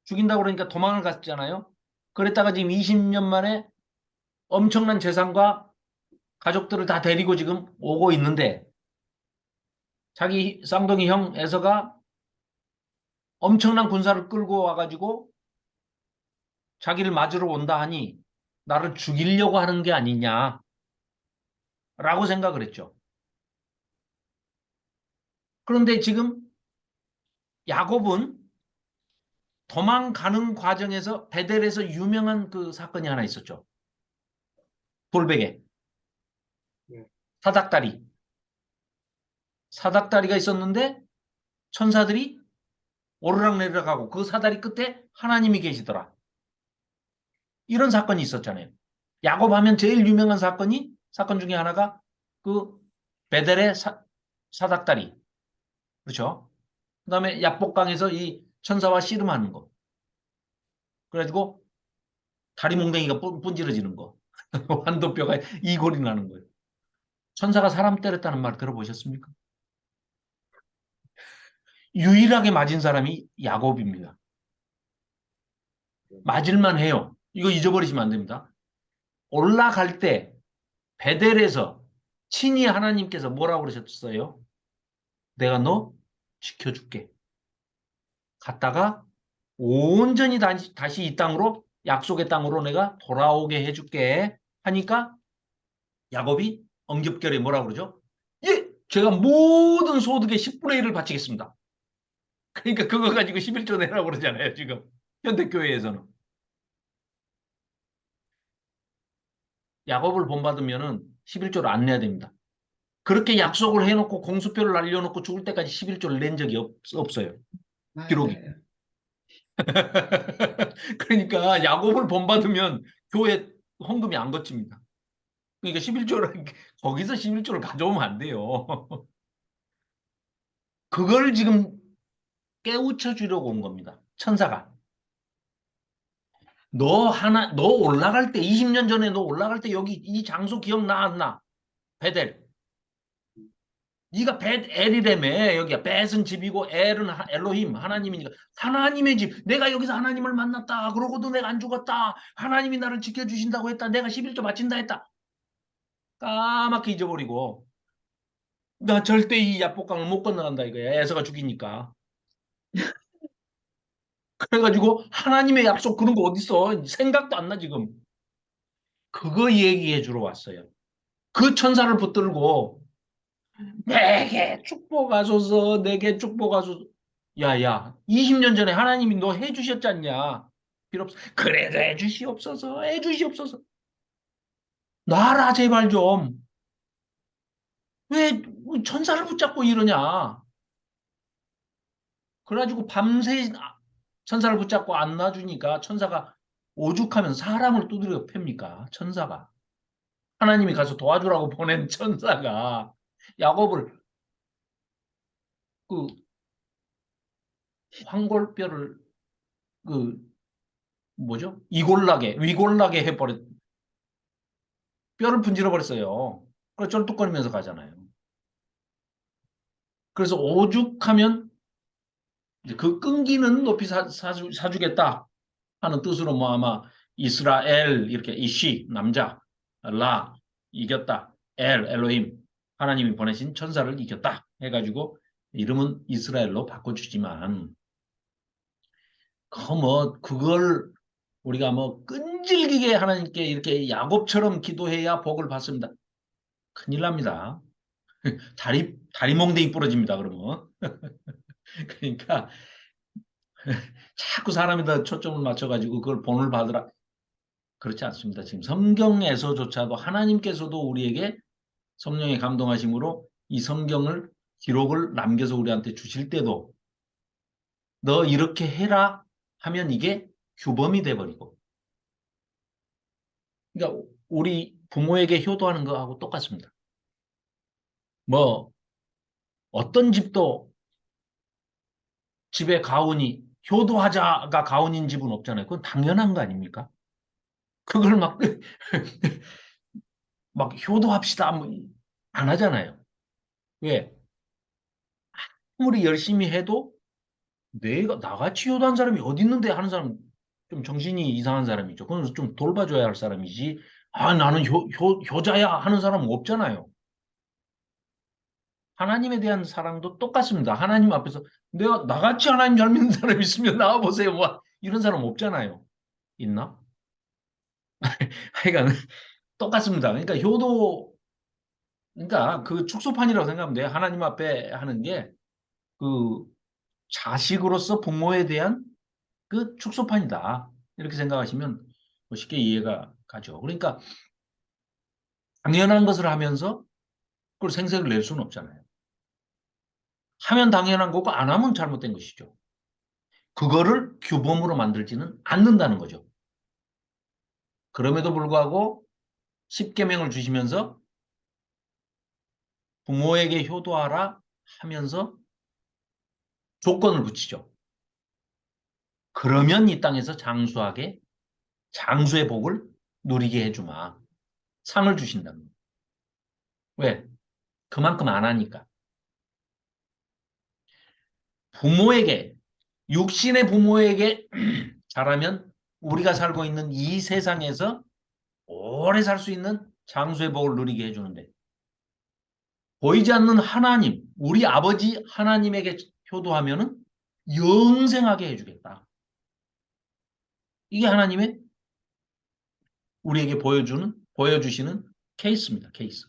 죽인다고 그러니까 도망을 갔잖아요. 그랬다가 지금 20년 만에 엄청난 재산과 가족들을 다 데리고 지금 오고 있는데 자기 쌍둥이 형 에서가 엄청난 군사를 끌고 와가지고 자기를 맞으러 온다 하니 나를 죽이려고 하는 게 아니냐라고 생각을 했죠. 그런데 지금 야곱은 도망가는 과정에서 베델에서 유명한 그 사건이 하나 있었죠. 돌베개. 네. 사닥다리가 있었는데 천사들이 오르락내리락 하고 그 사다리 끝에 하나님이 계시더라. 이런 사건이 있었잖아요. 야곱 하면 제일 유명한 사건 중에 하나가 그 베델의 사닥다리. 그렇죠? 그 다음에 야복강에서 이 천사와 씨름하는 거. 그래가지고 다리 몽댕이가 분질러지는 거. 환도뼈가 이골이 나는 거예요. 천사가 사람 때렸다는 말 들어보셨습니까? 유일하게 맞은 사람이 야곱입니다. 맞을만 해요. 이거 잊어버리시면 안 됩니다. 올라갈 때 베델에서 친히 하나님께서 뭐라고 그러셨어요? 내가 너 지켜줄게. 갔다가 온전히 다시 이 땅으로, 약속의 땅으로 내가 돌아오게 해줄게 하니까 야곱이 엉겹결에 뭐라 그러죠? 예, 제가 모든 소득의 10분의 1을 바치겠습니다. 그러니까 그거 가지고 11조 내라고 그러잖아요, 지금. 현대교회에서는. 야곱을 본받으면은 11조를 안 내야 됩니다. 그렇게 약속을 해놓고 공수표를 날려놓고 죽을 때까지 11조를 낸 적이 없어요. 기록이. 맞아요. 그러니까 야곱을 본받으면 교회 헌금이 안 거칩니다. 그러니까 11조를 거기서 11조를 가져오면 안 돼요. 그걸 지금 깨우쳐 주려고 온 겁니다. 천사가. 너 올라갈 때 20년 전에 너 올라갈 때 여기 이 장소 기억나 안 나? 베델. 네가 벳엘이라며. 여기가 벳은 집이고 엘은 엘로힘 하나님이니까 하나님의 집. 내가 여기서 하나님을 만났다. 그러고도 내가 안 죽었다. 하나님이 나를 지켜주신다고 했다. 내가 11조 바친다 했다. 까맣게 잊어버리고 나 절대 이 야복강을 못 건너간다 이거야. 에서가 죽이니까. 그래가지고 하나님의 약속 그런 거 어딨어. 생각도 안 나 지금. 그거 얘기해 주러 왔어요. 그 천사를 붙들고 내게 축복하소서, 내게 축복하소서. 야야, 20년 전에 하나님이 너 해주셨지 않냐? 필요 없어. 그래도 해주시옵소서, 해주시옵소서. 놔라 제발 좀. 왜 천사를 붙잡고 이러냐? 그래가지고 밤새 천사를 붙잡고 안 놔주니까 천사가 오죽하면 사람을 두드려 팹니까? 천사가. 하나님이 가서 도와주라고 보낸 천사가 야곱을 그 황골뼈를 그 뭐죠? 위골나게 해버렸. 뼈를 분질러 버렸어요. 그래서 쩔뚝거리면서 가잖아요. 그래서 오죽하면 이제 그 끈기는 높이 사주겠다 하는 뜻으로 뭐 아마 이스라엘 이렇게 이시 남자 라 이겼다 엘로힘 하나님이 보내신 천사를 이겼다 해가지고 이름은 이스라엘로 바꿔주지만 그걸 우리가 뭐 끈질기게 하나님께 이렇게 야곱처럼 기도해야 복을 받습니다. 큰일 납니다. 다리 몽댕이 부러집니다. 그러면 그러니까 자꾸 사람에다 초점을 맞춰가지고 그걸 본을 받으라. 그렇지 않습니다. 지금 성경에서조차도 하나님께서도 우리에게 성령의 감동하심으로 이 성경을 기록을 남겨서 우리한테 주실 때도 너 이렇게 해라 하면 이게 규범이 돼버리고 그러니까 우리 부모에게 효도하는 거하고 똑같습니다. 뭐 어떤 집도 집에 가훈이 효도하자가 가훈인 집은 없잖아요. 그건 당연한 거 아닙니까? 그걸 막 효도합시다 뭐 안 하잖아요. 왜? 아무리 열심히 해도 내가 나같이 효도한 사람이 어디 있는데 하는 사람 좀 정신이 이상한 사람이죠. 그건 좀 돌봐줘야 할 사람이지. 아 나는 효자야 하는 사람은 없잖아요. 하나님에 대한 사랑도 똑같습니다. 하나님 앞에서 내가 나같이 하나님 잘 믿는 사람 있으면 나와보세요. 뭐 이런 사람 없잖아요. 있나? 하여간 똑같습니다. 그러니까 그러니까 그 축소판이라고 생각하면 돼요. 하나님 앞에 하는 게 그 자식으로서 부모에 대한 그 축소판이다. 이렇게 생각하시면 쉽게 이해가 가죠. 그러니까 당연한 것을 하면서 그걸 생색을 낼 수는 없잖아요. 하면 당연한 거고 안 하면 잘못된 것이죠. 그거를 규범으로 만들지는 않는다는 거죠. 그럼에도 불구하고 10계명을 주시면서 부모에게 효도하라 하면서 조건을 붙이죠. 그러면 이 땅에서 장수의 복을 누리게 해주마. 상을 주신다는 거예요. 왜? 그만큼 안 하니까. 육신의 부모에게 잘하면 우리가 살고 있는 이 세상에서 오래 살 수 있는 장수의 복을 누리게 해주는데 보이지 않는 하나님, 우리 아버지 하나님에게 효도하면은 영생하게 해주겠다. 이게 하나님의 우리에게 보여주시는 케이스입니다. 케이스.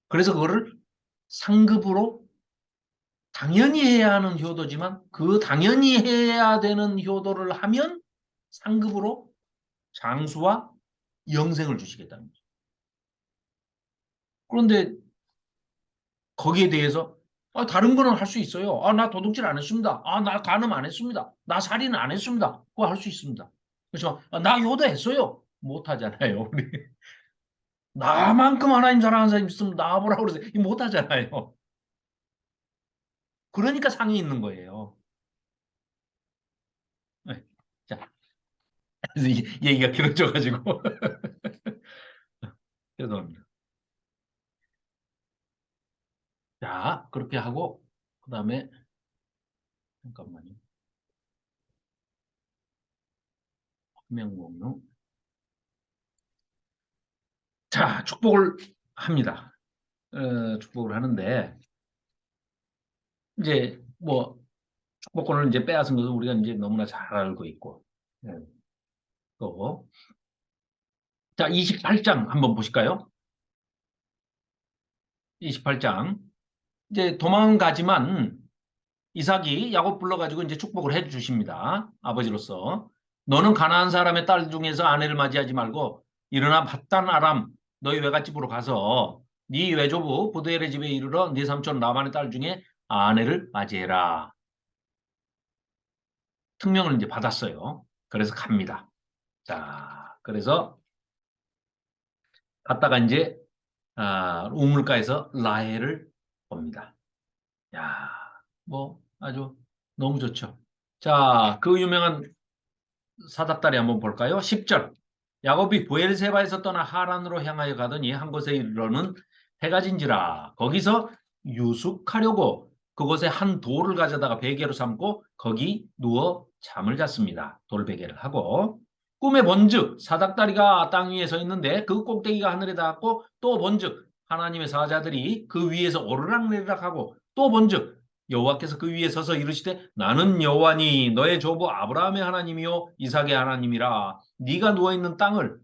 그래서 그거를 상급으로 당연히 해야 하는 효도지만 그 당연히 해야 되는 효도를 하면 상급으로 장수와 영생을 주시겠다는 거죠. 그런데 거기에 대해서 다른 거는 할 수 있어요. 나 도둑질 안 했습니다. 나 간음 안 했습니다. 나 살인 안 했습니다. 그거 할 수 있습니다. 그렇죠? 나 효도했어요. 못 하잖아요. 우리. 나만큼 하나님 사랑하는 사람이 있으면 나와보라고 그러세요. 못 하잖아요. 그러니까 상이 있는 거예요. 네. 자, 그래서 얘기가 길어져가지고 죄송합니다. 자, 그렇게 하고 그 다음에 잠깐만요. 화면 공유. 자, 축복을 합니다. 축복을 하는데 이제 뭐 축복권을 이제 빼앗은 것은 우리가 이제 너무나 잘 알고 있고. 또 자, 28장 한번 보실까요? 28장. 이제 도망가지만 이삭이 야곱 불러가지고 이제 축복을 해 주십니다. 아버지로서. 너는 가나안 사람의 딸 중에서 아내를 맞이하지 말고 일어나 밧단 아람 너희 외갓집으로 가서 네 외조부 부드엘의 집에 이르러 네 삼촌 라반의 딸 중에 아내를 맞이해라. 특명을 이제 받았어요. 그래서 갑니다. 자, 그래서 갔다가 이제 우물가에서 라헬을 봅니다. 야, 뭐 아주 너무 좋죠. 자, 그 유명한 사닥다리 한번 볼까요? 10절. 야곱이 부엘세바에서 떠나 하란으로 향하여 가더니 한 곳에 이르러는 해가 진지라. 거기서 유숙하려고 그곳에 한 돌을 가져다가 베개로 삼고 거기 누워 잠을 잤습니다. 돌베개를 하고. 꿈에 본즉 사닥다리가 땅 위에 서 있는데 그 꼭대기가 하늘에 닿았고 또 본즉 하나님의 사자들이 그 위에서 오르락내리락 하고 또 본즉 여호와께서 그 위에 서서 이르시되 나는 여호와니 너의 조부 아브라함의 하나님이요 이삭의 하나님이라. 네가 누워있는 땅을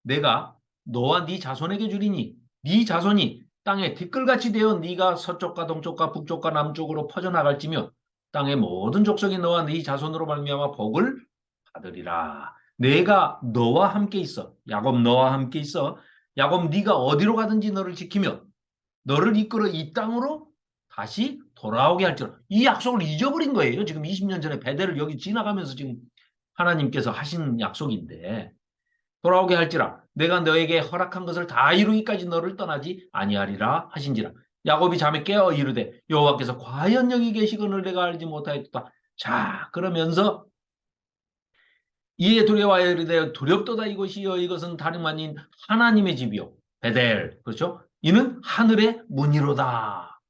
내가 너와 네 자손에게 주리니 네 자손이 땅에 티끌같이 되어 네가 서쪽과 동쪽과 북쪽과 남쪽으로 퍼져나갈지며 땅의 모든 족속이 너와 네 자손으로 말미암아 복을 받으리라. 내가 너와 함께 있어. 야곱 너와 함께 있어. 야곱 네가 어디로 가든지 너를 지키며 너를 이끌어 이 땅으로 다시 돌아오게 할지라. 이 약속을 잊어버린 거예요. 지금 20년 전에 베델을 여기 지나가면서 지금 하나님께서 하신 약속인데 돌아오게 할지라. 내가 너에게 허락한 것을 다 이루기까지 너를 떠나지 아니하리라 하신지라. 야곱이 잠에 깨어 이르되 여호와께서 과연 여기 계시거늘 내가 알지 못하였다. 자, 그러면서 이에 두려워하여 이르되 두렵도다 이곳이여 이것은 다름 아닌 하나님의 집이요 베델. 그렇죠? 이는 하늘의 문이로다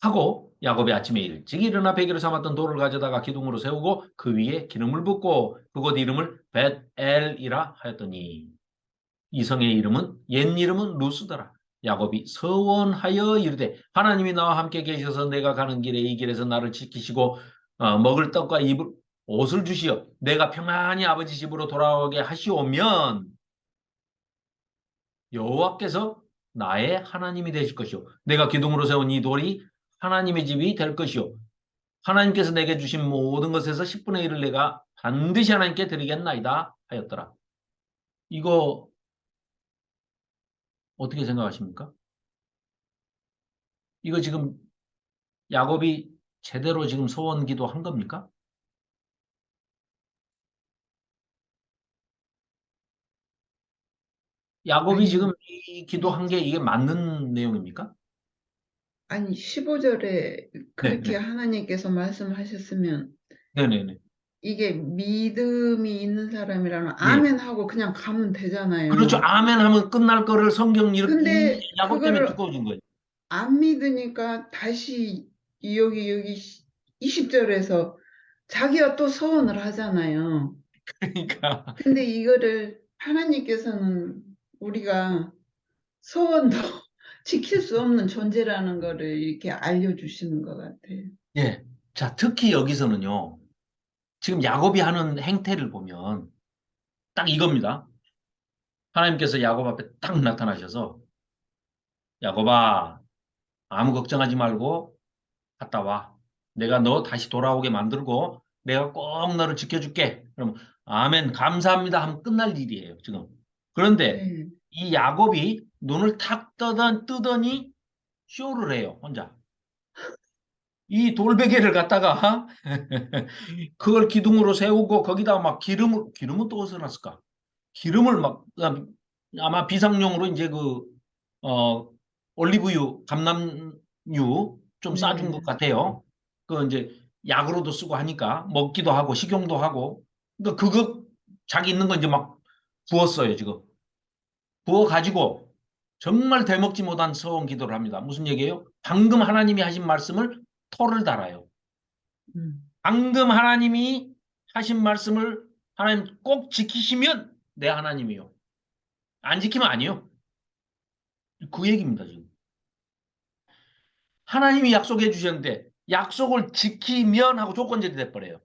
하고 야곱이 아침에 일찍 일어나 베개로 삼았던 돌을 가져다가 기둥으로 세우고 그 위에 기름을 붓고 그곳 이름을 벳엘이라 하였더니 이 성의 이름은 옛 이름은 루스더라. 야곱이 서원하여 이르되 하나님이 나와 함께 계셔서 내가 가는 길에 이 길에서 나를 지키시고 먹을 떡과 입을 옷을 주시어 내가 평안히 아버지 집으로 돌아오게 하시오면 여호와께서 나의 하나님이 되실 것이요 내가 기둥으로 세운 이 돌이 하나님의 집이 될 것이요 하나님께서 내게 주신 모든 것에서 10분의 1을 내가 반드시 하나님께 드리겠나이다 하였더라. 이거 어떻게 생각하십니까? 이거 지금 야곱이 제대로 지금 소원 기도한 겁니까? 야곱이 아니, 지금 이 기도한 게 이게 맞는 내용입니까? 아니 15절에 그렇게 네. 하나님께서 말씀하셨으면 네네네. 이게 믿음이 있는 사람이라면 네. 아멘 하고 그냥 가면 되잖아요. 그렇죠. 아멘 하면 끝날 거를 성경 이렇게 근데 야곱 때문에 그거를 두꺼워진 거예요. 안 믿으니까 다시 여기 20절에서 자기가 또 소원을 하잖아요. 그러니까 근데 이거를 하나님께서는 우리가 소원도 지킬 수 없는 존재라는 거를 이렇게 알려주시는 것 같아요. 예. 자, 특히 여기서는요. 지금 야곱이 하는 행태를 보면 딱 이겁니다. 하나님께서 야곱 앞에 딱 나타나셔서 야곱아, 아무 걱정하지 말고 갔다 와. 내가 너 다시 돌아오게 만들고 내가 꼭 너를 지켜줄게. 그럼 아멘, 감사합니다 하면 끝날 일이에요, 지금. 그런데 네. 이 야곱이 눈을 탁 뜨더니 쇼를 해요, 혼자. 이 돌베개를 갖다가 그걸 기둥으로 세우고 거기다 막 기름은 또 어디서 났을까? 기름을 막 아마 비상용으로 이제 어, 올리브유, 감람유 좀 싸준 것 네. 같아요. 그 이제 약으로도 쓰고 하니까 먹기도 하고 식용도 하고. 그러니까 그거 자기 있는 거 이제 막 부었어요, 지금. 부어 가지고 정말 되먹지 못한 서원 기도를 합니다. 무슨 얘기예요? 방금 하나님이 하신 말씀을 토를 달아요. 방금 하나님이 하신 말씀을 하나님 꼭 지키시면 내 하나님이요. 안 지키면 아니요. 그 얘기입니다, 지금. 하나님이 약속해 주셨는데 약속을 지키면 하고 조건절이 돼버려요.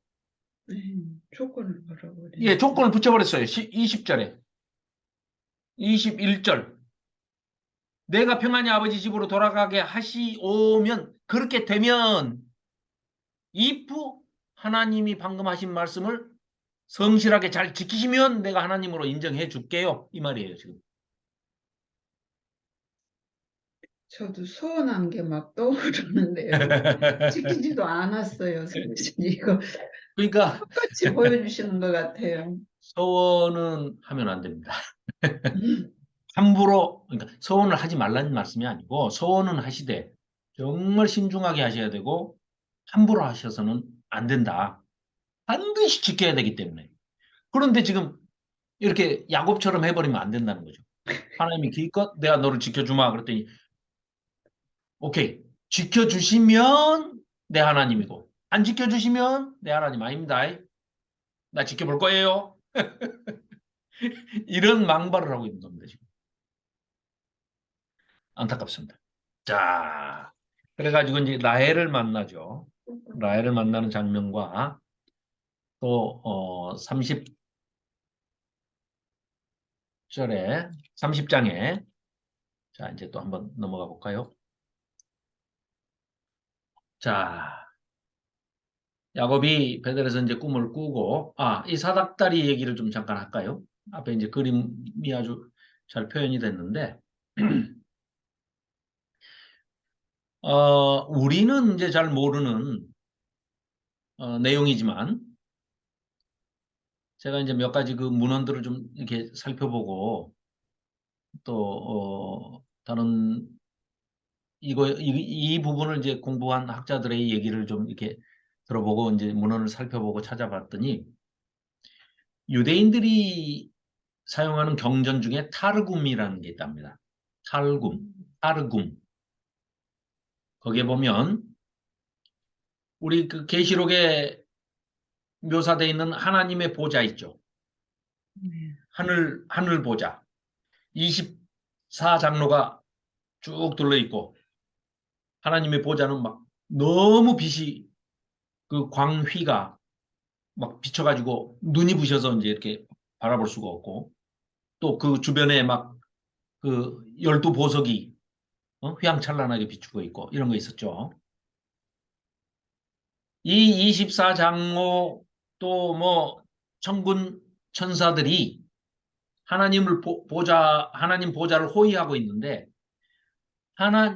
조건을 걸어버려요. 예, 조건을 붙여버렸어요. 20절에. 21절. 내가 평안히 아버지 집으로 돌아가게 하시오면 그렇게 되면 if 하나님이 방금 하신 말씀을 성실하게 잘 지키시면 내가 하나님으로 인정해 줄게요. 이 말이에요, 지금. 저도 서운한 게 막 떠오르는데요. 지키지도 않았어요, 솔직히. 이거 그러니까 똑같이 보여주시는 것 같아요. 서원은 하면 안 됩니다. 함부로, 그러니까 서원을 하지 말라는 말씀이 아니고 서원은 하시되 정말 신중하게 하셔야 되고 함부로 하셔서는 안 된다. 반드시 지켜야 되기 때문에. 그런데 지금 이렇게 야곱처럼 해버리면 안 된다는 거죠. 하나님이 기껏 내가 너를 지켜주마 그랬더니 오케이, 지켜주시면 내 하나님이고 안 지켜주시면 내 하나님 아닙니다. 나 지켜볼 거예요. 이런 망발을 하고 있는 겁니다, 지금. 안타깝습니다. 자, 그래가지고 이제 라헬을 만나죠. 라헬을 만나는 장면과 또 30장에 자, 이제 또 한번 넘어가 볼까요? 자, 야곱이 베델에서 이제 꿈을 꾸고 이 사닥다리 얘기를 좀 잠깐 할까요? 앞에 이제 그림이 아주 잘 표현이 됐는데 우리는 이제 잘 모르는 내용이지만 제가 이제 몇 가지 그 문헌들을 좀 이렇게 살펴보고 또 다른 이 부분을 이제 공부한 학자들의 얘기를 좀 이렇게 들어보고 이제 문헌을 살펴보고 찾아봤더니 유대인들이 사용하는 경전 중에 타르굼이라는 게 있답니다. 타르굼. 거기에 보면 우리 그 계시록에 묘사되어 있는 하나님의 보좌 있죠. 하늘 보좌. 24장로가 쭉 둘러 있고 하나님의 보좌는 막 너무 빛이 그 광휘가 막 비쳐가지고 눈이 부셔서 이제 이렇게 바라볼 수가 없고 또 그 주변에 막 그 12보석이 휘황찬란하게 비추고 있고 이런 거 있었죠. 이 24장로 또 뭐 천군 천사들이 하나님 보좌를 호위하고 있는데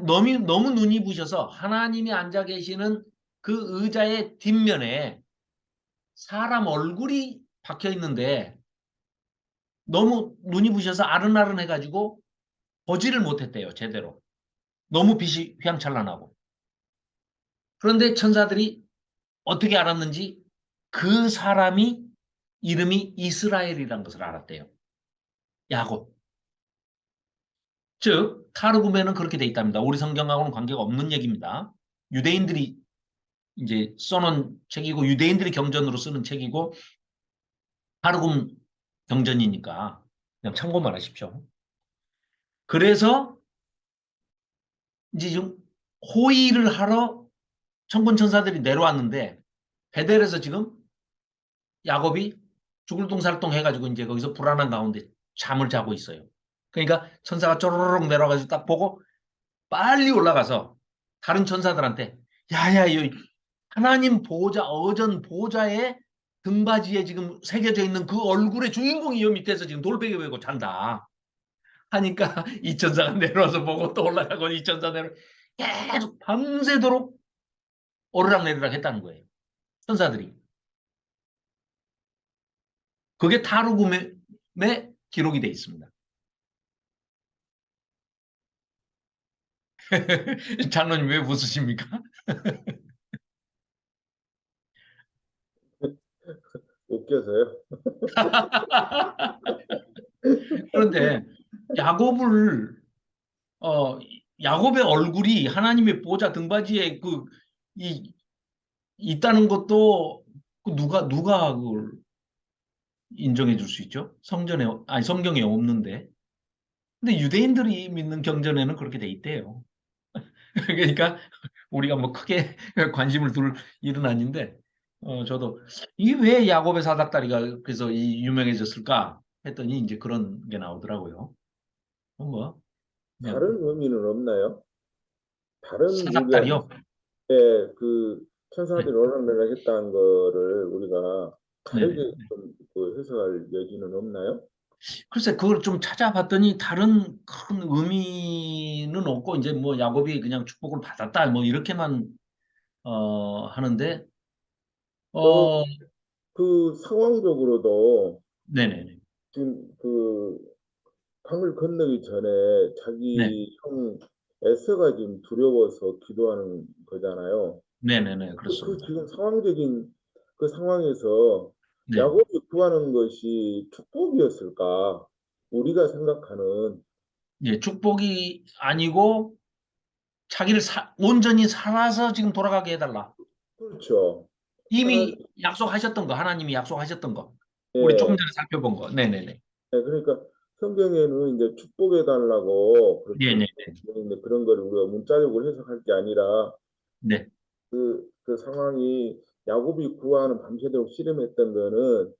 너무 눈이 부셔서 하나님이 앉아 계시는 그 의자의 뒷면에 사람 얼굴이 박혀 있는데 너무 눈이 부셔서 아른아른해가지고 보지를 못했대요, 제대로. 너무 빛이 휘황찬란하고. 그런데 천사들이 어떻게 알았는지 그 사람이 이름이 이스라엘이라는 것을 알았대요. 야곱. 즉 타르굼에는 그렇게 돼 있답니다. 우리 성경하고는 관계가 없는 얘기입니다. 유대인들이 이제 써놓은 책이고 유대인들이 경전으로 쓰는 책이고 타르굼 경전이니까 그냥 참고만 하십시오. 그래서 이제 지금 호의를 하러 천군 천사들이 내려왔는데 베델에서 지금 야곱이 죽을 둥살동 해가지고 이제 거기서 불안한 가운데 잠을 자고 있어요. 그러니까 천사가 쪼르륵 내려와가지고 딱 보고 빨리 올라가서 다른 천사들한테 야야 이 하나님 보호자 어전 보호자의 등받이에 지금 새겨져 있는 그 얼굴의 주인공이 여 밑에서 지금 돌베개 메고 잔다 하니까 이 천사가 내려와서 보고 또 올라가고 이 천사 내려 계속 밤새도록 오르락내리락 했다는 거예요. 천사들이. 그게 타르굼에 기록이 돼 있습니다. 장로님 왜 웃으십니까? 웃겨서요. 그런데 야곱을 야곱의 얼굴이 하나님의 보호자 등받이에 있다는 것도 누가 그걸 인정해 줄 수 있죠? 성경에 없는데. 근데 유대인들이 믿는 경전에는 그렇게 돼 있대요. 그러니까 우리가 뭐 크게 관심을 둘 일은 아닌데 저도 이 왜 야곱의 사닥다리가 그래서 유명해졌을까 했더니 이제 그런 게 나오더라고요. 뭐 그냥 다른 의미는 없나요? 다른 우리가 사닥다리요. 그 천사들이 오락내락 했다는 거를 우리가 네네. 다르게 좀그 해석할 여지는 없나요? 글쎄 그걸 좀 찾아봤더니 다른 큰 의미는 없고 이제 뭐 야곱이 그냥 축복을 받았다 뭐 이렇게만 하는데 또 어 그 상황적으로도 네네네. 지금 그 강을 건너기 전에 네. 자기 형 에서가 지금 두려워서 기도하는 거잖아요. 네네네. 그 그렇습니다. 지금 상황적인 그 상황에서 네. 야곱이 구하는 것이 축복이었을까? 우리가 생각하는 예, 축복이 아니고 자기를 온전히 살아서 지금 돌아가게 해달라. 그렇죠. 하나님, 이미 약속하셨던 거, 하나님이 약속하셨던 거. 우리 조금 예, 전에 살펴본 거. 네네네. 예, 그러니까 성경에는 이제 축복해 달라고 그렇게 네네네. 있는데 그런 걸 우리가 문자적으로 해석할 게 아니라 네. 그 상황이 야곱이 구하는 밤새도록 씨름했던 거는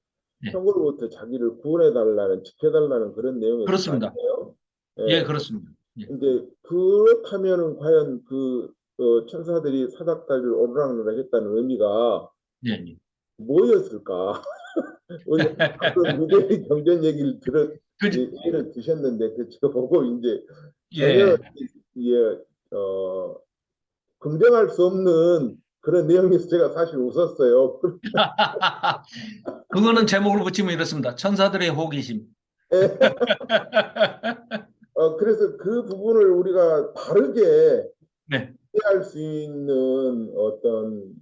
네. 형으로부터 자기를 구원해 달라는 지켜 달라는 그런 내용이었을 거 그렇습니다. 아니에요. 예, 예. 그렇습니다. 예. 이제 그렇다면은 과연 천사들이 사닥다리를 오르락내락 했다는 의미가 네. 네. 뭐였을까? 우리 방금 유대인 경전 얘기를 그, 예를 드셨는데 그거 보고 이제 전혀 예. 예, 긍정할 수 없는 그런 내용에서 제가 사실 웃었어요. 그거는 제목을 붙이면 이렇습니다. 천사들의 호기심. 예, 그래서 그 부분을 우리가 바르게 네. 이해할 수 있는 어떤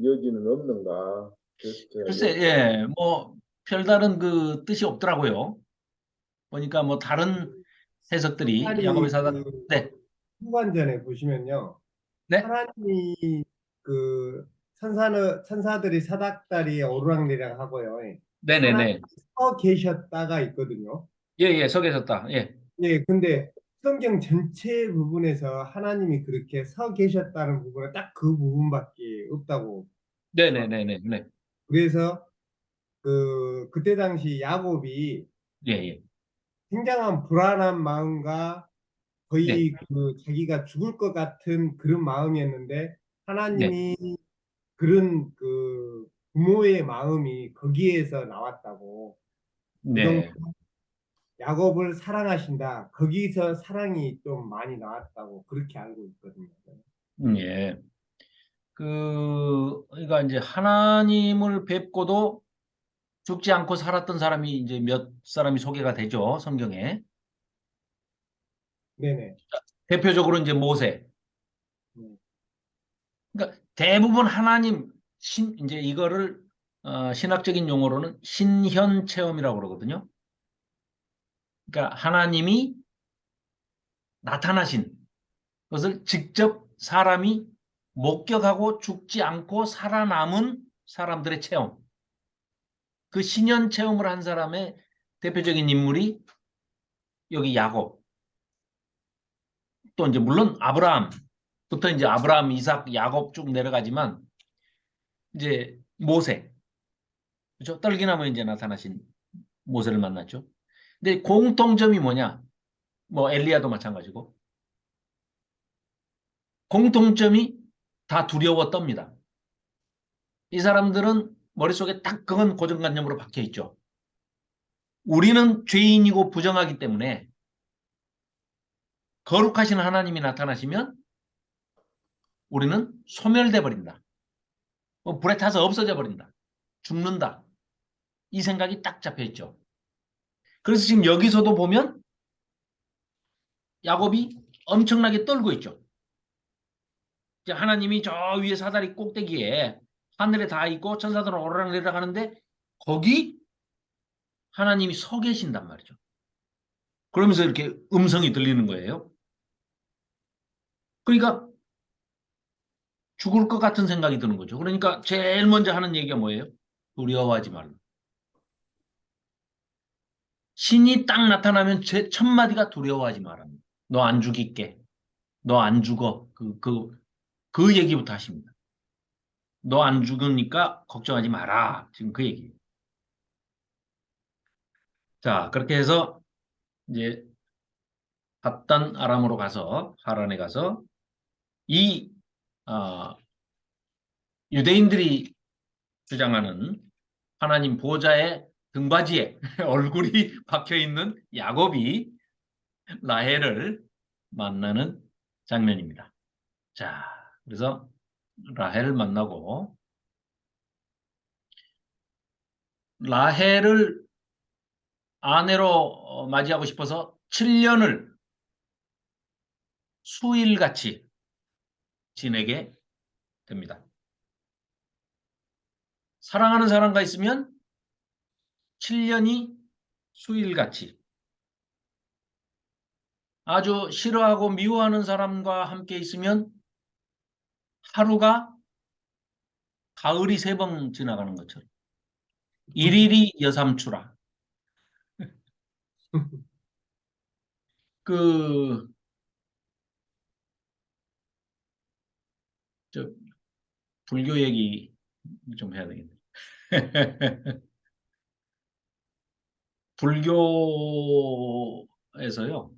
여지는 없는가? 그래서 제가 글쎄, 예, 뭐 별다른 그 뜻이 없더라고요. 보니까 뭐 다른 해석들이 야곱의 차라리 사닥, 그 네, 후반전에 보시면요. 네, 하나님이 그 천사들이 사닥다리에 오르락내리락 하고요. 네, 네, 하나님이 네, 서 계셨다가 있거든요. 예, 예, 서 계셨다, 예, 예, 근데 성경 전체 부분에서 하나님이 그렇게 서 계셨다는 부분은 딱 그 부분밖에 없다고. 네, 네, 네, 네, 네, 그래서 그때 당시 야곱이 예, 예, 굉장한 불안한 마음과 네, 거의 자기가 죽을 것 같은 그런 마음이었는데 네, 하나님이 그런 부모의 마음이 거기에서 나왔다고. 그 정도 네, 야곱을 사랑하신다. 거기서 사랑이 좀 많이 나왔다고 그렇게 알고 있거든요. 예. 그러니까 이제 하나님을 뵙고도 죽지 않고 살았던 사람이 이제 몇 사람이 소개가 되죠, 성경에. 네네. 대표적으로 이제 모세. 네. 그러니까 대부분 하나님 이제 이거를 신학적인 용어로는 신현 체험이라고 그러거든요. 그러니까 하나님이 나타나신 것을 직접 사람이 목격하고 죽지 않고 살아남은 사람들의 체험. 그 신현 체험을 한 사람의 대표적인 인물이 여기 야곱. 또 이제 물론 아브라함부터 이제 아브라함, 이삭, 야곱 쭉 내려가지만 이제 모세, 그렇죠? 떨기나무에 이제 나타나신 모세를 만났죠. 근데 공통점이 뭐냐? 뭐 엘리야도 마찬가지고 공통점이 다 두려워 떱니다. 이 사람들은 머릿속에 딱 그건 고정관념으로 박혀 있죠. 우리는 죄인이고 부정하기 때문에 거룩하신 하나님이 나타나시면 우리는 소멸돼 버린다. 불에 타서 없어져 버린다. 죽는다. 이 생각이 딱 잡혀 있죠. 그래서 지금 여기서도 보면 야곱이 엄청나게 떨고 있죠. 이제 하나님이 저 위에 사다리 꼭대기에 하늘에 닿아 있고 천사들은 오르락내리락 하는데 거기 하나님이 서 계신단 말이죠. 그러면서 이렇게 음성이 들리는 거예요. 그러니까 죽을 것 같은 생각이 드는 거죠. 그러니까 제일 먼저 하는 얘기가 뭐예요? 두려워하지 말라. 신이 딱 나타나면 제 첫 마디가 두려워하지 마라. 너 안 죽일게. 너 안 죽어. 그 얘기부터 하십니다. 너 안 죽으니까 걱정하지 마라. 지금 그 얘기예요. 자, 그렇게 해서 이제 paddan 아람으로 가서 하란에 가서 이 유대인들이 주장하는 하나님 보좌의 등받이에 얼굴이 박혀 있는 야곱이 라헬을 만나는 장면입니다. 자, 그래서 라헬을 만나고 라헬을 아내로 맞이하고 싶어서 7년을 수일같이 지내게 됩니다. 사랑하는 사람과 있으면 7년이 수일같이, 아주 싫어하고 미워하는 사람과 함께 있으면 하루가 가을이 3번 지나가는 것처럼 일일이 여삼추라. 그 저 불교 얘기 좀 해야 되겠네. 불교에서요,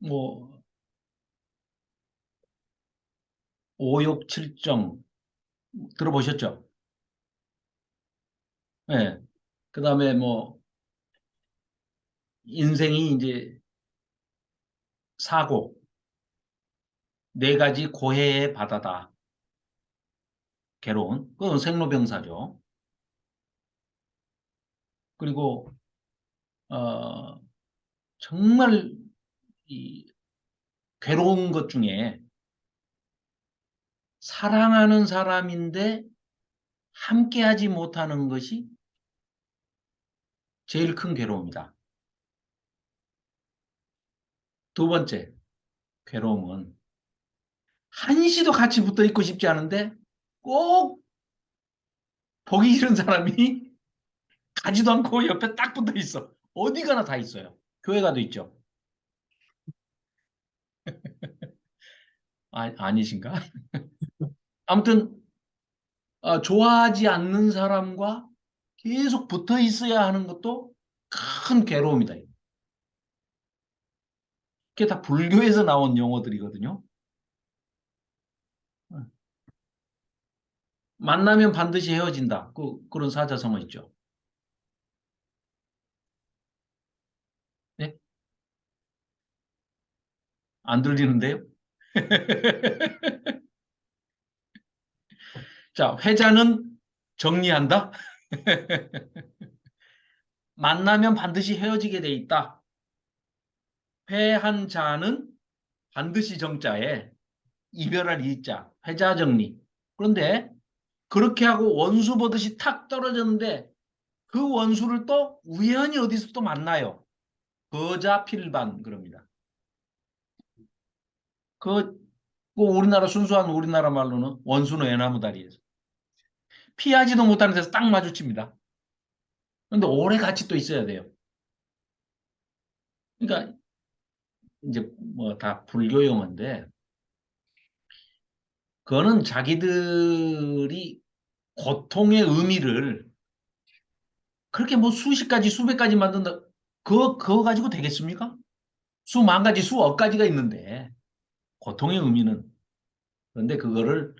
뭐 오욕칠정 들어보셨죠? 네. 그 다음에 뭐 인생이 이제 사고, 4가지 고해의 바다다. 괴로운, 그건 생로병사죠. 그리고 정말 이 괴로운 것 중에 사랑하는 사람인데 함께하지 못하는 것이 제일 큰 괴로움이다. 두 번째 괴로움은 한시도 같이 붙어 있고 싶지 않은데 꼭 보기 싫은 사람이 가지도 않고 옆에 딱 붙어 있어. 어디 가나 다 있어요. 교회 가도 있죠. 아니신가? 아무튼 좋아하지 않는 사람과 계속 붙어 있어야 하는 것도 큰 괴로움이다. 그게 다 불교에서 나온 용어들이거든요. 만나면 반드시 헤어진다. 그런 사자성어 있죠. 네? 안 들리는데요? 자, 회자는 정리한다. 만나면 반드시 헤어지게 돼 있다. 회한 자는 반드시 정자에 이별할 이자, 회자 정리. 그런데 그렇게 하고 원수 보듯이 탁 떨어졌는데 그 원수를 또 우연히 어디서 또 만나요. 거자 필반 그럽니다. 우리나라 순수한 우리나라 말로는 원수는 애나무다리에서 피하지도 못하는 데서 딱 마주칩니다. 그런데 오래 같이 또 있어야 돼요. 그러니까 이제 뭐 다 불교 용어인데 그거는 자기들이 고통의 의미를 그렇게 뭐 수십 가지 수백 가지 만든다 그거 가지고 되겠습니까? 수만 가지 수억 가지가 있는데 고통의 의미는 그런데 그거를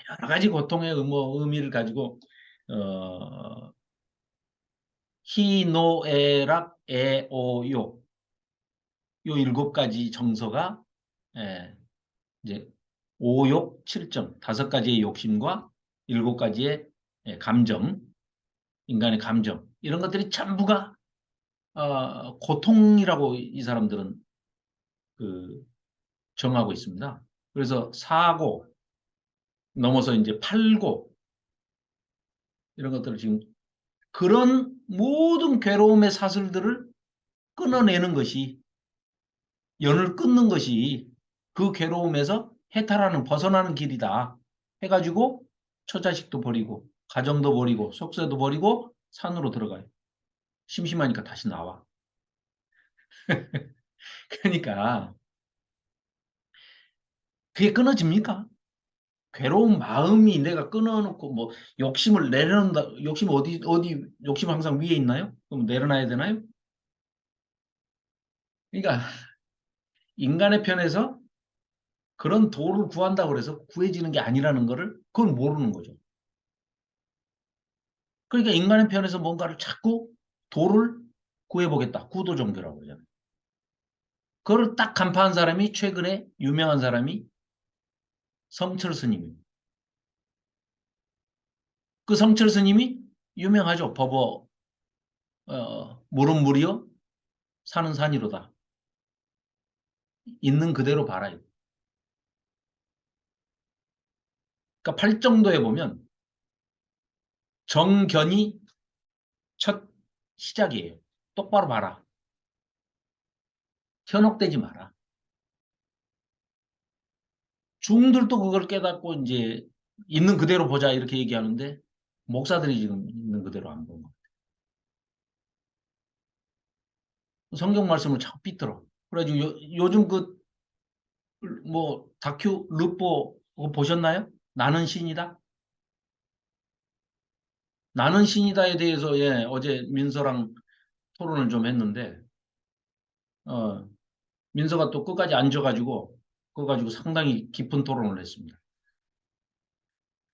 여러 가지 고통의 의미를 가지고 어, 희노애락 애오요 요 일곱 가지 정서가 예, 이제 오욕 칠정 다섯 가지의 욕심과 일곱 가지의 감정 인간의 감정 이런 것들이 전부가 고통이라고 이 사람들은 그 정하고 있습니다. 그래서 사고 넘어서 이제 팔고 이런 것들을 지금 그런 모든 괴로움의 사슬들을 끊어내는 것이 연을 끊는 것이 그 괴로움에서 해탈하는 벗어나는 길이다 해가지고 처자식도 버리고 가정도 버리고 속세도 버리고 산으로 들어가요. 심심하니까 다시 나와. 그러니까 그게 끊어집니까? 괴로운 마음이 내가 끊어놓고 뭐 욕심을 내려놓는다. 욕심 어디 욕심 항상 위에 있나요? 그럼 내려놔야 되나요? 그러니까 인간의 편에서 그런 도를 구한다고 그래서 구해지는 게 아니라는 거를 그걸 모르는 거죠. 그러니까 인간의 편에서 뭔가를 자꾸 도를 구해보겠다. 구도 종교라고 그러잖아요. 그걸 딱 간파한 사람이 최근에 유명한 사람이 성철 스님입니다. 그 성철 스님이 유명하죠. 법어 물은 물이요 산은 산이로다. 있는 그대로 봐라요. 그러니까 팔정도에 보면 정견이 첫 시작이에요. 똑바로 봐라. 현혹되지 마라. 중들도 그걸 깨닫고 이제 있는 그대로 보자 이렇게 얘기하는데 목사들이 지금 있는 그대로 안 보는 거예요. 성경 말씀을 자꾸 삐뚤어. 그래가지고 요즘 그 뭐 다큐 르뽀 그거 보셨나요? 나는 신이다? 나는 신이다에 대해서 예, 어제 민서랑 토론을 좀 했는데 어, 민서가 또 끝까지 앉아가지고 그거 가지고 상당히 깊은 토론을 했습니다.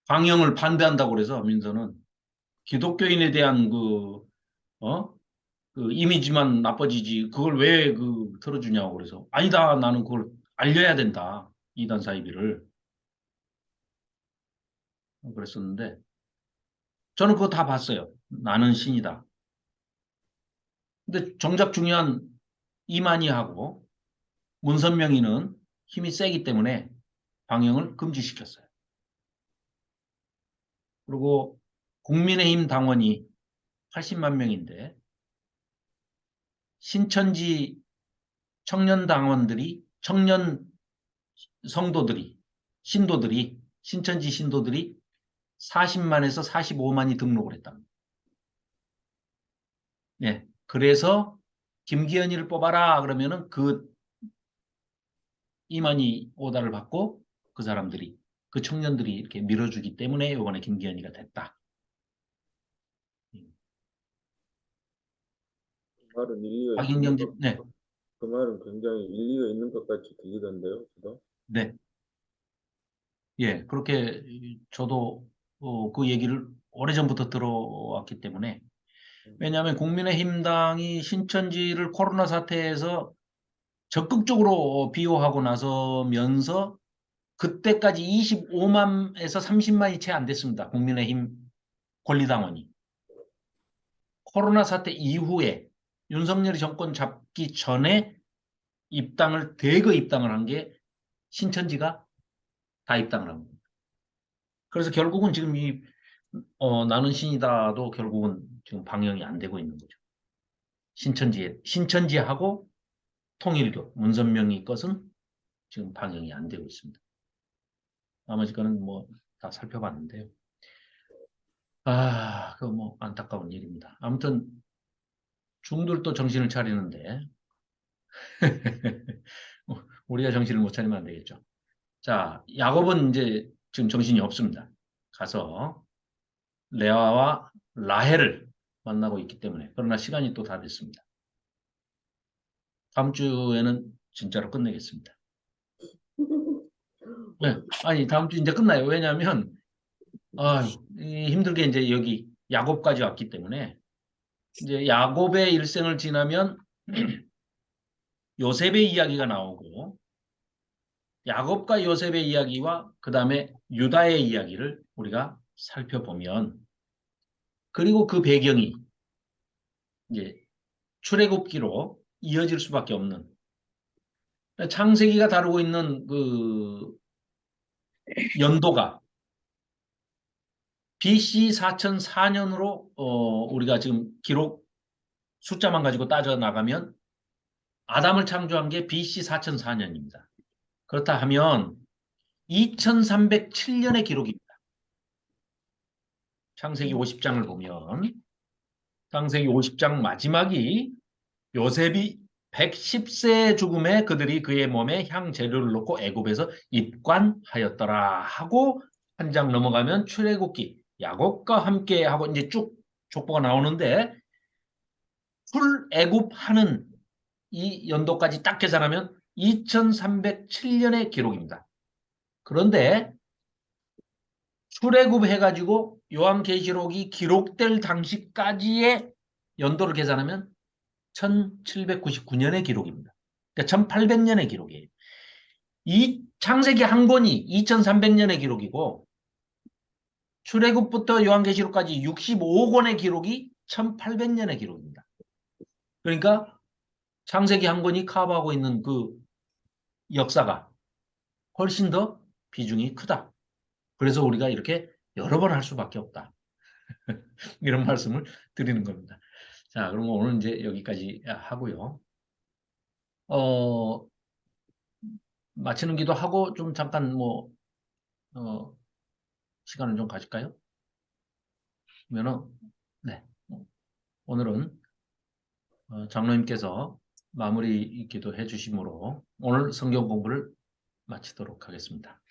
방영을 반대한다고 그래서 민서는 기독교인에 대한 어? 그 이미지만 나빠지지 그걸 왜 틀어주냐고 그래서 아니다 나는 그걸 알려야 된다 이단 사이비를 그랬었는데 저는 그거 다 봤어요. 나는 신이다. 근데 정작 중요한 이만희하고 문선명이는 힘이 세기 때문에 방영을 금지시켰어요. 그리고 국민의힘 당원이 80만 명인데 신천지 청년 당원들이 청년 성도들이 신도들이 신천지 신도들이 40만에서 45만이 등록을 했다. 예. 그래서 김기현이를 뽑아라 그러면은 그 이만희 오다를 받고 그 사람들이 그 청년들이 이렇게 밀어주기 때문에 이번에 김기현이가 됐다. 그 말은 일리가 있는 박인경집 것, 네. 그 말은 굉장히 일리가 있는 것 같이 들리던데요, 저도. 네. 예. 그렇게 저도 그 얘기를 오래전부터 들어왔기 때문에 왜냐하면 국민의힘당이 신천지를 코로나 사태에서 적극적으로 비호하고 나서면서 그때까지 25만에서 30만이 채 안 됐습니다. 국민의힘 권리당원이. 코로나 사태 이후에 윤석열이 정권 잡기 전에 대거 입당을 한 게 신천지가 다 입당을 한 겁니다. 그래서 결국은 지금 나는 신이다도 결국은 지금 방영이 안 되고 있는 거죠. 신천지하고 통일교, 문선명이 것은 지금 방영이 안 되고 있습니다. 나머지 거는 뭐 다 살펴봤는데요. 그거 뭐 안타까운 일입니다. 아무튼 중들도 정신을 차리는데 우리가 정신을 못 차리면 안 되겠죠. 자, 야곱은 이제 지금 정신이 없습니다. 가서 레아와 라헬을 만나고 있기 때문에. 그러나 시간이 또 다 됐습니다. 다음 주에는 진짜로 끝내겠습니다. 네, 아니 다음 주 이제 끝나요. 왜냐하면 힘들게 이제 여기 야곱까지 왔기 때문에 이제 야곱의 일생을 지나면 요셉의 이야기가 나오고 야곱과 요셉의 이야기와 그 다음에 유다의 이야기를 우리가 살펴보면 그리고 그 배경이 이제 출애굽기로 이어질 수밖에 없는 창세기가 다루고 있는 그 연도가 BC 4004년으로 우리가 지금 기록 숫자만 가지고 따져 나가면 아담을 창조한 게 BC 4004년입니다. 그렇다 하면 2307년의 기록입니다. 창세기 50장을 보면 창세기 50장 마지막이 요셉이 110세의 죽음에 그들이 그의 몸에 향 재료를 넣고 애굽에서 입관하였더라 하고 한 장 넘어가면 출애굽기 야곱과 함께 하고 이제 쭉 족보가 나오는데 출애굽하는 이 연도까지 딱 계산하면 2307년의 기록입니다. 그런데 출애굽해가지고 요한계시록이 기록될 당시까지의 연도를 계산하면 1799년의 기록입니다. 그러니까 1800년의 기록이에요. 이 창세기 한 권이 2300년의 기록이고 출애굽부터 요한계시록까지 65권의 기록이 1800년의 기록입니다. 그러니까 창세기 한 권이 커버하고 있는 그 역사가 훨씬 더 비중이 크다. 그래서 우리가 이렇게 여러 번 할 수밖에 없다. 이런 말씀을 드리는 겁니다. 자, 그러면 오늘 이제 여기까지 하고요. 마치는 기도 하고 좀 잠깐 시간을 좀 가질까요? 그러면은, 네. 오늘은 장로님께서 마무리 기도해 주심으로 오늘 성경 공부를 마치도록 하겠습니다.